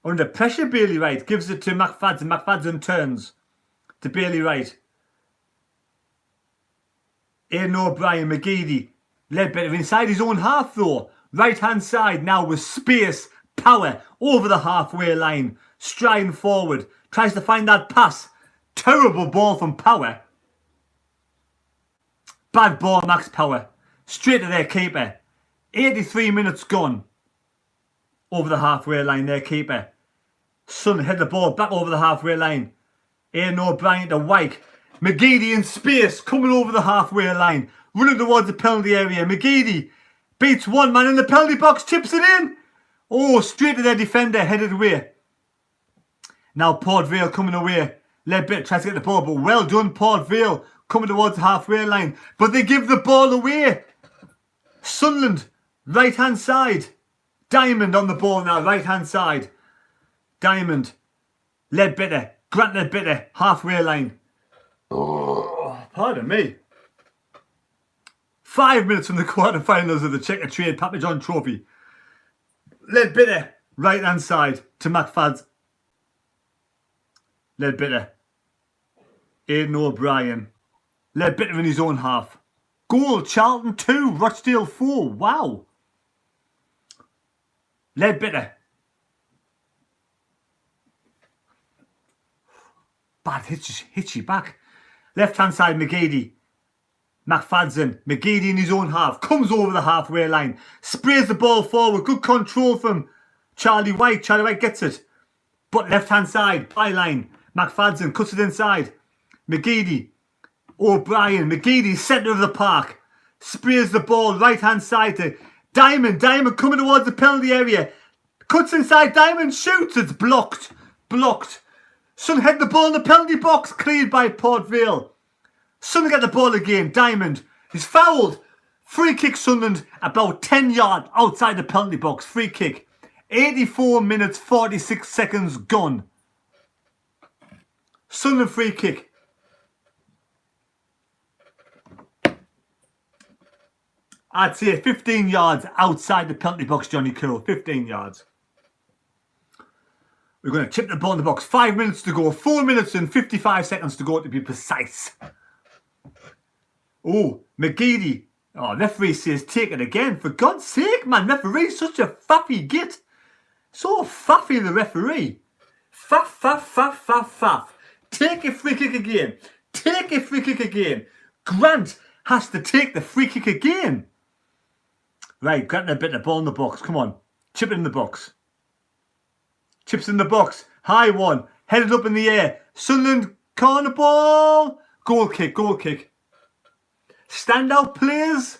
Under pressure, Bailey Wright gives it to McFadden. McFadden turns to Bailey Wright. Aidan O'Brien, McGeady. Ledbetter inside his own half though. Right hand side now with space, power over the halfway line. Striding forward. Tries to find that pass. Terrible ball from Power. Bad ball, Max Power. Straight to their keeper. 83 minutes gone. Over the halfway line, their keeper. Sun head the ball back over the halfway line. Aidan O'Brien to Wyke. McGeady in space, coming over the halfway line. Running towards the penalty area. McGeady beats one man in the penalty box, chips it in. Oh, straight to their defender, headed away. Now Port Vale coming away. Ledbetter tries to get the ball, but well done, Port Vale. Coming towards the halfway line. But they give the ball away. Sunderland, right hand side. Diamond on the ball now, right hand side. Diamond. Ledbetter. Grant Ledbetter. Halfway line. Oh, pardon me. 5 minutes from the quarterfinals of the Checker Trade Papa John Trophy. Ledbetter. Right hand side to McFadden. Ledbetter. Aidan O'Brien. Ledbetter in his own half. Goal, Charlton 2, Rochdale 4. Wow. Ledbetter. Bad hits you back. Left hand side, McGeady. McFadden. McGeady in his own half. Comes over the halfway line. Sprays the ball forward. Good control from Charlie White. Charlie White gets it. But left hand side, byline. McFadden cuts it inside. McGeady. O'Brien. McGeady, centre of the park. Sprays the ball right hand side to Diamond. Diamond coming towards the penalty area. Cuts inside. Diamond shoots. It's blocked. Blocked. Sun head the ball in the penalty box. Cleared by Port Vale. Sun get the ball again. Diamond is fouled. Free kick Sunderland about 10 yards outside the penalty box. Free kick. 84 minutes 46 seconds gone. Sunderland free kick. I'd say 15 yards outside the penalty box, Johnny Cool. 15 yards. We're going to chip the ball in the box. 5 minutes to go. 4 minutes and 55 seconds to go to be precise. Oh, McGeady. Oh, referee says take it again. For God's sake, man. Referee's such a faffy git. So faffy, the referee. Faff. Take a free kick again. Take a free kick again. Grant has to take the free kick again. Right, Grant a bit of ball in the box. Come on. Chip it in the box. Chips in the box. High one. Headed up in the air. Sunderland corner ball. Goal kick, goal kick. Standout players.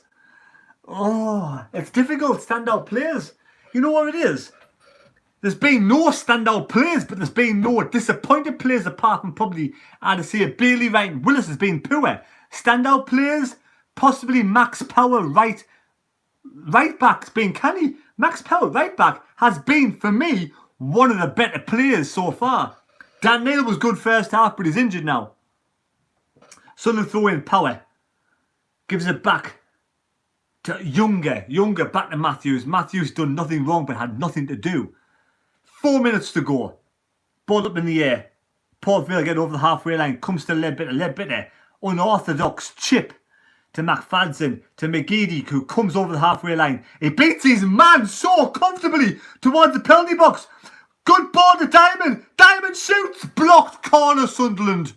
Oh, it's difficult. Standout players. You know what it is? There's been no standout players, but there's been no disappointed players apart from probably, I'd say, Bailey, Wright and Willis has been poor. Standout players, possibly Max Power, right back's been canny. Max Power, right back, has been, for me, one of the better players so far. Dan Neil was good first half, but he's injured now. Sunderland throw in Power. Gives it back to Younger back to Matthews. Matthews done nothing wrong, but had nothing to do. 4 minutes to go. Ball up in the air. Port Vale get over the halfway line. Comes to Ledbetter. Ledbetter. Unorthodox chip to McFadden. To McGeady, who comes over the halfway line. He beats his man so comfortably towards the penalty box. Good ball to Diamond. Diamond shoots. Blocked corner, Sunderland.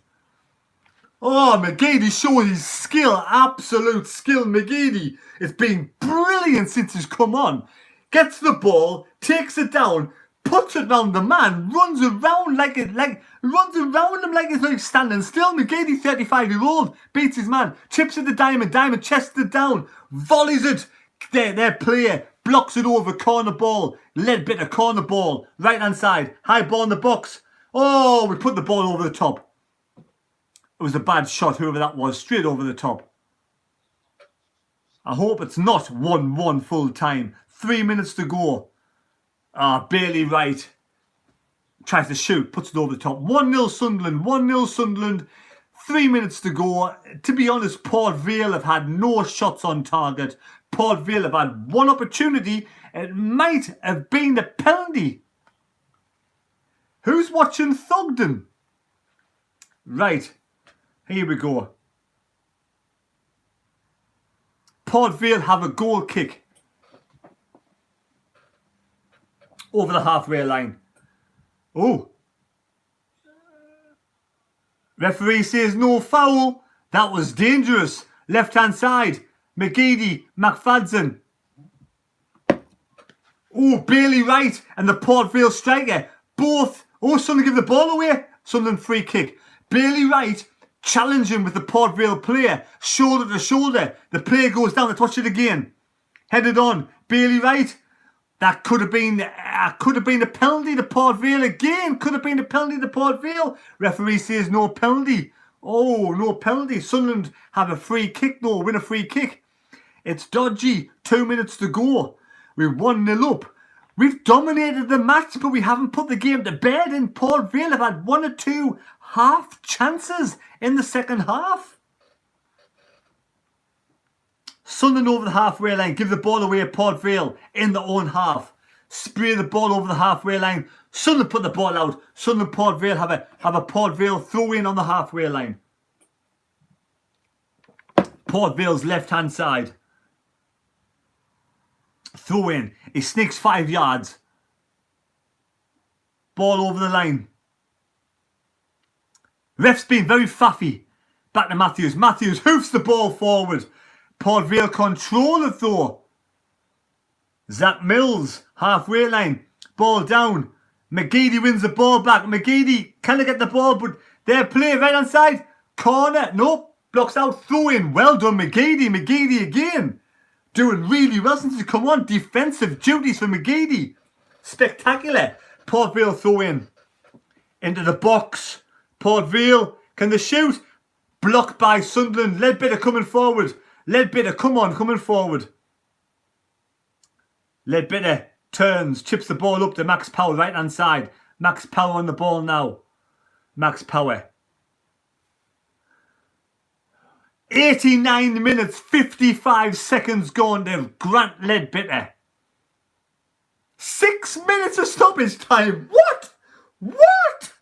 Oh, McGeady showed his skill. Absolute skill. McGeady has been brilliant since he's come on. Gets the ball. Takes it down. Puts it round the man, runs around like him like he's standing still. McGeady, 35-year-old, beats his man, chips at the Diamond, Diamond chests it down, volleys it. Their player blocks it over, corner ball, Ledbetter corner ball, right hand side, high ball in the box. Oh, we put the ball over the top. It was a bad shot, whoever that was, straight over the top. I hope it's not 1-1 full time. 3 minutes to go. Bailey Wright tries to shoot, puts it over the top. 1-0 Sunderland, 1-0 Sunderland. 3 minutes to go. To be honest, Port Vale have had no shots on target. Port Vale have had one opportunity. It might have been the penalty. Who's watching Thogden? Right, here we go. Port Vale have a goal kick over the halfway line. Oh. Referee says no foul. That was dangerous. Left hand side. McGeady, McFadden. Oh, Bailey Wright and the Port Vale striker. Both. Oh, Sunderland give the ball away. Sunderland free kick. Bailey Wright challenging with the Port Vale player. Shoulder to shoulder. The player goes down. Let's watch it again. Headed on. Bailey Wright. That could have been a penalty to Port Vale again. Could have been a penalty to Port Vale. Referee says no penalty. Oh, no penalty. Sunderland have a free kick though. Win a free kick. It's dodgy. 2 minutes to go. We're 1-0 up. We've dominated the match, but we haven't put the game to bed. And Port Vale have had 1 or 2 half chances in the second half. Sunderland over the halfway line. Give the ball away at Port Vale in the own half. Spray the ball over the halfway line. Sunderland put the ball out. Sunderland Port Vale have a Port Vale throw in on the halfway line. Port Vale's left hand side. Throw in. He sneaks 5 yards. Ball over the line. Ref's been very faffy. Back to Matthews. Matthews hoofs the ball forward. Port Vale control it though. Zach Mills, halfway line. Ball down. McGeady wins the ball back. McGeady can't get the ball, but their play right hand side. Corner. Nope. Blocks out. Throw in. Well done, McGeady. McGeady again. Doing really well since he's come on. Defensive duties for McGeady. Spectacular. Port Vale throw in. Into the box. Port Vale. Can they shoot? Blocked by Sunderland. Ledbetter coming forward. Ledbetter, come on, coming forward. Ledbetter turns, chips the ball up to Max Power, right hand side. Max Power on the ball now. Max Power. 89 minutes, 55 seconds gone to Grant Ledbetter. 6 minutes of stoppage time. What? What?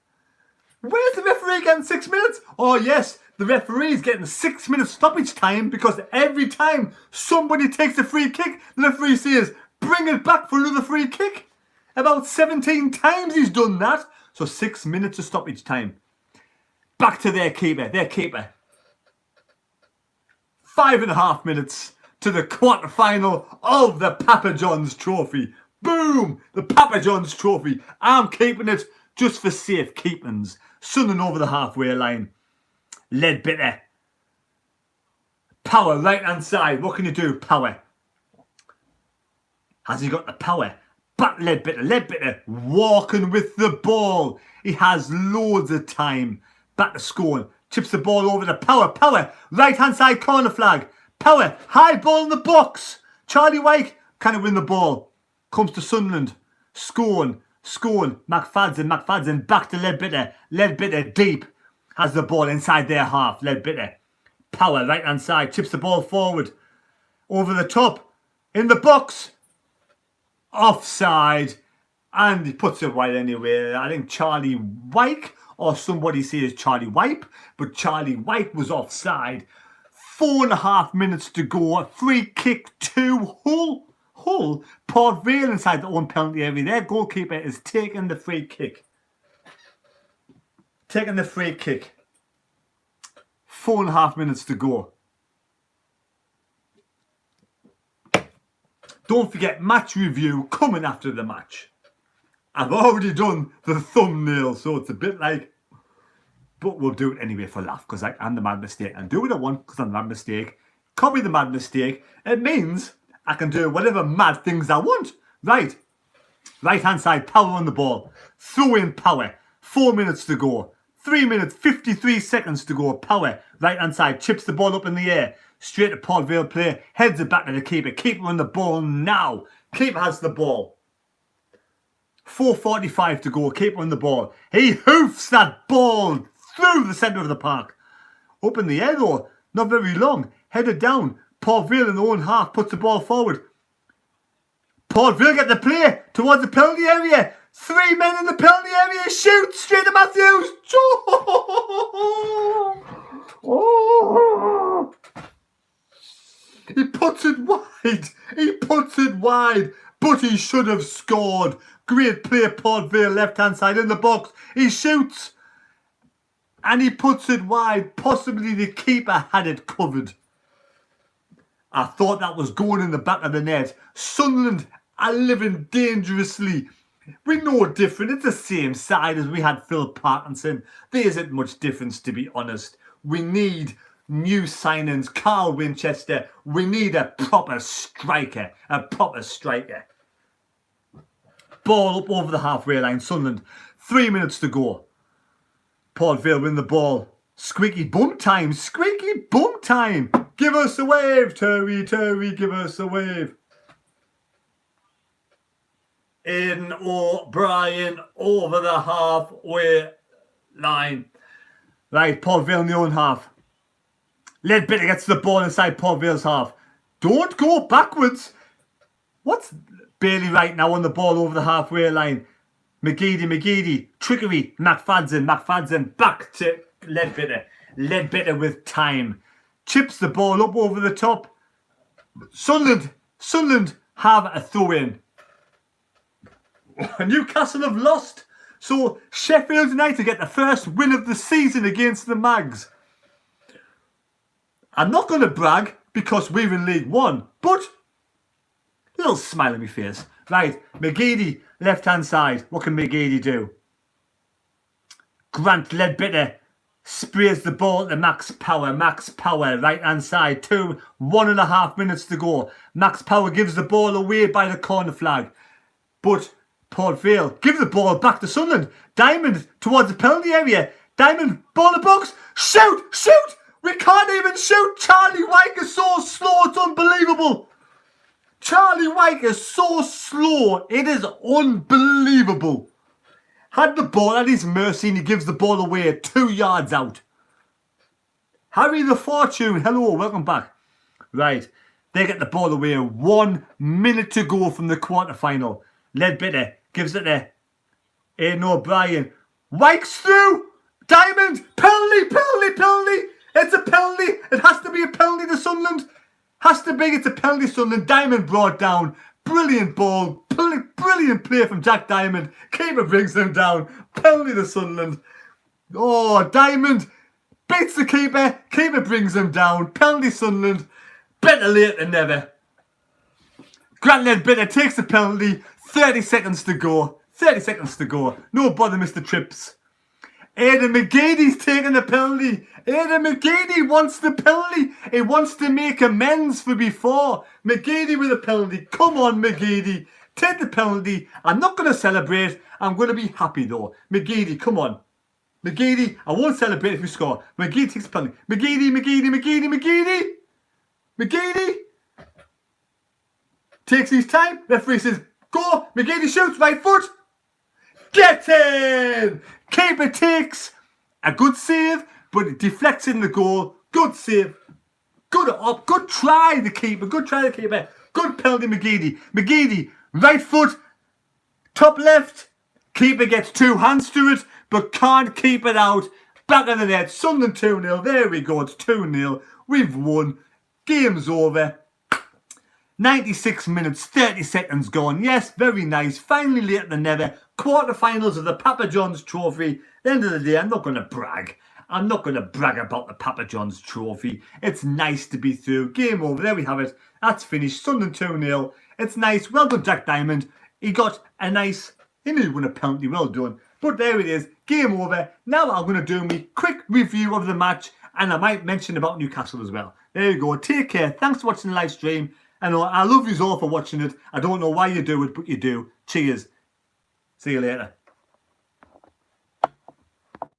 Where's the referee getting 6 minutes? Oh yes, the referee is getting 6 minutes stoppage time because every time somebody takes a free kick, the referee says, bring it back for another free kick. About 17 times he's done that. So 6 minutes of stoppage time. Back to their keeper. 5.5 minutes to the quarter-final of the Papa John's Trophy. Boom! The Papa John's trophy. I'm keeping it just for safe keepings. Sunderland over the halfway line. Leadbitter. Power, right hand side. What can you do? Power. Has he got the power? Back Leadbitter. Leadbitter walking with the ball. He has loads of time. Back to Scone. Chips the ball over to Power. Power. Right hand side corner flag. Power. High ball in the box. Charlie White. Can he win the ball? Comes to Sunderland. Scone. McFadden. Back to Leadbitter. Leadbitter deep. Has the ball inside their half. Leadbitter. Power. Right hand side. Chips the ball forward. Over the top. In the box. Offside. And he puts it wide anyway. I think Charlie White or somebody says Charlie Wipe. But Charlie White was offside. 4.5 minutes to go. Free kick to Hull. Port Vale inside the own penalty area. Their goalkeeper is taking the free kick. 4.5 minutes to go. Don't forget match review coming after the match. I've already done the thumbnail, so it's a bit like, but we'll do it anyway for laugh, because I'm the mad mistake. And do what I want because I'm the mad mistake. Copy the mad mistake. It means I can do whatever mad things I want. Right. Right hand side, Power on the ball. Throw in Power. 4 minutes to go. 3 minutes, 53 seconds to go. Power, right hand side, chips the ball up in the air. Straight to Port Vale player, heads it back to the keeper. Keeper on the ball now. Keeper has the ball. 4:45 to go. Keeper on the ball. He hoofs that ball through the centre of the park. Up in the air though, not very long. Headed down. Port Vale in their own half puts the ball forward. Port Vale get the play towards the penalty area. 3 men in the penalty area. Shoot straight to Matthews. Oh. He puts it wide. But he should have scored. Great play, Port Vale, left hand side in the box. He shoots. And he puts it wide. Possibly the keeper had it covered. I thought that was going in the back of the net. Sunderland are living dangerously. We're no different. It's the same side as we had Phil Parkinson. There isn't much difference, to be honest. We need new signings. Carl Winchester. We need a proper striker. Ball up over the halfway line. Sunderland. 3 minutes to go. Port Vale win the ball. Squeaky bum time. Give us a wave, Terry, give us a wave. Aidan O'Brien over the halfway line. Right, Port Vale in the own half. Leadbitter gets the ball inside Port Vale's half. Don't go backwards. What's Bailey right now on the ball over the halfway line? McGeady, trickery, McFadden, back to Leadbitter with time. Chips the ball up over the top. Sunderland have a throw in. Newcastle have lost. So Sheffield United get the first win of the season against the Mags. I'm not going to brag because we're in League One, but a little smile on my face. Right, McGeady, left hand side. What can McGeady do? Grant Leadbitter sprays the ball to Max Power, right hand side. 1.5 minutes to go. Max Power gives the ball away by the corner flag. But Port Vale give the ball back to Sunderland. Diamond towards the penalty area. Diamond, ball in the box. Shoot! We can't even shoot. Charlie White is so slow, it's unbelievable. Charlie White is so slow, it is unbelievable. Had the ball at his mercy and he gives the ball away 2 yards out. Harry the Fortune, hello, welcome back. Right, they get the ball away. 1 minute to go from the quarter-final. Leadbitter gives it to Aidan O'Brien. Wikes through. Diamond. Penalty. It's a penalty. It has to be a penalty to Sunderland. It's a penalty to Sunderland. Diamond brought down. Brilliant ball. Brilliant play from Jack Diamond. Keeper brings them down. Penalty to Sunderland. Oh, Diamond beats the keeper. Keeper brings him down. Penalty Sunderland. Better late than never. Grant Leadbitter takes the penalty. 30 seconds to go. 30 seconds to go. No bother, Mr. Trips. Aidan McGeady's taking the penalty. Aidan McGeady wants the penalty. He wants to make amends for before. McGeady with a penalty. Come on, McGeady. Take the penalty. I'm not going to celebrate. I'm going to be happy though. McGeady, come on. McGeady, I won't celebrate if you score. McGeady takes the penalty. McGeady. Takes his time. Referee says, go. McGeady shoots, right foot. Get in! Keeper takes a good save, but it deflects in the goal. Good save. Good up. Good try, the keeper. Good penalty, McGeady. McGeady, right foot, top left. Keeper gets 2 hands to it, but can't keep it out. Back of the net. Sunderland 2-0. There we go. It's 2-0. We've won. Game's over. 96 minutes, 30 seconds gone. Yes, very nice. Finally later than never. Quarterfinals of the Papa John's Trophy. At the end of the day, I'm not going to brag. I'm not going to brag about the Papa John's Trophy. It's nice to be through. Game over. There we have it. That's finished. Sunderland 2-0. It's nice. Well done, Jack Diamond. He got a nice... He nearly won a penalty. Well done. But there it is. Game over. Now I'm going to do my quick review of the match. And I might mention about Newcastle as well. There you go. Take care. Thanks for watching the live stream. And I love you all for watching it. I don't know why you do it, but you do. Cheers. See you later.